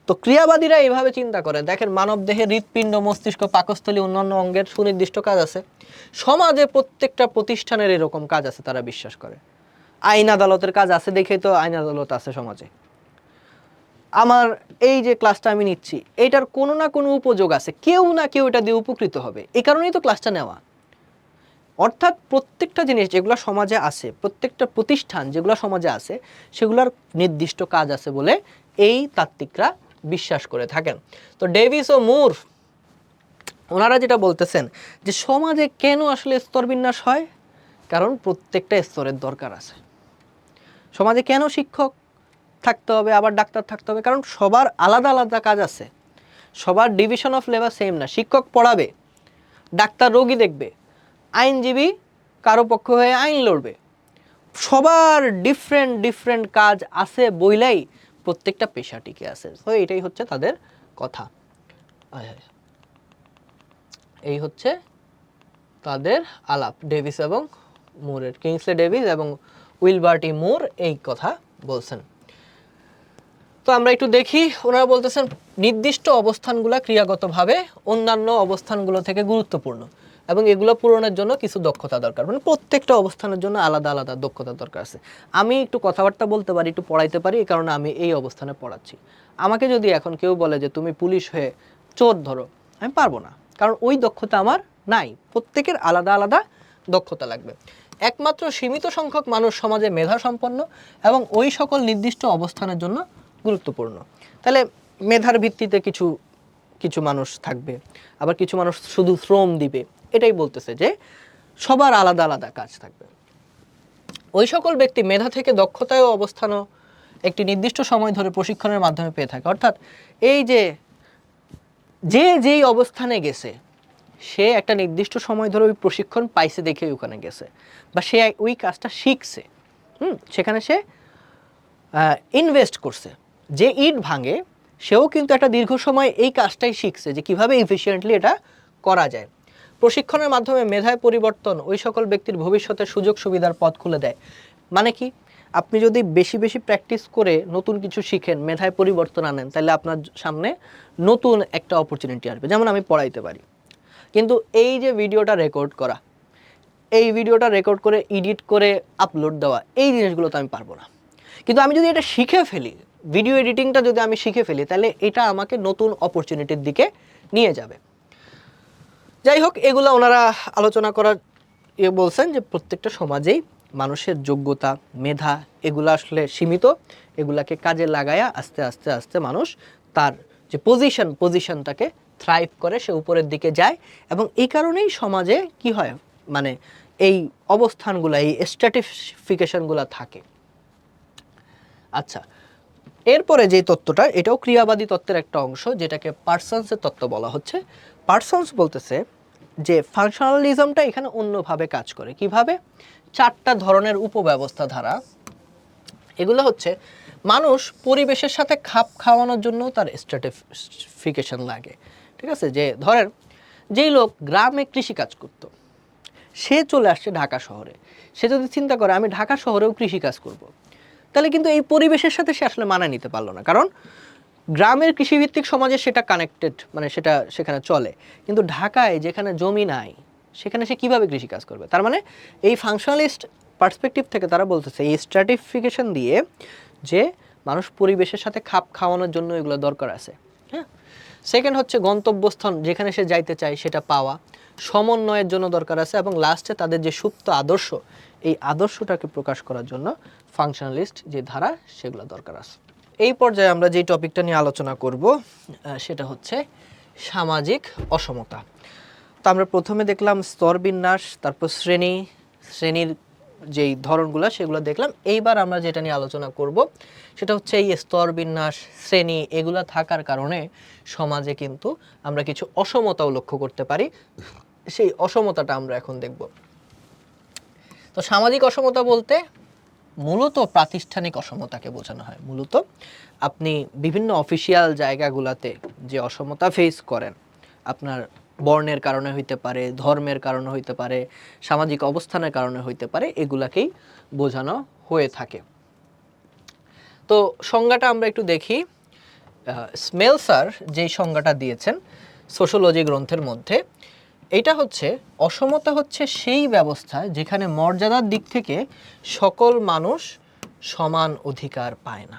[SPEAKER 1] তো ক্রিয়াবাদীরা এইভাবে চিন্তা করে, দেখেন মানব দেহে হৃৎপিণ্ড, মস্তিষ্ক, পাকস্থলী, অন্যান্য অঙ্গের সুনির্দিষ্ট কাজ আছে। সমাজে প্রত্যেকটা প্রতিষ্ঠানের এরকম কাজ আছে, তারা বিশ্বাস করে। আইন আদালতের কাজ আছে দেখেই তো আইন আদালত আছে সমাজে। আমার এই যে ক্লাসটা আমি নিচ্ছি, এটার কোনো না কোনো উপযোগ আছে, কেউ না কেউ এটা দিয়ে উপকৃত হবে, এই কারণেই তো ক্লাসটা নেওয়া। অর্থাৎ প্রত্যেকটা জিনিস যেগুলো সমাজে আছে, প্রত্যেকটা প্রতিষ্ঠান যেগুলো সমাজে আছে, সেগুলোর নির্দিষ্ট কাজ আছে বলে এই তাত্ত্বিকরা বিশ্বাস করে থাকেন। তো ডেভিস ও মুর ওনারা যেটা বলতেছেন যে সমাজে কেন আসলে স্তরবিন্যাস হয়, কারণ প্রত্যেকটা স্তরের দরকার আছে। সমাজে কেন শিক্ষক থাকতে হবে, আবার ডাক্তার থাকতে হবে, কারণ সবার আলাদা আলাদা কাজ আছে। সবার ডিভিশন অফ লেবার সেম না। শিক্ষক পড়াবে, ডাক্তার রোগী দেখবে, আইনজীবী কারো পক্ষ হয়ে আইন লড়বে। সবার ডিফারেন্ট ডিফারেন্ট কাজ আছে বইলাই প্রত্যেকটা পেশা টিকে আছে। তো এটাই হচ্ছে তাদের কথা। এই হচ্ছে তাদের আলাপ ডেভিস এবং মুরের। কিংসলে ডেভিস এবং উইলবার্ট ই মুর এই কথা বলছেন। তো আমরা একটু দেখি, ওনারা বলতেছেন নির্দিষ্ট অবস্থানগুলো ক্রিয়াগতভাবে অন্যান্য অবস্থানগুলো থেকে গুরুত্বপূর্ণ এবং এগুলো পূরণের জন্য কিছু দক্ষতা দরকার। মানে প্রত্যেকটা অবস্থানের জন্য আলাদা আলাদা দক্ষতা দরকার আছে। আমি একটু কথাবার্তা বলতে পারি, একটু পড়াইতে পারি, এই কারণে আমি এই অবস্থানে পড়াচ্ছি। আমাকে যদি এখন কেউ বলে যে তুমি পুলিশ হয়ে চোর ধরো, আমি পারবো না, কারণ ওই দক্ষতা আমার নাই। প্রত্যেকের আলাদা আলাদা দক্ষতা লাগবে। একমাত্র সীমিত সংখ্যক মানুষ সমাজে মেধা সম্পন্ন এবং ওই সকল নির্দিষ্ট অবস্থানের জন্য গুরুত্বপূর্ণ। তাহলে মেধার ভিত্তিতে কিছু কিছু মানুষ থাকবে, আবার কিছু মানুষ শুধু শ্রম দিবে। এটাই বলতেছে যে সবার আলাদা আলাদা কাজ থাকবে। ওই সকল ব্যক্তি মেধা থেকে দক্ষতায় ও অবস্থানও একটি নির্দিষ্ট সময় ধরে প্রশিক্ষণের মাধ্যমে পেয়ে থাকে। অর্থাৎ এই যে যেই অবস্থানে গেছে, সে একটা নির্দিষ্ট সময় ধরে ওই প্রশিক্ষণ পাইছে দেখে ওখানে গেছে, বা সে ওই কাজটা শিখছে। সেখানে সে ইনভেস্ট করছে। যে ইট ভাঙে সেও কিন্তু একটা দীর্ঘ সময় এই কাজটাই শিখছে যে কিভাবে এফিশিয়েন্টলি এটা করা যায়। প্রশিক্ষণের মাধ্যমে মেধায় পরিবর্তন ওই সকল ব্যক্তির ভবিষ্যতের সুযোগ সুবিধার পথ খুলে দেয়। মানে কি, আপনি যদি বেশি বেশি প্র্যাকটিস করে নতুন কিছু শিখেন, মেধায় পরিবর্তন আনেন, তাহলে আপনার সামনে নতুন একটা অপরচুনিটি আসবে। যেমন আমি পড়াইতে পারি, কিন্তু এই যে ভিডিওটা রেকর্ড করা, এই ভিডিওটা রেকর্ড করে এডিট করে আপলোড দেওয়া, এই জিনিসগুলো তো আমি পারবো না। কিন্তু আমি যদি এটা শিখে ফেলি, ভিডিও এডিটিংটা যদি আমি শিখে ফেলি, তাহলে এটা আমাকে নতুন অপরচুনিটির দিকে নিয়ে যাবে। যাই হোক, এগুলো ওনারা আলোচনা করার বলছেন যে প্রত্যেকটা সমাজেই মানুষের যোগ্যতা, মেধা এগুলো আসলে সীমিত। এগুলাকে কাজে লাগায়া আস্তে আস্তে আস্তে মানুষ তার যে পজিশনটাকে থ্রাইভ করে, সে উপরের দিকে যায়। এবং এই কারণেই সমাজে কি হয়, মানে এই অবস্থানগুলো, এই স্ট্র্যাটিফিকেশনগুলো থাকে। আচ্ছা, এরপরে যে তত্ত্বটা, এটাও ক্রিয়াবাদী তত্ত্বের একটা অংশ, যেটাকে পার্সনসের তত্ত্ব বলা হচ্ছে। পার্সনস বলতেছে যে ফাংশনালিজমটা এখানে অন্যভাবে কাজ করে। কিভাবে? 4টা ধরনের উপব্যবস্থা ধারা। এগুলো হচ্ছে মানুষ পরিবেশের সাথে খাপ খাওয়ানোর জন্য তার স্ট্র্যাটিফিকেশন লাগে। ঠিক আছে, যে ধরেন যেই লোক গ্রামে কৃষিকাজ করত, সে চলে আসছে ঢাকা শহরে। সে যদি চিন্তা করে আমি ঢাকা শহরেও কৃষিকাজ করব, তাহলে কিন্তু এই পরিবেশের সাথে সে আসলে মানায় নিতে পারলো না। কারণ গ্রামের কৃষিভিত্তিক সমাজে সেটা কানেক্টেড, মানে সেটা সেখানে চলে। কিন্তু ঢাকায় যেখানে জমি নাই, সেখানে সে কীভাবে কৃষিকাজ করবে? তার মানে এই ফাংশনালিস্ট পার্সপেক্টিভ থেকে তারা বলতেছে এই স্ট্র্যাটিফিকেশন দিয়ে যে মানুষ পরিবেশের সাথে খাপ খাওয়ানোর জন্য এগুলো দরকার আছে। হ্যাঁ, সেকেন্ড হচ্ছে গন্তব্যস্থান, যেখানে সে যাইতে চায় সেটা পাওয়া, সমন্বয়ের জন্য দরকার আছে, এবং লাস্টে তাদের যে সুপ্ত আদর্শ, এই আদর্শটাকে প্রকাশ করার জন্য ফাংশনালিস্ট যে ধারা সেগুলো দরকার আছে। এই পর্যায়ে আমরা যে টপিকটা নিয়ে আলোচনা করব সেটা হচ্ছে সামাজিক অসমতা। তো আমরা প্রথমে দেখলাম স্তরবিন্যাস, তারপর শ্রেণীর যেই ধরনগুলো সেগুলো দেখলাম। এইবার আমরা যেটা নিয়ে আলোচনা করব সেটা হচ্ছে এই স্তরবিন্যাস, শ্রেণী এগুলো থাকার কারণে সমাজে কিন্তু আমরা কিছু অসমতাও লক্ষ্য করতে পারি। সেই অসমতাটা আমরা এখন দেখব। তো সামাজিক অসমতা বলতে মূলত প্রাতিষ্ঠানিক অসমতাকে বোঝানো হয়। মূলত আপনি বিভিন্ন অফিসিয়াল জায়গাগুলোতে যে অসমতা ফেস করেন, আপনার বর্ণের কারণে হইতে পারে, ধর্মের কারণে হইতে পারে, সামাজিক অবস্থানের কারণে হইতে পারে, এগুলাকেই বোঝানো হয়ে থাকে। তো সংজ্ঞাটা আমরা একটু দেখি। স্মেলসার যেই সংজ্ঞাটা দিয়েছেন সোশ্যোলজি গ্রন্থের মধ্যে, এটা হচ্ছে অসমতা হচ্ছে সেই ব্যবস্থা যেখানে মর্যাদার দিক থেকে সকল মানুষ সমান অধিকার পায় না।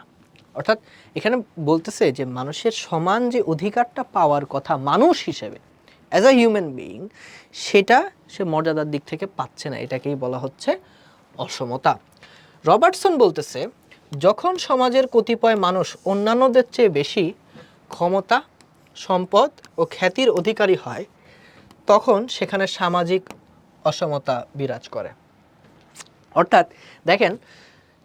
[SPEAKER 1] অর্থাৎ এখানে বলতেছে যে মানুষের সমান যে অধিকারটা পাওয়ার কথা মানুষ হিসেবে, অ্যাজ আ হিউম্যান বিইং, সেটা সে মর্যাদার দিক থেকে পাচ্ছে না। এটাকেই বলা হচ্ছে অসমতা। রবার্টসন বলতেছে, যখন সমাজের কতিপয় মানুষ অন্যান্যদের চেয়ে বেশি ক্ষমতা, সম্পদ ও খ্যাতির অধিকারী হয়, তখন সেখানে সামাজিক অসমতা বিরাজ করে। অর্থাৎ দেখেন,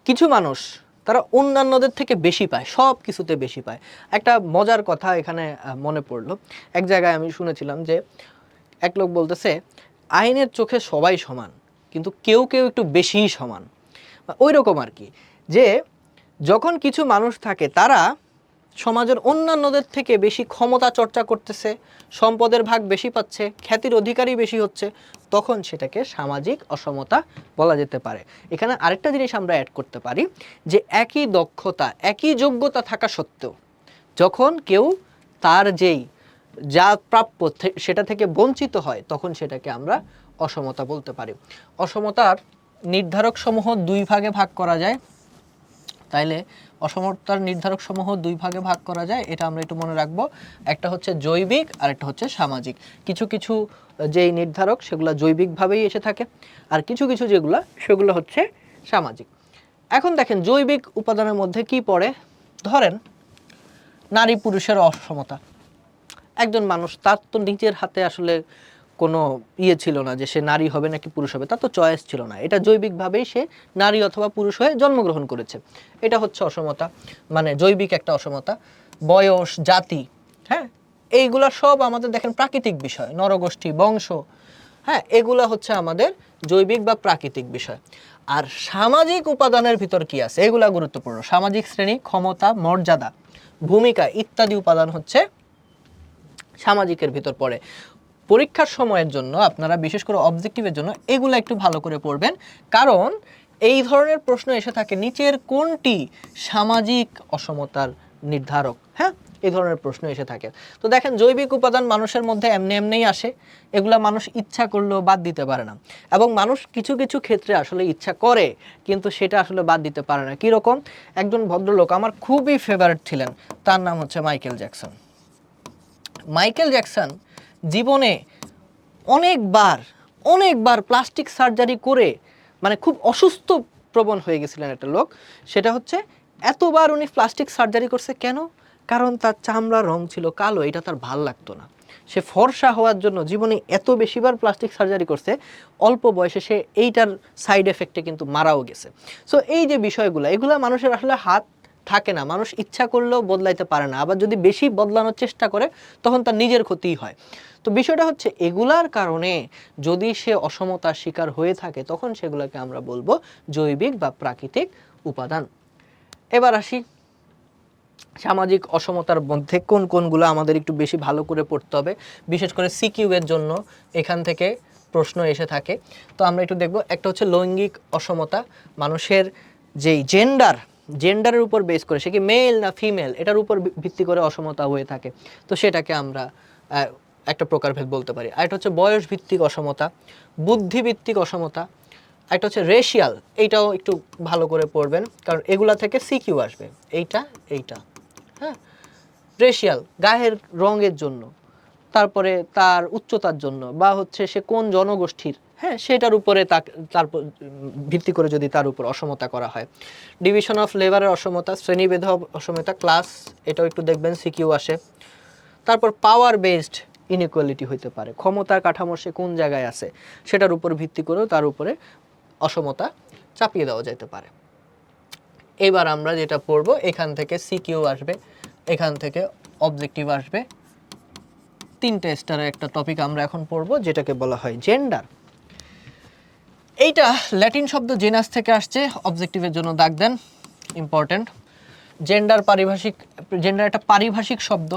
[SPEAKER 1] কিছু মানুষ তারা অন্যান্যদের থেকে বেশি পায়, সব কিছুতে বেশি পায়। একটা মজার কথা এখানে মনে পড়লো। এক জায়গায় আমি শুনেছিলাম যে এক লোক বলতেছে, আইনের চোখে সবাই সমান, কিন্তু কেউ কেউ একটু বেশিই সমান। ওই রকম আর কি, যে যখন কিছু মানুষ থাকে তারা সমাজের অন্যান্যদের থেকে বেশি ক্ষমতা চর্চা করতেছে, সম্পদের ভাগ বেশি পাচ্ছে, খ্যাতির অধিকারী বেশি হচ্ছে, তখন সেটাকে সামাজিক অসমতা বলা যেতে পারে। এখানে আরেকটা জিনিস আমরা অ্যাড করতে পারি, যে একই দক্ষতা, একই যোগ্যতা থাকা সত্ত্বেও যখন কেউ তার যেই যা প্রাপ্য সেটা থেকে বঞ্চিত হয়, তখন সেটাকে আমরা অসমতা বলতে পারি। অসমতার নির্ধারক সমূহ দুই ভাগে ভাগ করা যায়। তাইলে অসমতার নির্ধারক সমূহ দুই ভাগে ভাগ করা যায়, এটা আমরা একটু মনে রাখবো। একটা হচ্ছে জৈবিক আর একটা হচ্ছে সামাজিক। কিছু কিছু যেই নির্ধারক সেগুলো জৈবিকভাবেই এসে থাকে, আর কিছু কিছু যেগুলো সেগুলো হচ্ছে সামাজিক। এখন দেখেন জৈবিক উপাদানের মধ্যে কি পড়ে। ধরেন নারী পুরুষের অসমতা। একজন মানুষ, তার তো নিজের হাতে আসলে কোনো ছিল না যে সে নারী হবে নাকি পুরুষ হবে, তার তো চয়েস ছিল না। এটা জৈবিকভাবেই সে নারী অথবা পুরুষ হয়ে জন্মগ্রহণ করেছে। এটা হচ্ছে অসমতা, মানে জৈবিক একটা অসমতা। বয়স, জাতি, হ্যাঁ, এইগুলা সব আমাদের দেখেন প্রাকৃতিক বিষয়। নরগোষ্ঠী, বংশ, হ্যাঁ, এগুলা হচ্ছে আমাদের জৈবিক বা প্রাকৃতিক বিষয়। আর সামাজিক উপাদানের ভিতর কি আছে, এগুলা গুরুত্বপূর্ণ। সামাজিক শ্রেণী, ক্ষমতা, মর্যাদা, ভূমিকা ইত্যাদি উপাদান হচ্ছে সামাজিকের ভিতর পড়ে। পরীক্ষার সময়ের জন্য আপনারা বিশেষ করে অবজেক্টিভের জন্য এগুলো একটু ভালো করে পড়বেন, কারণ এই ধরনের প্রশ্ন এসে থাকে নিচের কোনটি সামাজিক অসমতার নির্ধারক। হ্যাঁ, এই ধরনের প্রশ্ন এসে থাকে। তো দেখেন জৈবিক উপাদান মানুষের মধ্যে এমনিই আসে, এগুলা মানুষ ইচ্ছা করলেও বাদ দিতে পারে না। এবং মানুষ কিছু কিছু ক্ষেত্রে আসলে ইচ্ছা করে, কিন্তু সেটা আসলে বাদ দিতে পারে না। কীরকম? একজন ভদ্রলোক আমার খুবই ফেভারিট ছিলেন, তার নাম হচ্ছে মাইকেল জ্যাকসন। মাইকেল জ্যাকসন জীবনে অনেকবার প্লাস্টিক সার্জারি করে, মানে খুব অসুস্থ প্রবণ হয়ে গেছিলেন একটা লোক। সেটা হচ্ছে এতবার উনি প্লাস্টিক সার্জারি করছে কেন? কারণ তার চামড়ার রং ছিল কালো, এটা তার ভাল লাগতো না। সে ফর্সা হওয়ার জন্য জীবনে এত বেশিবার প্লাস্টিক সার্জারি করছে, অল্প বয়সে সে এইটার সাইড এফেক্টে কিন্তু মারাও গেছে। সো এই যে বিষয়গুলো, এগুলা মানুষের আসলে হাত থাকে না, মানুষ ইচ্ছা করলেও বদলাইতে পারে না। আবার যদি বেশি বদলানোর চেষ্টা করে তখন তার নিজের ক্ষতিই হয়। তো বিষয়টা হচ্ছে এগুলার কারণে যদি সে অসমতার শিকার হয়ে থাকে, তখন সেগুলোকে আমরা বলবো জৈবিক বা প্রাকৃতিক উপাদান। এবার আসি সামাজিক অসমতার মধ্যে কোন কোনগুলো আমাদের একটু বেশি ভালো করে পড়তে হবে, বিশেষ করে সিকিউ এর জন্য এখান থেকে প্রশ্ন এসে থাকে। তো আমরা একটু দেখব। একটা হচ্ছে লৈঙ্গিক অসমতা, মানুষের যেই জেন্ডারের উপর বেস করে, সে কি মেল না ফিমেল, এটার উপর ভিত্তি করে অসমতা হয়ে থাকে। তো সেটাকে আমরা একটা প্রকারভেদ বলতে পারি। আর এটা হচ্ছে বয়স ভিত্তিক অসমতা, বুদ্ধিভিত্তিক অসমতা, একটা হচ্ছে রেশিয়াল, এইটাও একটু ভালো করে পড়বেন কারণ এগুলা থেকে সিকিউ আসবে। এইটা হ্যাঁ, রেশিয়াল গায়ের রঙের জন্য, তারপরে তার উচ্চতার জন্য, বা হচ্ছে সে কোন জনগোষ্ঠীর, হ্যাঁ সেটার উপরে তারপর ভিত্তি করে যদি তার উপর অসমতা করা হয়। ডিভিশন অফ লেবারের অসমতা, শ্রেণীভেদ অসমতা, ক্লাস, এটাও একটু দেখবেন সিকিউ আসে। তারপর পাওয়ার বেসড ইনইকুয়ালিটি হইতে পারে, ক্ষমতার কাঠামো সে কোন জায়গায় আছে সেটার উপর ভিত্তি করেও তার উপরে অসমতা চাপিয়ে দেওয়া যেতে পারে। এবার আমরা যেটা পড়ব, এখান থেকে সিকিউ আসবে, এখান থেকে অবজেক্টিভ আসবে। তিনটে স্টারের একটা টপিক আমরা এখন পড়ব যেটাকে বলা হয় জেন্ডার। এইটা ল্যাটিন শব্দ জেনাস থেকে আসছে, অবজেক্টিভের জন্য দাগ দেন, ইম্পর্টেন্ট। জেন্ডার একটা পারিভাষিক শব্দ,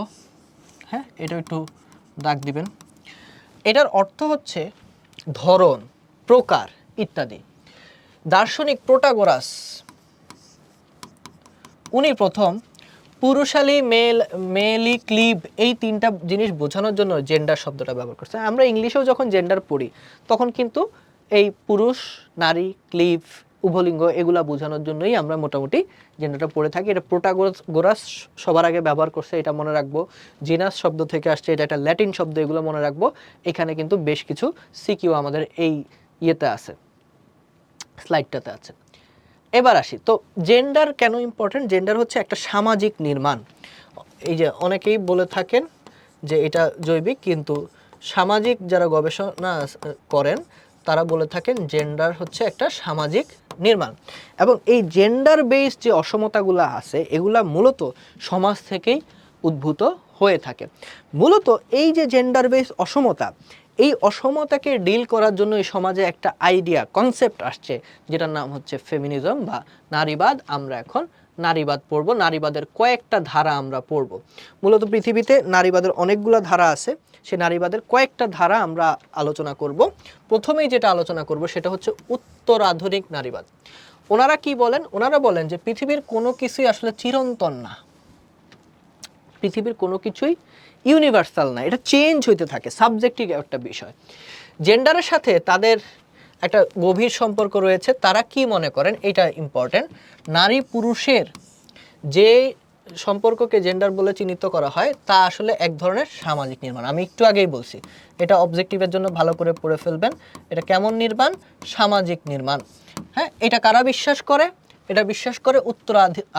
[SPEAKER 1] হ্যাঁ এটা একটু দাগ দিবেন। এটার অর্থ হচ্ছে ধরন, প্রকার ইত্যাদি। দার্শনিক প্রোটাগোরাস উনি প্রথম পুরুষালী মেলি ক্লিব এই তিনটা জিনিস বোঝানোর জন্য জেন্ডার শব্দটা ব্যবহার করছে। আমরা ইংলিশেও যখন জেন্ডার পড়ি তখন কিন্তু এই পুরুষ নারী ক্লিব উভলিঙ্গ এগুলা বোঝানোর জন্যই আমরা মোটামুটি জেন্ডারটা পড়ে থাকি। এটা প্রোটাগোরাস সবার আগে ব্যবহার করছে, এটা মনে রাখবো। জিনাস শব্দ থেকে আসছে, এটা একটা ল্যাটিন শব্দ, এগুলো মনে রাখবো। এখানে কিন্তু বেশ কিছু সিকিউ আমাদের এই ইয়েতে আছে, স্লাইডটাতে আছে। এবার আসি, তো জেন্ডার কেন ইম্পর্টেন্ট? জেন্ডার হচ্ছে একটা সামাজিক নির্মাণ। এই যে অনেকেই বলে থাকেন যে এটা জৈবিক, কিন্তু সামাজিক যারা গবেষণা করেন তারা বলে থাকেন জেন্ডার হচ্ছে একটা সামাজিক নির্মাণ। এবং এই জেন্ডার বেসড যে অসমতাগুলো আছে এগুলা মূলত সমাজ থেকেই উদ্ভূত হয়ে থাকে। মূলত এই যে জেন্ডার বেসড অসমতা, এই অসমতাকে ডিল করার জন্য এই সমাজে একটা আইডিয়া কনসেপ্ট আসছে যেটার নাম হচ্ছে ফেমিনিজম বা নারীবাদ। আমরা এখন নারীবাদ পড়ব, নারীবাদের কয়েকটা ধারা আমরা পড়ব। মূলত পৃথিবীতে নারীবাদের অনেকগুলো ধারা আছে, সে নারীবাদের কয়েকটা ধারা আমরা আলোচনা করব। প্রথমেই যেটা আলোচনা করব সেটা হচ্ছে উত্তরাধুনিক নারীবাদ। ওনারা কি বলেন? ওনারা বলেন যে পৃথিবীর কোনো কিছুই আসলে চিরন্তন না, পৃথিবীর কোনো কিছুই ইউনিভার্সাল না, এটা চেঞ্জ হইতে থাকে, সাবজেক্টিভ একটা বিষয়। জেন্ডারের সাথে তাদের একটা গভীর সম্পর্ক রয়েছে। তারা কি মনে করেন, এটা ইম্পর্টেন্ট, নারী পুরুষের যে সম্পর্ককে জেন্ডার বলে চিহ্নিত করা হয় তা আসলে এক ধরনের সামাজিক নির্মাণ। আমি একটু আগেই বলছি, এটা অবজেক্টিভের জন্য ভালো করে পড়ে ফেলবেন। এটা কেমন নির্মাণ? সামাজিক নির্মাণ। হ্যাঁ, এটা কারা বিশ্বাস করে? এটা বিশ্বাস করে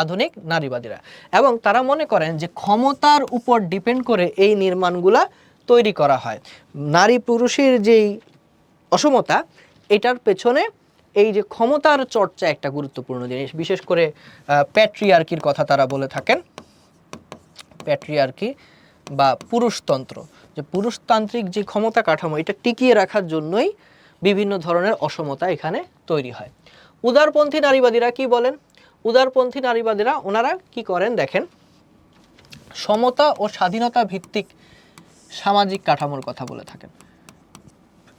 [SPEAKER 1] আধুনিক নারীবাদীরা। এবং তারা মনে করেন যে ক্ষমতার উপর ডিপেন্ড করে এই নির্মাণগুলা তৈরি করা হয়। নারী পুরুষের যেই অসমতা, এটার পেছনে এই যে ক্ষমতার চর্চা একটা গুরুত্বপূর্ণ জিনিস। বিশেষ করে প্যাট্রিয়ার্কির কথা তারা বলে থাকেন, প্যাট্রিয়ার্কি বা পুরুষতন্ত্র, যে পুরুষতান্ত্রিক যে ক্ষমতা কাঠামো এটা টিকিয়ে রাখার জন্যই বিভিন্ন ধরনের অসমতা এখানে তৈরি হয়। উদারপন্থী নারীবাদীরা কি বলেন? উদারপন্থী নারীবাদীরা ওনারা কি করেন দেখেন, সমতা ও স্বাধীনতা ভিত্তিক সামাজিক কাঠামোর কথা বলে থাকেন।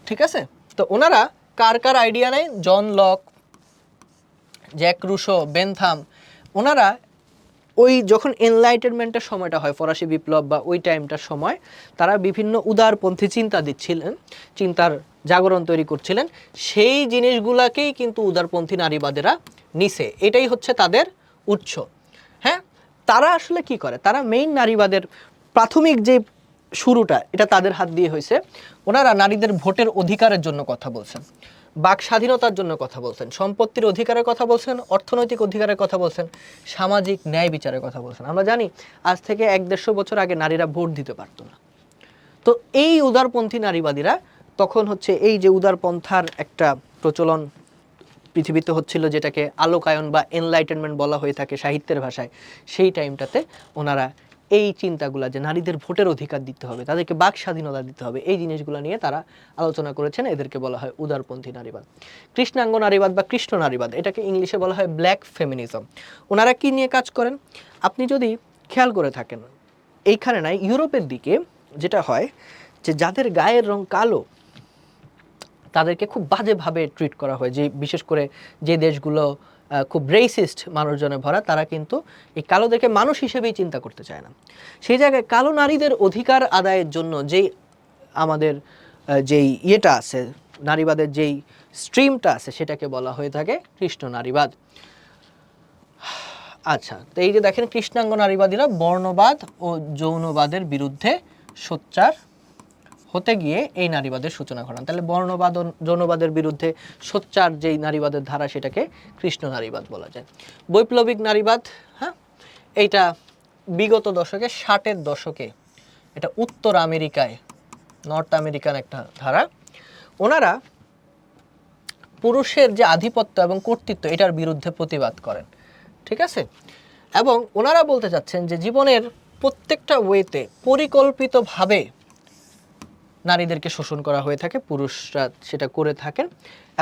[SPEAKER 1] ঠিক আছে, তো ওনারা কার কার আইডিয়া নেয়? John Locke, Jacques Rousseau, Bentham. ওনারা ওই যখন এনলাইটেনমেন্টের সময়টা হয়, ফরাসি বিপ্লব বা ওই টাইমটার সময়, তারা বিভিন্ন উদারপন্থী চিন্তা দিচ্ছিলেন, চিন্তার জাগরণ তৈরি করছিলেন। সেই জিনিসগুলাকেই কিন্তু উদারপন্থী নারীবাদীরা নিছে, এটাই হচ্ছে তাদের উৎস। হ্যাঁ, তারা আসলে কি করে? তারা মেইন নারীবাদের প্রাথমিক যে শুরুটা এটা তাদের হাত দিয়ে হয়েছে। ওনারা নারীদের ভোটের অধিকারের জন্য কথা বলছেন, বাক স্বাধীনতার জন্য কথা বলছেন, সম্পত্তির অধিকারের কথা বলছেন, অর্থনৈতিক অধিকারের কথা বলছেন, সামাজিক ন্যায় বিচারের কথা বলছেন। আমরা জানি আজ থেকে 150 বছর আগে নারীরা ভোট দিতে পারতো না। তো এই উদারপন্থী নারীবাদীরা তখন হচ্ছে এই যে উদারপন্থার একটা প্রচলন পৃথিবীতে হচ্ছিল, যেটাকে আলোকায়ন বা এনলাইটেনমেন্ট বলা হয়ে থাকে সাহিত্যের ভাষায়, সেই টাইমটাতে ওনারা এই চিন্তাগুলো, যে নারীদের ভোটের অধিকার দিতে হবে, তাদেরকে বাক স্বাধীনতা দিতে হবে, এই জিনিসগুলো নিয়ে তারা আলোচনা করেছেন। এদেরকে বলা হয় উদারপন্থী নারীবাদ। কৃষ্ণাঙ্গ নারীবাদ বা কৃষ্ণ নারীবাদ, এটাকে ইংলিশে বলা হয় ব্ল্যাক ফেমিনিজম। ওনারা কি নিয়ে কাজ করেন? আপনি যদি খেয়াল করে থাকেন, এইখানে নাই, ইউরোপের দিকে যেটা হয় যে যাদের গায়ের রং কালো তাদেরকে খুব বাজেভাবে ট্রিট করা হয়। যে বিশেষ করে যে দেশগুলো খুব রেসিস্ট মানুষজনে ভরা, তারা কিন্তু এই কালোদেরকে মানুষ হিসেবেই চিন্তা করতে চায় না। সেই জায়গায় কালো নারীদের অধিকার আদায়ের জন্য যেই আমাদের যেই ইয়েটা আছে, নারীবাদের যেই স্ট্রিমটা আছে সেটাকে বলা হয়ে থাকে কৃষ্ণ নারীবাদ। আচ্ছা, তো এই যে দেখেন কৃষ্ণাঙ্গ নারীবাদীরা বর্ণবাদ ও যৌনবাদের বিরুদ্ধে সোচ্চার হতে গিয়ে এই নারীবাদের সূচনা ঘটান। তাহলে বর্ণবাদ ও যৌনবাদের বিরুদ্ধে সোচ্চার যেই নারীবাদের ধারা সেটাকে কৃষ্ণ নারীবাদ বলা যায়। বৈপ্লবিক নারীবাদ, হ্যাঁ, এইটা বিগত দশকে 60-এর দশকে এটা উত্তর আমেরিকায়, নর্থ আমেরিকান একটা ধারা। ওনারা পুরুষের যে আধিপত্য এবং কর্তৃত্ব এটার বিরুদ্ধে প্রতিবাদ করেন, ঠিক আছে। এবং ওনারা বলতে চাচ্ছেন যে জীবনের প্রত্যেকটা ওয়েতে পরিকল্পিতভাবে নারীদেরকে শোষণ করা হয়ে থাকে, পুরুষরা সেটা করে থাকেন।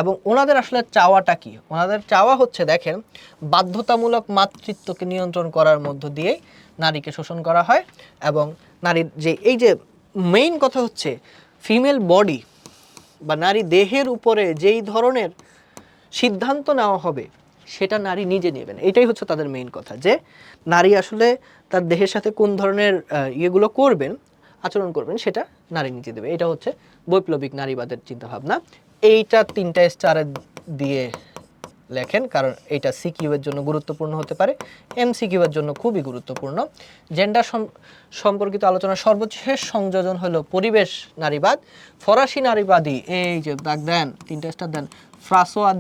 [SPEAKER 1] এবং ওনাদের আসলে চাওয়াটা কি? ওনাদের চাওয়া হচ্ছে, দেখেন, বাধ্যতামূলক মাতৃত্বকে নিয়ন্ত্রণ করার মধ্য দিয়ে নারীকে শোষণ করা হয়। এবং নারীর যে এই যে মেইন কথা হচ্ছে ফিমেল বডি বা নারী দেহের উপরে যেই ধরনের সিদ্ধান্ত নেওয়া হবে সেটা নারী নিজে নেবেন। এটাই হচ্ছে তাদের মেইন কথা, যে নারী আসলে তার দেহের সাথে কোন ধরনের ইয়েগুলো করবেন, আচরণ করবেন, সেটা নারী নিজে দেবে। এটা হচ্ছে বৈপ্লবিক নারীবাদের চিন্তাভাবনা। এইটা 3টা স্টারে দিয়ে লেখেন, কারণ এইটা সিকিউ এর জন্য গুরুত্বপূর্ণ হতে পারে, এমসিকিউ এর জন্য খুবই গুরুত্বপূর্ণ। জেন্ডার সম্পর্কিত আলোচনার সর্বশেষ সংযোজন হলো পরিবেশ নারীবাদ। ফরাসি নারীবাদী, এই যে দাগ দেন, 3টা স্টার দেন, ফ্রাসোয়া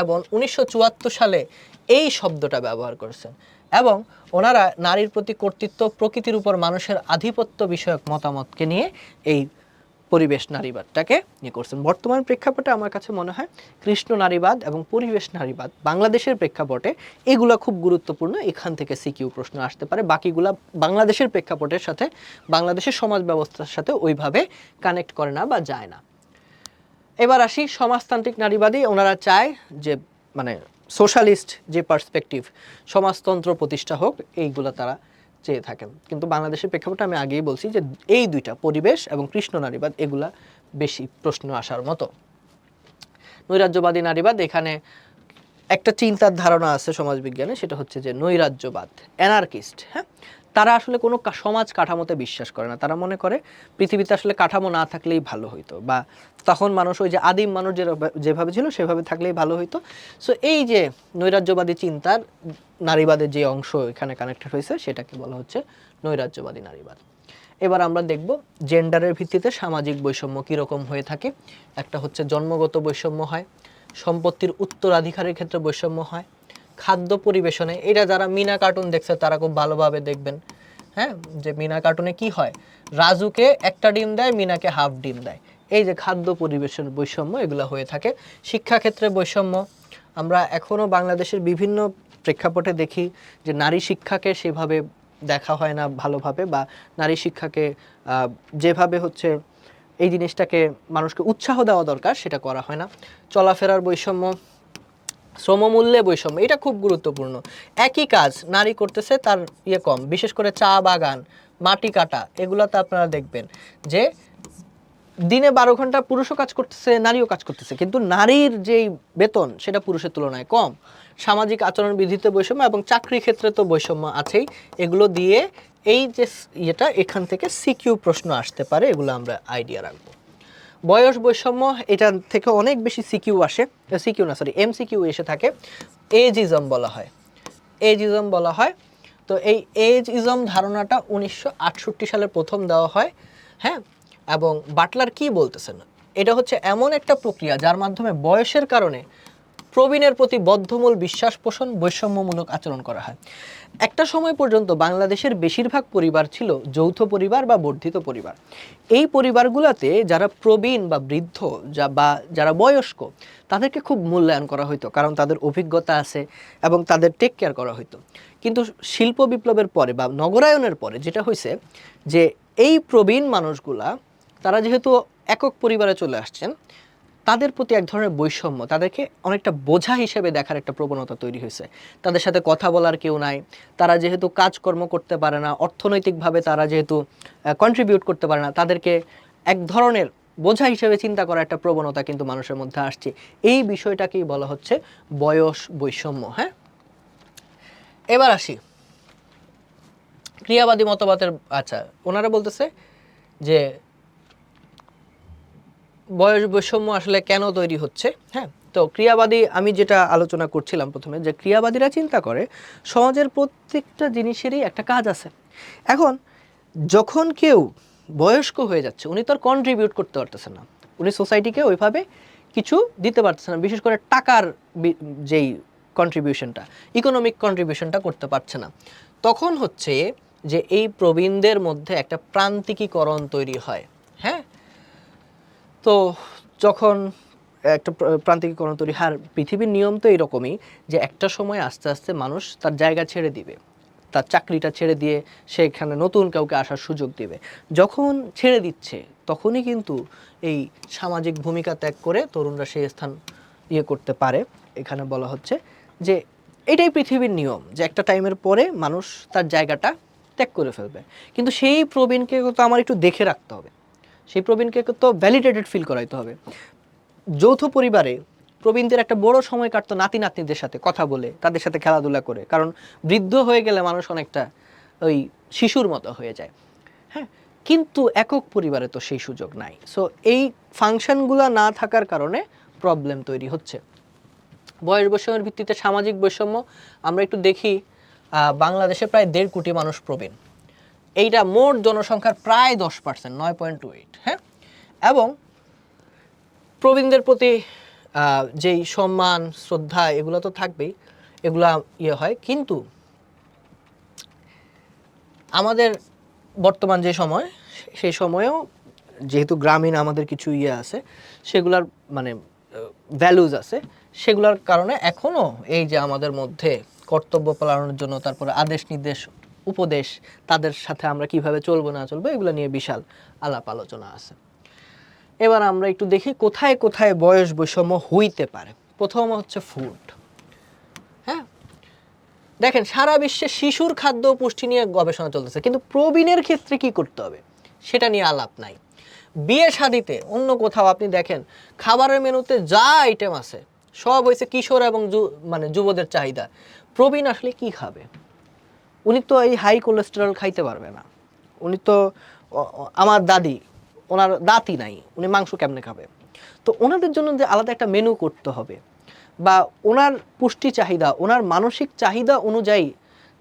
[SPEAKER 1] এবং 1974 সালে এই শব্দটা ব্যবহার করেছেন। এবং ওনারা নারীর প্রতি কর্তৃত্ব, প্রকৃতির উপর মানুষের আধিপত্য বিষয়ক মতামতকে নিয়ে এই পরিবেশ নারীবাদটাকে নিয়ে করছেন। বর্তমান প্রেক্ষাপটে আমার কাছে মনে হয় কৃষ্ণ নারীবাদ এবং পরিবেশ নারীবাদ বাংলাদেশের প্রেক্ষাপটে এগুলা খুব গুরুত্বপূর্ণ। এখান থেকে সিকিউ প্রশ্ন আসতে পারে, বাকিগুলা বাংলাদেশের প্রেক্ষাপটের সাথে, বাংলাদেশের সমাজ ব্যবস্থার সাথে ওইভাবে কানেক্ট করে না বা যায় না। এবার আসি সমাজতান্ত্রিক নারীবাদী। ওনারা চায় যে মানে সোশ্যালিস্ট যে পার্সপেক্টিভ, সমাজতন্ত্র প্রতিষ্ঠা হোক, এইগুলো তারা চেয়ে থাকেন। কিন্তু বাংলাদেশের প্রেক্ষাপটে আমি আগেই বলছি যে এই দুইটা, পরিবেশ এবং কৃষ্ণ নারীবাদ, এগুলা বেশি প্রশ্ন আসার মতো। নৈরাজ্যবাদী নারীবাদ, এখানে একটা চিন্তার ধারণা আছে সমাজবিজ্ঞানে, সেটা হচ্ছে যে নৈরাজ্যবাদ, অ্যানার্কিস্ট, হ্যাঁ, তারা আসলে কোনো সমাজ কাঠামোতে বিশ্বাস করে না। তারা মনে করে পৃথিবীতে আসলে কাঠামো না থাকলেই ভালো হইতো, বা তখন মানুষ ওই যে আদিম মানুষ যেভাবে ছিল সেভাবে থাকলেই ভালো হইতো। সো এই যে নৈরাজ্যবাদী চিন্তার নারীবাদের যে অংশ এখানে কানেক্টেড হয়েছে সেটাকে বলা হচ্ছে নৈরাজ্যবাদী নারীবাদ। এবার আমরা দেখব জেন্ডারের ভিত্তিতে সামাজিক বৈষম্য কীরকম হয়ে থাকে। একটা হচ্ছে জন্মগত বৈষম্য হয়, সম্পত্তির উত্তরাধিকারের ক্ষেত্রে বৈষম্য হয়, খাদ্য পরিবেশনে, এটা যারা মিনা কার্টুন দেখছে তারা খুব ভালোভাবে দেখবেন, হ্যাঁ, যে মিনা কার্টুনে কি হয়, রাজুকে একটা ডিম দেয়, মিনাকে হাফ ডিম দেয়। এই যে খাদ্য পরিবেশন বৈষম্য, এগুলো হয়ে থাকে। শিক্ষাক্ষেত্রে বৈষম্য, আমরা এখনও বাংলাদেশের বিভিন্ন প্রেক্ষাপটে দেখি যে নারী শিক্ষাকে সেভাবে দেখা হয় না ভালোভাবে, বা নারী শিক্ষাকে যেভাবে হচ্ছে এই জিনিসটাকে মানুষকে উৎসাহ দেওয়া দরকার সেটা করা হয় না। চলাফেরার বৈষম্য, শ্রমমূল্যে বৈষম্য, এটা খুব গুরুত্বপূর্ণ। একই কাজ নারী করতেছে, তার ইয়ে কম, বিশেষ করে চা বাগান, মাটি কাটা, এগুলোতে আপনারা দেখবেন যে দিনে 12 ঘন্টা পুরুষও কাজ করতেছে, নারীও কাজ করতেছে, কিন্তু নারীর যেই বেতন সেটা পুরুষের তুলনায় কম। সামাজিক আচরণবিধিতে বৈষম্য এবং চাকরি ক্ষেত্রে তো বৈষম্য আছেই। এগুলো দিয়ে এই যে ইয়েটা, এখান থেকে সিকিউ প্রশ্ন আসতে পারে, এগুলো আমরা আইডিয়া রাখবো। বয়স বৈষম্য, এটা থেকে অনেক বেশি সিকিউ আসে, সিকিউ না সরি এমসিকিউ এসে থাকে। এজিজম বলা হয়। তো এই এজিজম ধারণাটা 1968 সালে প্রথম দেওয়া হয়, হ্যাঁ। এবং বাটলার কি বলতেছেন, এটা হচ্ছে এমন একটা প্রক্রিয়া যার মাধ্যমে বয়সের কারণে প্রবীণের প্রতি বদ্ধমূল বিশ্বাস পোষণ, বৈষম্যমূলক আচরণ করা হয়। একটা সময় পর্যন্ত বাংলাদেশের বেশিরভাগ পরিবার ছিল যৌথ পরিবার বা বর্ধিত পরিবার। এই পরিবারগুলোতে যারা প্রবীণ বা বৃদ্ধ বা যারা বয়স্ক, তাদেরকে খুব মূল্যায়ন করা হতো, কারণ তাদের অভিজ্ঞতা আছে এবং তাদের টেক কেয়ার করা হতো। কিন্তু শিল্প বিপ্লবের পরে বা নগরায়নের পরে যেটা হয়েছে, যে এই প্রবীণ মানুষগুলা তারা যেহেতু একক পরিবারে চলে আসছেন, তাদের প্রতি এক ধরনের বৈষম্য, তাদেরকে অনেকটা বোঝা হিসেবে দেখার একটা প্রবণতা তৈরি হয়েছে। তাদের সাথে কথা বলার কেউ নাই, তারা যেহেতু কাজকর্ম করতে পারে না, অর্থনৈতিকভাবে তারা যেহেতু কন্ট্রিবিউট করতে পারে না, তাদেরকে এক ধরনের বোঝা হিসেবে চিন্তা করার একটা প্রবণতা কিন্তু মানুষের মধ্যে আসছে। এই বিষয়টাকেই বলা হচ্ছে বয়স বৈষম্য, হ্যাঁ। এবার আসি ক্রিয়াবাদী মতবাদের। আচ্ছা, ওনারা বলতেছে যে বয়স বৈষম্য আসলে কেন তৈরি হচ্ছে? হ্যাঁ, তো ক্রিয়াবাদী আমি যেটা আলোচনা করছিলাম প্রথমে, যে ক্রিয়াবাদীরা চিন্তা করে সমাজের প্রত্যেকটা জিনিসেরই একটা কাজ আছে। এখন যখন কেউ বয়স্ক হয়ে যাচ্ছে, উনি তো আর কন্ট্রিবিউট করতে পারতেছে না, উনি সোসাইটিকে ওইভাবে কিছু দিতে পারতেছে না, বিশেষ করে টাকার যেই কন্ট্রিবিউশনটা, ইকোনমিক কন্ট্রিবিউশনটা করতে পারছে না। তখন হচ্ছে যে এই প্রবীণদের মধ্যে একটা প্রান্তিকীকরণ তৈরি হয়। হ্যাঁ, তো যখন একটা প্রান্তিকীকরণ তৈরি হয়, আর পৃথিবীর নিয়ম তো এরকমই যে একটা সময় আস্তে আস্তে মানুষ তার জায়গা ছেড়ে দিবে, তার চাকরিটা ছেড়ে দিয়ে সেখানে নতুন কাউকে আসার সুযোগ দিবে। যখন ছেড়ে দিচ্ছে তখনই কিন্তু এই সামাজিক ভূমিকা ত্যাগ করে তরুণরা সেই স্থান করতে পারে। এখানে বলা হচ্ছে যে এটাই পৃথিবীর নিয়ম, যে একটা টাইমের পরে মানুষ তার জায়গাটা ত্যাগ করে ফেলবে। কিন্তু সেই প্রবীণকে তো আমার একটু দেখে রাখতে হবে, সেই প্রবীণকে তো ভ্যালিডেটেড ফিল করাইতে হবে। যৌথ পরিবারে প্রবীণদের একটা বড় সময় কাটতো নাতি নাতনিদের সাথে কথা বলে, তাদের সাথে খেলাধুলা করে, কারণ বৃদ্ধ হয়ে গেলে মানুষ অনেকটা ওই শিশুর মতো হয়ে যায়। হ্যাঁ, কিন্তু একক পরিবারে তো সেই সুযোগ নাই। সো এই ফাংশনগুলো না থাকার কারণে প্রবলেম তৈরি হচ্ছে। বয়স বৈষম্যের ভিত্তিতে সামাজিক বৈষম্য আমরা একটু দেখি। বাংলাদেশে প্রায় 1.5 কোটি মানুষ প্রবীণ, এইটা মোট জনসংখ্যার প্রায় 10%, 9.28। হ্যাঁ, এবং প্রবীণদের প্রতি যেই সম্মান শ্রদ্ধা এগুলো তো থাকবেই, এগুলা হয়, কিন্তু আমাদের বর্তমান যে সময়, সেই সময়েও যেহেতু গ্রামীণ আমাদের কিছু আছে, সেগুলার মানে ভ্যালুজ আছে, সেগুলোর কারণে এখনও এই যে আমাদের মধ্যে কর্তব্য পালনের জন্য, তারপরে আদেশ নির্দেশ উপদেশ, তাদের সাথে আমরা কিভাবে চলবো না চলবো, এগুলো নিয়ে বিশাল আলাপ আলোচনা আছে। এবার আমরা একটু দেখি কোথায় কোথায় বয়স বৈষম্য হইতে পারে। প্রথম হচ্ছে ফুড। হ্যাঁ, দেখেন সারা বিশ্বে শিশুর খাদ্য ও পুষ্টি নিয়ে গবেষণা চলতেছে, কিন্তু প্রবীণের ক্ষেত্রে কি করতে হবে সেটা নিয়ে আলাপ নাই। বিয়ে শাদিতে অন্য কোথাও আপনি দেখেন খাবারের মেনুতে যা আইটেম আছে সব হয়েছে কিশোর এবং মানে যুবদের চাহিদা। প্রবীণ আসলে কি খাবে? উনি তো এই হাই কোলেস্টেরল খাইতে পারবে না। উনি তো আমার দাদি, ওনার দাঁতই নাই, উনি মাংস কেমনে খাবে? তো ওনাদের জন্য যে আলাদা একটা মেনু করতে হবে, বা ওনার পুষ্টি চাহিদা, ওনার মানসিক চাহিদা অনুযায়ী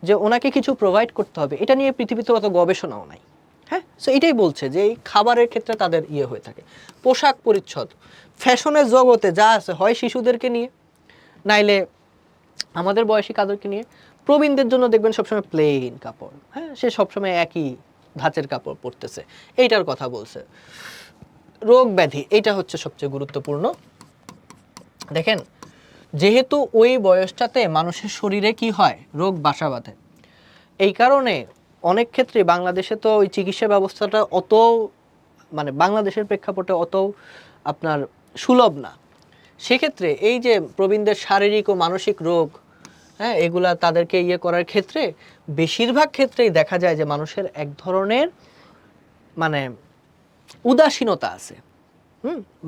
[SPEAKER 1] যে ওনাকে কিছু প্রোভাইড করতে হবে, এটা নিয়ে পৃথিবীতে অত গবেষণাও নাই। হ্যাঁ, সো এটাই বলছে যে এই খাবারের ক্ষেত্রে তাদের হয়ে থাকে। পোশাক পরিচ্ছদ, ফ্যাশনের জগতে যা আছে হয় শিশুদেরকে নিয়ে, নাইলে আমাদের বয়সী কাদেরকে নিয়ে। প্রবীণদের জন্য দেখবেন সবসময় প্লেন কাপড়, হ্যাঁ, সে সবসময় একই ধাঁচের কাপড় পরতেছে, এইটার কথা বলছে। রোগ ব্যাধি, এটা হচ্ছে সবচেয়ে গুরুত্বপূর্ণ। দেখেন যেহেতু ওই বয়সটাতে মানুষের শরীরে কি হয়, রোগ বাসা বাঁধে, এই কারণে অনেক ক্ষেত্রে বাংলাদেশে তো ওই চিকিৎসা ব্যবস্থাটা অত মানে বাংলাদেশের প্রেক্ষাপটে অত আপনার সুলভ না। সেক্ষেত্রে এই যে প্রবীণদের শারীরিক ও মানসিক রোগ, হ্যাঁ, এগুলা তাদেরকে করার ক্ষেত্রে বেশিরভাগ ক্ষেত্রেই দেখা যায় যে মানুষের এক ধরনের মানে উদাসীনতা আছে।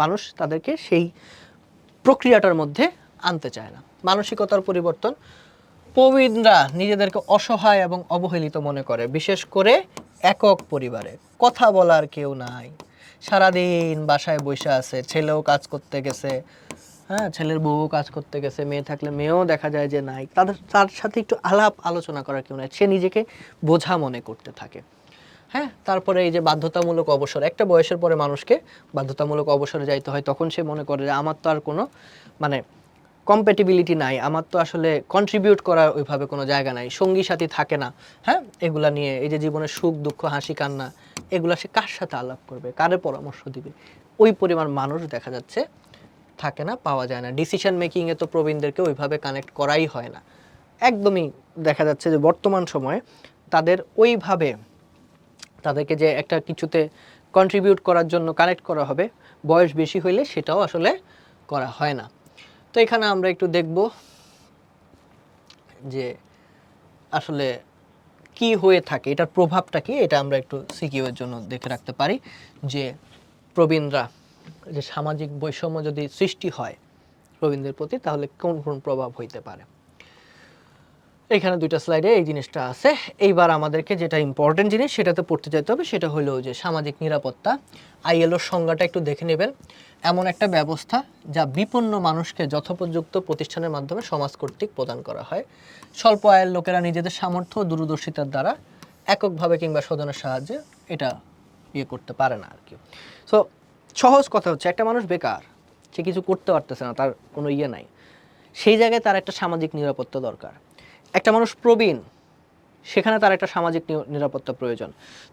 [SPEAKER 1] মানুষ তাদেরকে সেই প্রক্রিয়াটার মধ্যে আনতে চায় না। মানসিকতার পরিবর্তন, প্রবীণরা নিজেদেরকে অসহায় এবং অবহেলিত মনে করে, বিশেষ করে একক পরিবারে। কথা বলার কেউ নাই, সারাদিন বাসায় বসে আছে, ছেলেও কাজ করতে গেছে, হ্যাঁ, ছেলের বউও কাজ করতে গেছে, মেয়ে থাকলে মেয়েও দেখা যায় যে নাই, তার সাথে একটু আলাপ আলোচনা করার কেউ নাই, সে নিজেকে বোঝা মনে করতে থাকে। হ্যাঁ, তারপরে এই যে বাধ্যতামূলক অবসর, একটা বয়সের পরে মানুষকে বাধ্যতামূলক অবসরে যাইতে হয়, তখন সে মনে করে যে আমার তো আর কোনো মানে কম্প্যাটিবিলিটি নাই, আমার তো আসলে কন্ট্রিবিউট করার ওইভাবে কোনো জায়গা নাই, সঙ্গী সাথী থাকে না। হ্যাঁ, এগুলা নিয়ে এই যে জীবনের সুখ দুঃখ হাসি কান্না, এগুলা সে কার সাথে আলাপ করবে, কারে পরামর্শ দিবে, ওই পরিমাণ মানুষ দেখা যাচ্ছে থাকে না, পাওয়া যায় না। ডিসিশন মেকিংয়ে তো প্রবীণদেরকে ওইভাবে কানেক্ট করাই হয় না, একদমই। দেখা যাচ্ছে যে বর্তমান সময়ে তাদের ওইভাবে তাদেরকে যে একটা কিছুতে কন্ট্রিবিউট করার জন্য কানেক্ট করা হবে, বয়স বেশি হইলে সেটাও আসলে করা হয় না। তো এখানে আমরা একটু দেখব যে আসলে কি হয়ে থাকে, এটার প্রভাবটা কি, এটা আমরা একটু সিকিউ এর জন্য দেখে রাখতে পারি যে প্রবীণরা যে সামাজিক বৈষম্য যদি সৃষ্টি হয় প্রবীণদের প্রতি, তাহলে কোন কোন প্রভাব হইতে পারে। এখানে দুইটা স্লাইডে এই জিনিসটা আছে। এইবার আমাদেরকে যেটা ইম্পর্টেন্ট জিনিস সেটাতে পড়তে যেতে হবে, সেটা হলো যে সামাজিক নিরাপত্তা। আইএলওর সংজ্ঞাটা একটু দেখে নেবেন। এমন একটা ব্যবস্থা যা বিপন্ন মানুষকে যথোপযুক্ত প্রতিষ্ঠানের মাধ্যমে সমাজ কর্তৃক প্রদান করা হয়। স্বল্প আয়ের লোকেরা নিজেদের সামর্থ্য ও দূরদর্শিতার দ্বারা এককভাবে কিংবা স্বজনের সাহায্যে এটা করতে পারে না আর কি। সো সহজ কথা হচ্ছে, একটা মানুষ বেকার, সে কিছু করতে পারতেছে না, তার কোনো নাই, সেই জায়গায় তার একটা সামাজিক নিরাপত্তা দরকার। একটা মানুষ প্রবীণ, সেখানে তার একটা সামাজিক নিরাপত্তা প্রয়োজন।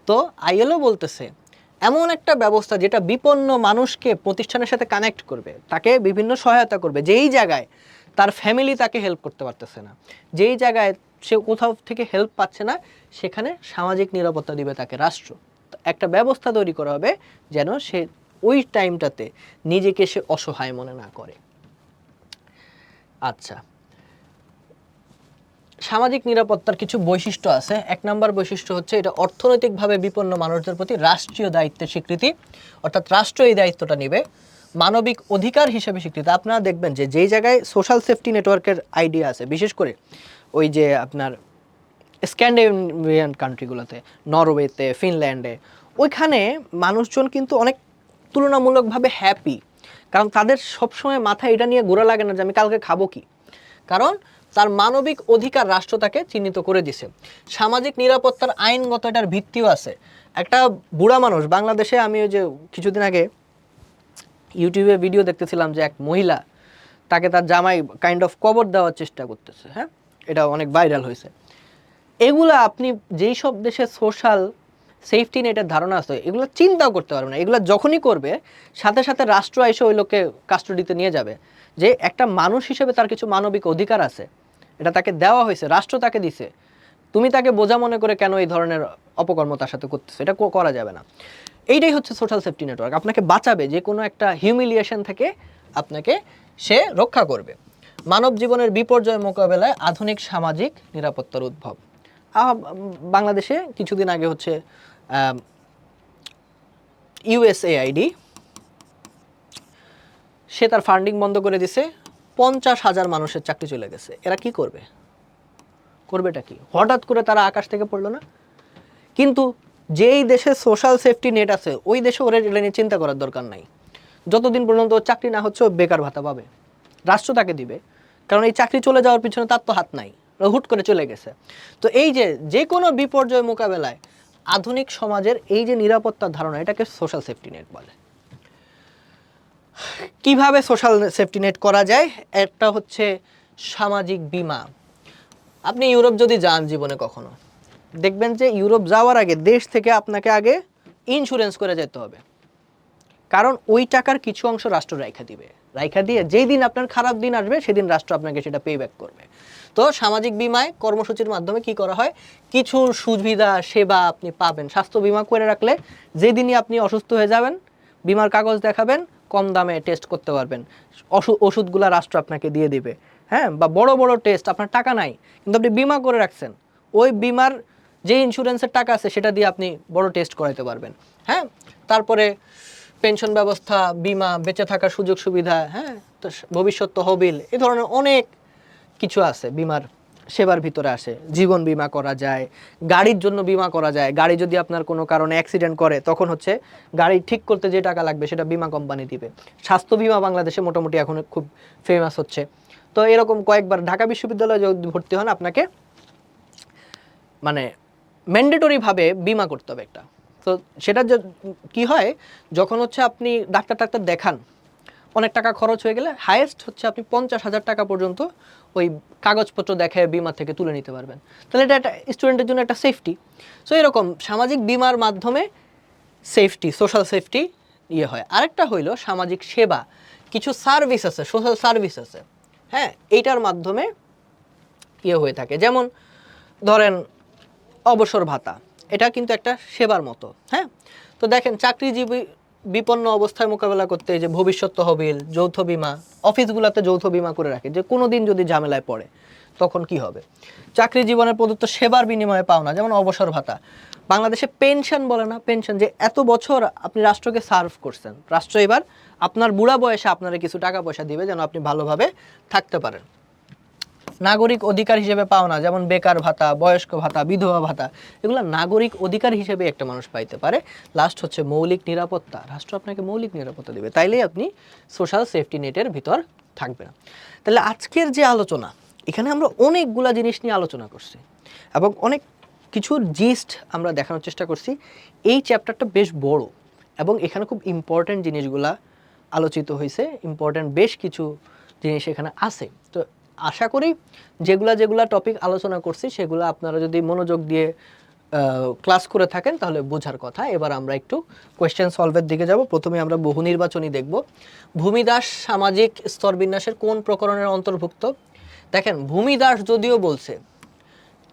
[SPEAKER 1] তো আইএলও বলতেছে এমন একটা ব্যবস্থা যেটা বিপন্ন মানুষকে প্রতিষ্ঠানের সাথে কানেক্ট করবে, তাকে বিভিন্ন সহায়তা করবে, যেই জায়গায় তার ফ্যামিলি তাকে হেল্প করতে পারতেছে না, যেই জায়গায় সে কোথাও থেকে হেল্প পাচ্ছে না, সেখানে সামাজিক নিরাপত্তা দিবে তাকে রাষ্ট্র। একটা ব্যবস্থা তৈরি করা হবে যেন সে ওই টাইমটাতে নিজেকে সে অসহায় মনে না করে। আচ্ছা, সামাজিক নিরাপত্তার কিছু বৈশিষ্ট্য আছে। এক নম্বর বৈশিষ্ট্য হচ্ছে এটা অর্থনৈতিকভাবে বিপন্ন মানুষদের প্রতি রাষ্ট্রীয় দায়িত্বের স্বীকৃতি, অর্থাৎ রাষ্ট্র এই দায়িত্বটা নেবে। মানবিক অধিকার হিসেবে স্বীকৃতি। আপনারা দেখবেন যে যেই জায়গায় সোশ্যাল সেফটি নেটওয়ার্কের আইডিয়া আছে, বিশেষ করে ওই যে আপনার স্ক্যান্ডিনেভিয়ান কান্ট্রিগুলোতে, নরওয়েতে, ফিনল্যান্ডে, ওইখানে মানুষজন কিন্তু অনেক তুলনামূলকভাবে হ্যাপি, কারণ তাদের সবসময় মাথায় এটা নিয়ে ঘোরা লাগে না যে আমি কালকে খাবো কি, কারণ তার মানবিক অধিকার রাষ্ট্র তাকে চিহ্নিত করে দিছে। সামাজিক নিরাপত্তার আইনগত এটার ভিত্তিও আছে। একটা বুড়া মানুষ বাংলাদেশে, আমি ওই যে কিছুদিন আগে ইউটিউবে ভিডিও দেখতেছিলাম যে এক মহিলা, তাকে তার জামাই কাইন্ড অফ কবর দেওয়ার চেষ্টা করতেছে, হ্যাঁ, এটা অনেক ভাইরাল হয়েছে। এগুলা আপনি যেই সব দেশে সোশ্যাল সেফটি নেটের ধারণা আছে, এগুলো চিন্তাও করতে পারবে না। এগুলো যখনই করবে, সাথে সাথে রাষ্ট্র এসে ওই লোককে কাস্টডিতে নিয়ে যাবে, যে একটা মানুষ হিসেবে তার কিছু মানবিক অধিকার আছে, এটা তাকে দেওয়া হয়েছে, রাষ্ট্র তাকে দিছে, তুমি তাকে বোঝা মনে করে কেন এই ধরনের অপকর্ম তার সাথে করতেছে, এটা করা যাবে না। এইটাই হচ্ছে সোশ্যাল সেফটি নেটওয়ার্ক, আপনাকে বাঁচাবে যে কোনো একটা হিউমিলিয়েশন থেকে, আপনাকে সে রক্ষা করবে। মানব জীবনের বিপর্যয় মোকাবেলায় আধুনিক সামাজিক নিরাপত্তার উদ্ভব। বাংলাদেশে কিছুদিন আগে হচ্ছে ইউএসএআইডি, সে তার ফান্ডিং বন্ধ করে দিছে, 50,000 মানুষের চাকরি চলে গেছে। এরা কি করবে? করবেটা কি? হঠাৎ করে তারা আকাশ থেকে পড়লো না। কিন্তু যেই দেশে সোশ্যাল সেফটি নেট আছে, ওই দেশে ওরা এটা নিয়ে চিন্তা করার দরকার নাই। যতদিন পর্যন্ত চাকরি না হচ্ছে, ও বেকার ভাতা পাবে, রাষ্ট্র তাকে দিবে, কারণ এই চাকরি চলে যাওয়ার পিছনে তার তো হাত নাই, হুট করে চলে গেছে। তো এই যে কোনো বিপর্যয় মোকাবেলায় আধুনিক সমাজের এই যে নিরাপত্তার ধারণা, এটাকে সোশ্যাল সেফটি নেট বলে। কিভাবে সোশ্যাল সেফটি নেট করা যায়? একটা হচ্ছে সামাজিক বীমা। আপনি ইউরোপ যদি যান জীবনে কখনো, দেখবেন যে ইউরোপ যাওয়ার আগে দেশ থেকে আপনাকে আগে ইন্স্যুরেন্স করে যেতে হবে, কারণ ওই টাকার কিছু অংশ রাষ্ট্র রাইখা দিবে, রাইখা দিয়ে যেই দিন আপনার খারাপ দিন আসবে, সেদিন রাষ্ট্র আপনাকে সেটা পে ব্যাক করবে। তো সামাজিক বীমায় কর্মসূচির মাধ্যমে কি করা হয়, কিছু সুবিধা সেবা আপনি পাবেন। স্বাস্থ্য বীমা করে রাখলে যেদিনই আপনি অসুস্থ হয়ে যাবেন, বীমার কাগজ দেখাবেন, কম দামে টেস্ট করতে পারবেন, ওষুধগুলা রাষ্ট্র আপনাকে দিয়ে দিবে, হ্যাঁ। বা বড় বড় টেস্ট, আপনার টাকা নাই কিন্তু আপনি বীমা করে রাখছেন, ওই বীমার যে ইন্স্যুরেন্সের টাকা আছে সেটা দিয়ে আপনি বড় টেস্ট করাইতে পারবেন, হ্যাঁ। তারপরে পেনশন ব্যবস্থা, বীমা, বেঁচে থাকার সুযোগ সুবিধা, হ্যাঁ, তো ভবিষ্যৎ তহবিল, এই ধরনের অনেক কিছু আছে বীমার সেবার ভিতরে আসে। জীবন বীমা করা যায়, গাড়ির জন্য বীমা করা যায়, গাড়ি যদি আপনার কোনো কারণে অ্যাক্সিডেন্ট করে, তখন হচ্ছে গাড়ি ঠিক করতে যে টাকা লাগবে সেটা বীমা কোম্পানি দিবে। স্বাস্থ্য বীমা বাংলাদেশে মোটামুটি এখন খুব ফেমাস হচ্ছে। তো এরকম কয়েকবার ঢাকা বিশ্ববিদ্যালয়ে যদি ভর্তি হন, আপনাকে মানে ম্যান্ডেটরিভাবে বীমা করতে হবে একটা। তো সেটা কি হয়, যখন হচ্ছে আপনি ডাক্তার দেখান, অনেক টাকা খরচ হয়ে গেলে হাইয়েস্ট হচ্ছে আপনি 50,000 টাকা পর্যন্ত ওই কাগজপত্র দেখায় বিমা থেকে তুলে নিতে পারবেন। তাহলে এটা একটা স্টুডেন্টের জন্য একটা সেফটি। সো এরকম সামাজিক বিমার মাধ্যমে সেফটি, সোশ্যাল সেফটি হয়। আরেকটা হইল সামাজিক সেবা, কিছু সার্ভিস আছে, সোশ্যাল সার্ভিস আছে, হ্যাঁ, এইটার মাধ্যমে হয়ে থাকে। যেমন ধরেন অবসর ভাতা, এটা কিন্তু একটা সেবার মতো, হ্যাঁ। তো দেখেন চাকরিজীবী বিপন্ন অবস্থায় মোকাবেলা করতে যে ভবিষ্যৎ তহবিল, যৌথ বীমা, অফিসগুলোতে যৌথ বীমা করে রাখে, যে কোনো দিন যদি ঝামেলায় পড়ে তখন কি হবে। চাকরি জীবনের প্রদত্ত সেবার বিনিময়ে পাওনা, যেমন অবসর ভাতা। বাংলাদেশে পেনশন বলে না, পেনশন, যে এত বছর আপনি রাষ্ট্রকে সার্ভ করছেন, রাষ্ট্র এবার আপনার বুড়া বয়সে আপনারা কিছু টাকা পয়সা দিবে যেন আপনি ভালোভাবে থাকতে পারেন। নাগরিক অধিকার হিসেবে পাও না, যেমন বেকার ভাতা, বয়স্ক ভাতা, বিধবা ভাতা, এগুলো নাগরিক অধিকার হিসেবে একটা মানুষ পাইতে পারে। লাস্ট হচ্ছে মৌলিক নিরাপত্তা, রাষ্ট্র আপনাকে মৌলিক নিরাপত্তা দেবে, তাইলেই আপনি সোশ্যাল সেফটি নেটের ভিতর থাকবেন। তাহলে আজকের যে আলোচনা, এখানে আমরা অনেকগুলা জিনিস নিয়ে আলোচনা করছি এবং অনেক কিছুর জিস্ট আমরা দেখানোর চেষ্টা করছি। এই চ্যাপ্টারটা বেশ বড় এবং এখানে খুব ইম্পর্ট্যান্ট জিনিসগুলা আলোচিত হয়েছে, ইম্পর্ট্যান্ট বেশ কিছু জিনিস এখানে আছে। তো আশা করি যেগুলা টপিক আলোচনা করছি সেগুলো আপনারা যদি মনোযোগ দিয়ে ক্লাস করে থাকেন তাহলে বোঝার কথা। এবার আমরা একটু কোয়েশ্চেন সলভের দিকে যাব। প্রথমে আমরা বহু নির্বাচনী দেখব। ভূমিদাস সামাজিক স্তরবিন্যাসের কোন প্রকরণের অন্তর্ভুক্ত? দেখেন, ভূমিদাস যদিও বলছে,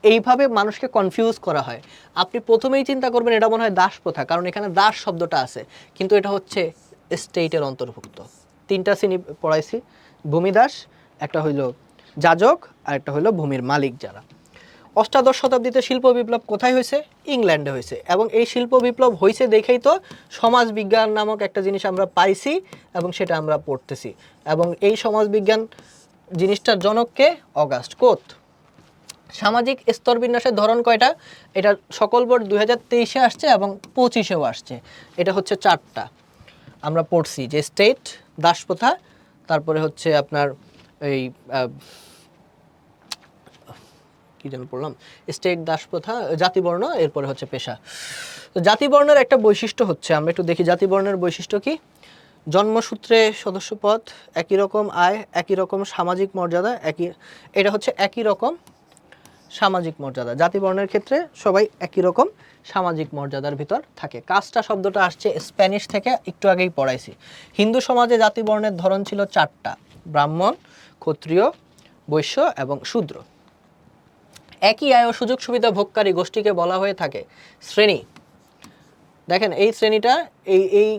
[SPEAKER 1] এইভাবে মানুষকে কনফিউজ করা হয়। আপনি প্রথমেই চিন্তা করবেন এটা মনে হয় দাস প্রথা, কারণ এখানে দাস শব্দটা আছে, কিন্তু এটা হচ্ছে স্টেটের অন্তর্ভুক্ত। তিনটা শ্রেণী পড়াইছি, ভূমিদাস, একটা হইল যাজক, আর একটা হইল ভূমির মালিক যারা। অষ্টাদশ শতাব্দীতে শিল্প বিপ্লব কোথায় হয়েছে? ইংল্যান্ডে হয়েছে। এবং এই শিল্প বিপ্লব হয়েছে দেখেই তো সমাজ বিজ্ঞান নামক একটা জিনিস আমরা পাইছি এবং সেটা আমরা পড়তেছি। এবং এই সমাজ বিজ্ঞান জিনিসটার জনককে অগাস্ট কোত। সামাজিক স্তরবিন্যাসের ধরন কয়টা? এটা সকল বোর্ড 2023-এ আসছে এবং 25-এও আসছে। এটা হচ্ছে 4টা। আমরা পড়ছি যে স্টেট, দাসপ্রথা, তারপরে হচ্ছে আপনার এই কি যেন পড়লাম, স্টেট, দাসপ্রথা, জাতিবর্ণ, এরপরে হচ্ছে পেশা। তো জাতিবর্ণের একটা বৈশিষ্ট্য হচ্ছে, আমরা একটু দেখি জাতিবর্ণের বৈশিষ্ট্য কি। জন্মসূত্রে সদস্যপদ, একই রকম আয়, একই রকম সামাজিক মর্যাদা, এটা হচ্ছে একই রকম সামাজিক মর্যাদা। জাতিবর্ণের ক্ষেত্রে সবাই একই রকম সামাজিক মর্যাদার ভিতর থাকে। কাস্টা শব্দটা আসছে স্প্যানিশ থেকে, একটু আগেই পড়াইছি। হিন্দু সমাজে জাতিবর্ণের ধরন ছিল 4টা: ব্রাহ্মণ, ক্ষত্রিয়, বৈশ্য এবং শূদ্র। একই আয় ও সুযোগ সুবিধা ভোগকারী গোষ্ঠীকে বলা হয়ে থাকে শ্রেণী। দেখেন এই শ্রেণীটা এই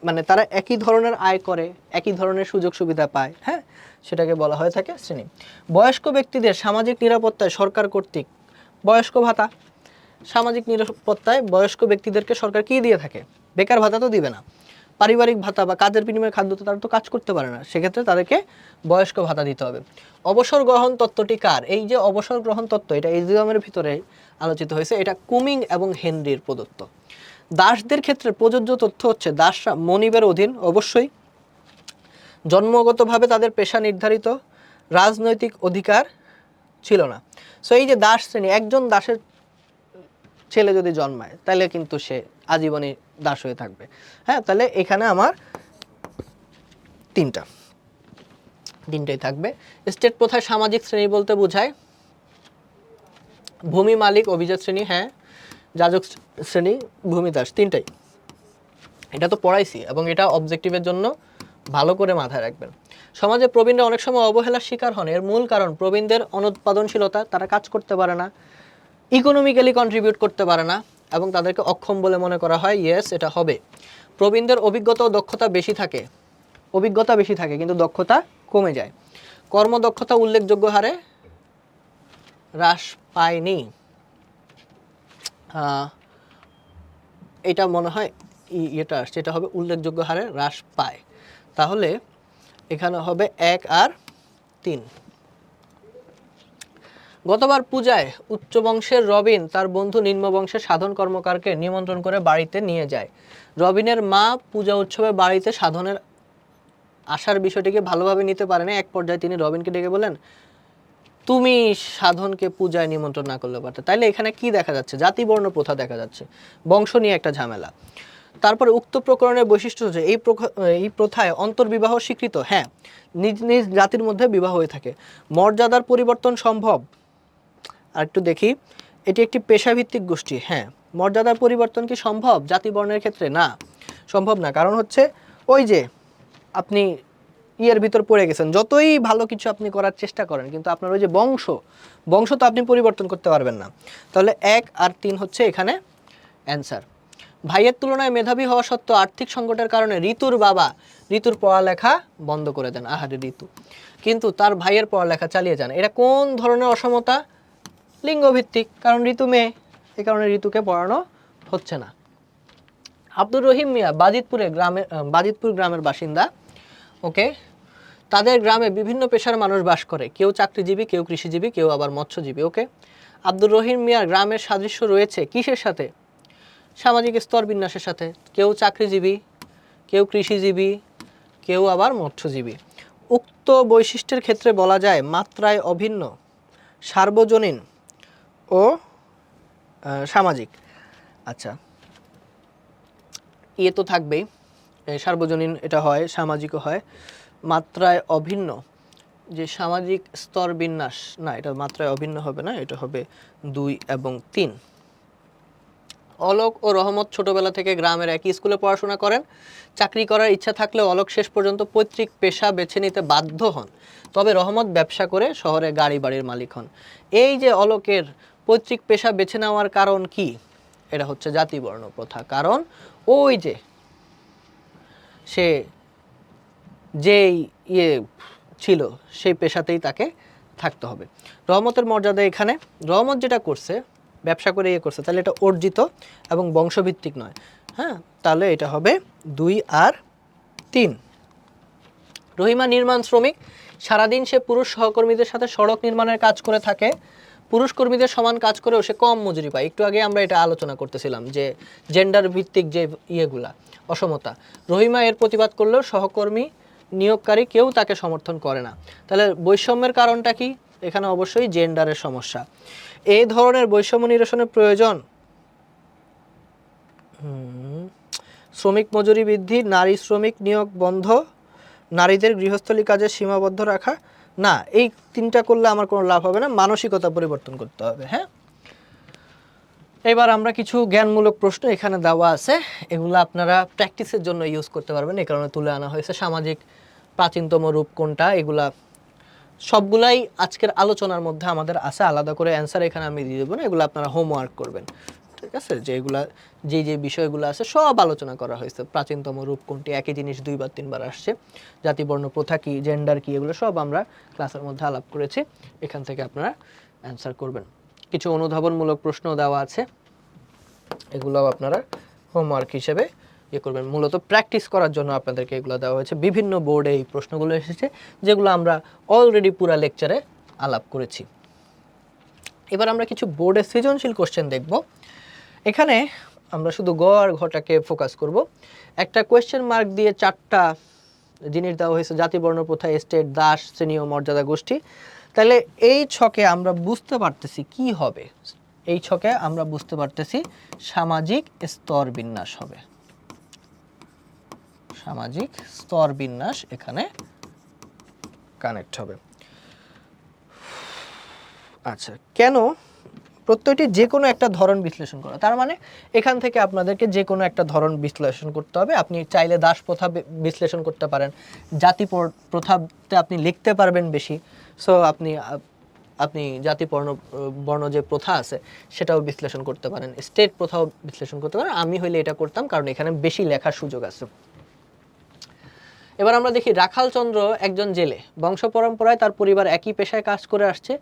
[SPEAKER 1] মানে তারা একই ধরনের আয় করে, একই ধরনের সুযোগ সুবিধা পায়, হ্যাঁ, সেটাকে বলা হয়ে থাকে শ্রেণী। বয়স্ক ব্যক্তিদের সামাজিক নিরাপত্তায় সরকার কর্তৃক বয়স্ক ভাতা। সামাজিক নিরাপত্তায় বয়স্ক ব্যক্তিদেরকে সরকার কি দিয়ে থাকে? বেকার ভাতা তো দিবে না, পারিবারিক ভাতা বা কাজের বিনিময়ে খাদ্য, তো তারা তো কাজ করতে পারে না, সেক্ষেত্রে তাদেরকে বয়স্ক ভাতা দিতে হবে। অবসর গ্রহণ তত্ত্বটি কার? এই যে অবসর গ্রহণ তত্ত্ব, এটা এক্সামের ভিতরে আলোচিত হয়েছে, এটা কুমিং এবং হেনরির প্রদত্ত। দাসদের ক্ষেত্রে প্রযোজ্য তথ্য হচ্ছে দাসরা মনিবের অধীন, অবশ্যই। জন্মগতভাবে তাদের পেশা নির্ধারিত, রাজনৈতিক অধিকার ছিল না। সো এই যে দাস শ্রেণী, একজন দাসের ছেলে যদি জন্মায় তাহলে কিন্তু সে আজীবনই দাস হয়ে থাকবে, হ্যাঁ। তাহলে এখানে আমার তিনটাই থাকবে। স্টেট প্রথায় সামাজিক শ্রেণী বলতে বোঝায় ভূমি মালিক, অভিজাত শ্রেণী, হ্যাঁ, যাজক শ্রেণী, ভূমিদাস, তিনটাই। এটা তো পড়াইছি এবং এটা অবজেক্টিভের জন্য ভালো করে মাথায় রাখবেন। সমাজে প্রবীণরা অনেক সময় অবহেলার শিকার হন, এর মূল কারণ প্রবীণদের অনুৎপাদনশীলতা, তারা কাজ করতে পারে না, ইকোনমিক্যালি কন্ট্রিবিউট করতে পারে না এবং তাদেরকে অক্ষম বলে মনে করা হয়। ইয়েস, এটা হবে। প্রবীণদের অভিজ্ঞতা ও দক্ষতা বেশি থাকে, কিন্তু দক্ষতা কমে যায়। কর্মদক্ষতা উল্লেখযোগ্য হারে হ্রাস পায়নি, এটা মনে হয় এটা আসছে, এটা হবে উল্লেখযোগ্য হারে হ্রাস পায়। তাহলে এখানে হবে 1 আর 3। গতবার পূজায় উচ্চ বংশের রবিন তার বন্ধু নিম্ন বংশের সাধন কর্মকারকে নিমন্ত্রণ করে বাড়িতে নিয়ে যায়। রবিনের মা পূজা উৎসবে বাড়িতে সাধনের আসার বিষয়টিকে ভালোভাবে নিতে পারে না। এক পর্যায়ে তিনি রবিনকে ডেকে বলেন, তুমি সাধনকে পূজায় নিমন্ত্রণ না করলে পারতে। তাইলে এখানে কি দেখা যাচ্ছে? জাতিবর্ণ প্রথা দেখা যাচ্ছে, বংশ নিয়ে একটা ঝামেলা। তারপরে উক্ত প্রকরণের বৈশিষ্ট্য হচ্ছে এই প্রথায় অন্তর্বিবাহ স্বীকৃত, হ্যাঁ, নিজ নিজ জাতির মধ্যে বিবাহ হয়ে থাকে। মর্যাদার পরিবর্তন সম্ভব? আর একটু দেখি, এটি একটি পেশাভিত্তিক গোষ্ঠী, হ্যাঁ। মর্যাদার পরিবর্তন কি সম্ভব জাতিবর্ণের ক্ষেত্রে? না, সম্ভব না। কারণ হচ্ছে ওই যে আপনি ইয়ের ভিতর পড়ে গেছেন, যতই ভালো কিছু আপনি করার চেষ্টা করেন, কিন্তু আপনার ওই যে বংশ তো আপনি পরিবর্তন করতে পারবেন না। তাহলে 1 আর 3 হচ্ছে এখানে অ্যান্সার। ভাইয়ের তুলনায় মেধাবী হওয়া সত্ত্বেও আর্থিক সংকটের কারণে ঋতুর বাবা ঋতুর পড়ালেখা বন্ধ করে দেন। আহারে ঋতু, কিন্তু তার ভাইয়ের পড়ালেখা চালিয়ে যান। এটা কোন ধরনের অসমতা? লিঙ্গভিত্তিক, কারণ ঋতু মেয়ে, এই কারণে ঋতুকে পড়ানো হচ্ছে না। আব্দুর রহিম মিয়া বাজিতপুর গ্রামের বাসিন্দা, ওকে। তাদের গ্রামে বিভিন্ন পেশার মানুষ বাস করে, কেউ চাকরিজীবী, কেউ কৃষিজীবী, কেউ আবার মৎস্যজীবী। ওকে, আব্দুর রহিম মিয়ার গ্রামের সাদৃশ্য রয়েছে কিসের সাথে? সামাজিক স্তর বিন্যাসের সাথে। কেউ চাকরিজীবী, কেউ কৃষিজীবী, কেউ আবার মৎস্যজীবী। উক্ত বৈশিষ্ট্যের ক্ষেত্রে বলা যায় মাত্রায় অভিন্ন, সার্বজনীন ও সামাজিক। আচ্ছা, ইয়ে তো থাকবেই, সার্বজনীন এটা হয়, সামাজিকও হয়। মাত্রায় অভিন্ন যে সামাজিক স্তর বিন্যাস, না এটা মাত্রায় অভিন্ন হবে না, এটা হবে 2 এবং 3। অলোক ও রহমত ছোটবেলা থেকে গ্রামের একই স্কুলে পড়াশোনা করেন। চাকরি করার ইচ্ছা থাকলেও অলোক শেষ পর্যন্ত পৈতৃক পেশা বেছে নিতে বাধ্য হন, তবে রহমত ব্যবসা করে শহরে গাড়ি বাড়ির মালিক হন। এই যে অলোকের পৈতৃক পেশা বেছে নেওয়ার কারণ কি? এটা হচ্ছে জাতিবর্ণ প্রথা। কারণ ওই যে সে যেই ইয়ে ছিল সেই পেশাতেই তাকে থাকতে হবে। রহমতের মর্যাদা এখানে, রহমত যেটা করছে ব্যবসা করে ইয়ে করছে, তাহলে এটা অর্জিত এবং বংশভিত্তিক নয়। হ্যাঁ, তাহলে এটা হবে 2 আর 3। রহিমা নির্মাণ শ্রমিক, সারাদিন সে পুরুষ সহকর্মীদের সাথে সড়ক নির্মাণের কাজ করে থাকে। পুরুষ কর্মীদের সমান কাজ করেও সে কম মজুরি পায়। একটু আগে আমরা এটা আলোচনা করতেছিলাম যে জেন্ডার ভিত্তিক যে ইয়েগুলা, অসমতা। রহিমা এর প্রতিবাদ করলেও সহকর্মী নিয়োগকারী কেউ তাকে সমর্থন করে না। তাহলে বৈষম্যের কারণটা কি? এখানে অবশ্যই জেন্ডারের সমস্যা। এই ধরনের বৈষম্য নিরসনের প্রয়োজন শ্রমিক মজুরি বৃদ্ধি, নারী শ্রমিক নিয়োগ বন্ধ, নারীদের গৃহস্থলী কাজে সীমাবদ্ধ রাখা। না, এই 3টা করলে আমার কোনো লাভ হবে না, মানসিকতা পরিবর্তন করতে হবে। হ্যাঁ, এবার আমরা কিছু জ্ঞানমূলক প্রশ্ন এখানে দেওয়া আছে, এগুলো আপনারা প্র্যাকটিসের জন্য ইউজ করতে পারবেন, এই কারণে তুলে আনা হয়েছে। সামাজিক প্রাচীনতম রূপ কোনটা, এগুলা সবগুলাই আজকের আলোচনার মধ্যে আমাদের আছে, আলাদা করে অ্যান্সার এখানে আমি দিয়ে দেবো না, এগুলো আপনারা হোমওয়ার্ক করবেন। ঠিক আছে, যে এগুলা যে বিষয়গুলো আছে সব আলোচনা করা হয়েছে। প্রাচীনতম রূপ কোনটি, একই জিনিস 2 বার 3 বার আসছে। জাতিবর্ণ প্রথা কি, জেন্ডার কি, এগুলো সব আমরা ক্লাসের মধ্যে আলাপ করেছি। এখান থেকে আপনারা অ্যান্সার করবেন। কিছু অনুধাবনমূলক প্রশ্ন দেওয়া আছে, এগুলোও আপনারা হোমওয়ার্ক হিসেবে ইয়ে করবেন। মূলত প্র্যাকটিস করার জন্য আপনাদেরকে এগুলো দেওয়া হয়েছে। বিভিন্ন বোর্ডে এই প্রশ্নগুলো এসেছে, যেগুলো আমরা অলরেডি পুরা লেকচারে আলাপ করেছি। এবার আমরা কিছু বোর্ডে সৃজনশীল কোশ্চেন দেখব। এখানে আমরা শুধু গ আর ঘটাকে ফোকাস করব। একটা কোয়েশ্চেন মার্ক দিয়ে 4টা জিনিস দেওয়া হয়েছে, জাতিবর্ণ প্রথা, স্টেট, দাস, শ্রেণী ও মর্যাদা গোষ্ঠী। তাহলে এই ছকে আমরা বুঝতে পারতেছি কি হবে, এই ছকে আমরা বুঝতে পারতেছি সামাজিক স্তর বিন্যাস হবে। সামাজিক স্তর বিন্যাস এখানে কানেক্ট হবে। আচ্ছা, কেন? প্রত্যেকটি যে কোনো একটা ধরন বিশ্লেষণ করা, তার মানে এখান থেকে আপনাদেরকে যে কোনো একটা ধরন বিশ্লেষণ করতে হবে। আপনি চাইলে দাস প্রথা বিশ্লেষণ করতে পারেন, জাতি প্রথাতে আপনি লিখতে পারবেন বেশি, সো আপনি জাতি বর্ণ যে প্রথা আছে সেটাও বিশ্লেষণ করতে পারেন, স্টেট প্রথাও বিশ্লেষণ করতে পারেন। আমি হইলে এটা করতাম, কারণ এখানে বেশি লেখার সুযোগ আছে। এবার আমরা দেখি, রাখাল চন্দ্র একজন জেলে, বংশ পরম্পরায় তার পরিবার একই পেশায় কাজ করে আসছে,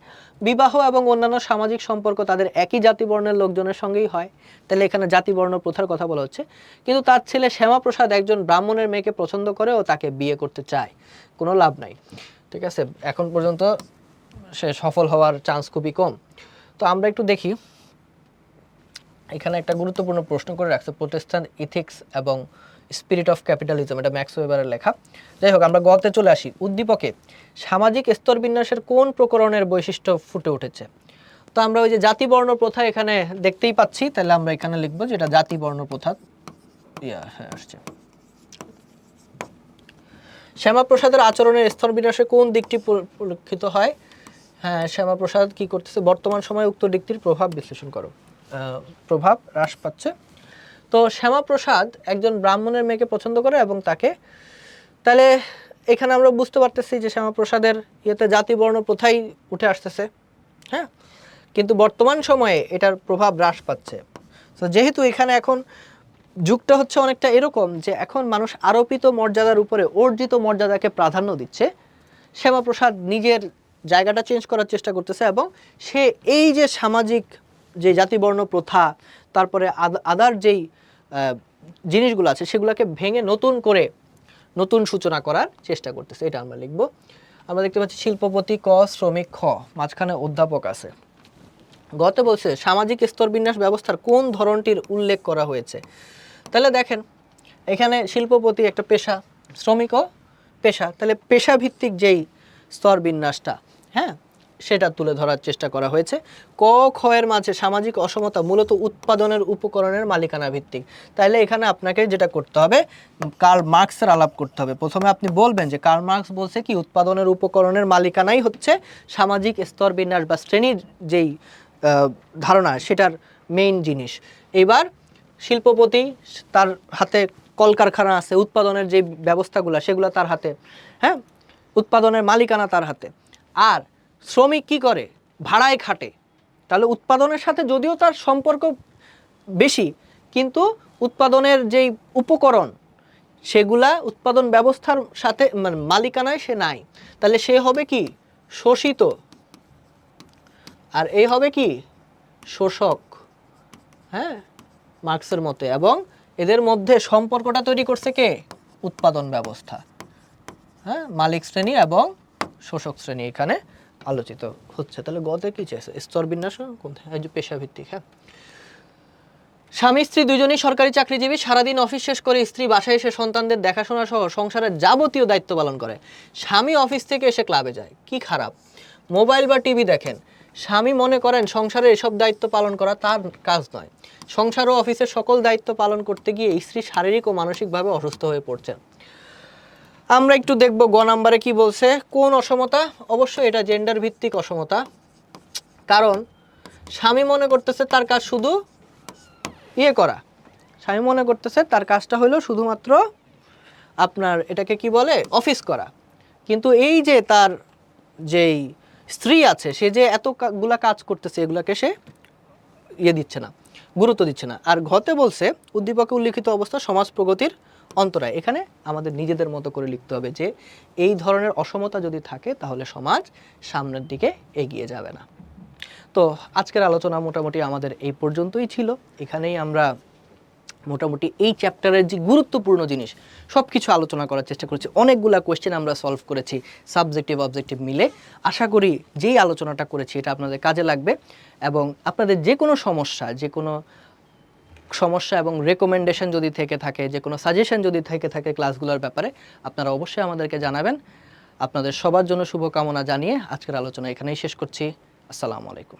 [SPEAKER 1] বিবাহ এবং অন্যান্য সামাজিক সম্পর্ক তাদের একই জাতিবর্ণের লোকজনের সঙ্গেই হয়। তাহলে এখানে জাতিবর্ণ প্রথার কথা বলা হচ্ছে। কিন্তু তার ছেলে শ্যামাপ্রসাদ একজন ব্রাহ্মণের মেয়েকে পছন্দ করে ও তাকে বিয়ে করতে চায়। কোনো লাভ নাই, ঠিক আছে, এখন পর্যন্ত সে সফল হওয়ার চান্স খুবই কম। তো আমরা একটু দেখি, এখানে একটা গুরুত্বপূর্ণ প্রশ্ন করে রাখছে, প্রোটেস্ট্যান্ট ইথিক্স এবং স্পিরিট অফ ক্যাপিটালিজম, এটা ম্যাক্স ওয়েবারের লেখা। যাই হোক, আমরা গতে চলে আসি। উদ্দীপকে সামাজিক স্তর বিন্যাসের কোন প্রকরণের বৈশিষ্ট্য ফুটে উঠেছে? তো আমরা ওই যে জাতিবর্ণ প্রথা এখানে দেখতেই পাচ্ছি, তাহলে আমরা এখানে লিখবো যেটা জাতিবর্ণ প্রথা আসছে। শ্যামাপ্রসাদের আচরণের স্তর বিন্যাসে কোন দিকটি পরিলক্ষিত হয়? হ্যাঁ, শ্যামাপ্রসাদ কি করতেছে, বর্তমান সময়ে উক্ত দিকটির প্রভাব বিশ্লেষণ করো। প্রভাব হ্রাস পাচ্ছে। তো শ্যামাপ্রসাদ একজন ব্রাহ্মণের মেয়েকে পছন্দ করে এবং তাকে, তাহলে এখানে আমরা বুঝতে পারতেছি যে শ্যামাপ্রসাদের ইয়েতে জাতিবর্ণ প্রথাই উঠে আসতেছে। হ্যাঁ, কিন্তু বর্তমান সময়ে এটার প্রভাব হ্রাস পাচ্ছে। তো যেহেতু এখানে এখন যুগটা হচ্ছে অনেকটা এরকম যে এখন মানুষ আরোপিত মর্যাদার উপরে অর্জিত মর্যাদাকে প্রাধান্য দিচ্ছে, শ্যামাপ্রসাদ নিজের জায়গাটা চেঞ্জ করার চেষ্টা করতেছে এবং সে এই যে সামাজিক যে জাতিবর্ণ প্রথা, তারপরে আদার যেই জিনিসগুলো আছে সেগুলোকে ভেঙে নতুন সূচনা করার চেষ্টা করতেছে, এটা আমরা লিখব। আমরা দেখতে পাচ্ছি শিল্পপতি ক, শ্রমিক খ, মাঝখানে অধ্যাপক আছে। গতে বলছে সামাজিক স্তরবিন্যাস ব্যবস্থার কোন ধরনটির উল্লেখ করা হয়েছে। তাহলে দেখেন এখানে শিল্পপতি একটা পেশা, শ্রমিকও পেশা, তাহলে পেশাভিত্তিক যেই স্তরবিন্যাসটা, হ্যাঁ, সেটা তুলে ধরার চেষ্টা করা হয়েছে। ক খ এর মাঝে সামাজিক অসমতা মূলত উৎপাদনের উপকরণের মালিকানা ভিত্তিক। তাহলে এখানে আপনাকে যেটা করতে হবে, কার্ল মার্কসের আলাপ করতে হবে। প্রথমে আপনি বলবেন যে কার্ল মার্কস বলছে কি উৎপাদনের উপকরণের মালিকানাই হচ্ছে সামাজিক স্তরবিন্যাস বা শ্রেণীর যেই ধারণা সেটার মেইন জিনিস। এবার শিল্পপতি, তার হাতে কলকারখানা আছে, উৎপাদনের যে ব্যবস্থাগুলো সেগুলো তার হাতে, হ্যাঁ, উৎপাদনের মালিকানা তার হাতে। আর শ্রমিক কি করে, ভাড়ায় খাটে। তাহলে উৎপাদনের সাথে যদিও তার সম্পর্ক বেশি, কিন্তু উৎপাদনের যেই উপকরণ সেগুলা উৎপাদন ব্যবস্থার সাথে মালিকানায় সে নাই। তাহলে সে হবে কি শোষিত, আর এই হবে কি শোষক, হ্যাঁ, মার্কসের মতে। এবং এদের মধ্যে সম্পর্কটা তৈরি করছে কে, উৎপাদন ব্যবস্থা, হ্যাঁ, মালিক শ্রেণী এবং শোষক শ্রেণী এখানে আলোচিত হচ্ছে। তাহলে গতে কি চেয়েছে, স্তরবিন্যাস কোনটা, এই যে পেশাভিত্তিক। হ্যাঁ, স্বামী স্ত্রী দুজনেই সরকারি চাকরিজীবী, সারাদিন অফিস শেষ করে স্ত্রী বাসায় এসে সন্তানদের দেখাশোনা সহ সংসারের যাবতীয় দায়িত্ব পালন করে। স্বামী অফিস থেকে এসে ক্লাবে যায়, কি খারাপ, মোবাইল বা টিভি দেখেন। স্বামী মনে করেন সংসারের এসব দায়িত্ব পালন করা তার কাজ নয়। সংসার ও অফিসের সকল দায়িত্ব পালন করতে গিয়ে স্ত্রী শারীরিক ও মানসিকভাবে অসুস্থ হয়ে পড়ছেন। আমরা একটু দেখব গ নাম্বারে কি বলছে, কোন অসমতা। অবশ্যই এটা জেন্ডার ভিত্তিক অসমতা, কারণ স্বামী মনে করতেছে তার কাজ শুধু ইয়ে করা, স্বামী মনে করতেছে তার কাজটা হলো শুধুমাত্র আপনার এটাকে কি বলে অফিস করা, কিন্তু এই যে তার যেই স্ত্রী আছে সে যে এতগুলা কাজ করতেছে এগুলাকে সে ইয়ে দিচ্ছে না, গুরুত্ব দিচ্ছে না। আর ঘতে বলছে উদ্দীপকে উল্লিখিত অবস্থা সমাজ প্রগতির অন্তরায়। এখানে আমাদের নিজেদের মতো করে লিখতে হবে যে এই ধরনের অসমতা যদি থাকে তাহলে সমাজ সামনের দিকে এগিয়ে যাবে না। তো আজকের আলোচনা মোটামুটি আমাদের এই পর্যন্তই ছিল। এখানেই আমরা মোটামুটি এই চ্যাপ্টারের যে গুরুত্বপূর্ণ জিনিস সব কিছু আলোচনা করার চেষ্টা করেছি। অনেকগুলা কোয়েশ্চেন আমরা সলভ করেছি সাবজেক্টিভ অবজেক্টিভ মিলে। আশা করি যেই আলোচনাটা করেছি এটা আপনাদের কাজে লাগবে, এবং আপনাদের যে কোনো সমস্যা এবং রেকমেন্ডেশন যদি থেকে থাকে, যে কোনো সাজেশন যদি থেকে থাকে ক্লাসগুলোর ব্যাপারে, আপনারা অবশ্যই আমাদেরকে জানাবেন। আপনাদের সবার জন্য শুভকামনা জানিয়ে আজকের আলোচনা এখানেই শেষ করছি। আসসালামু আলাইকুম।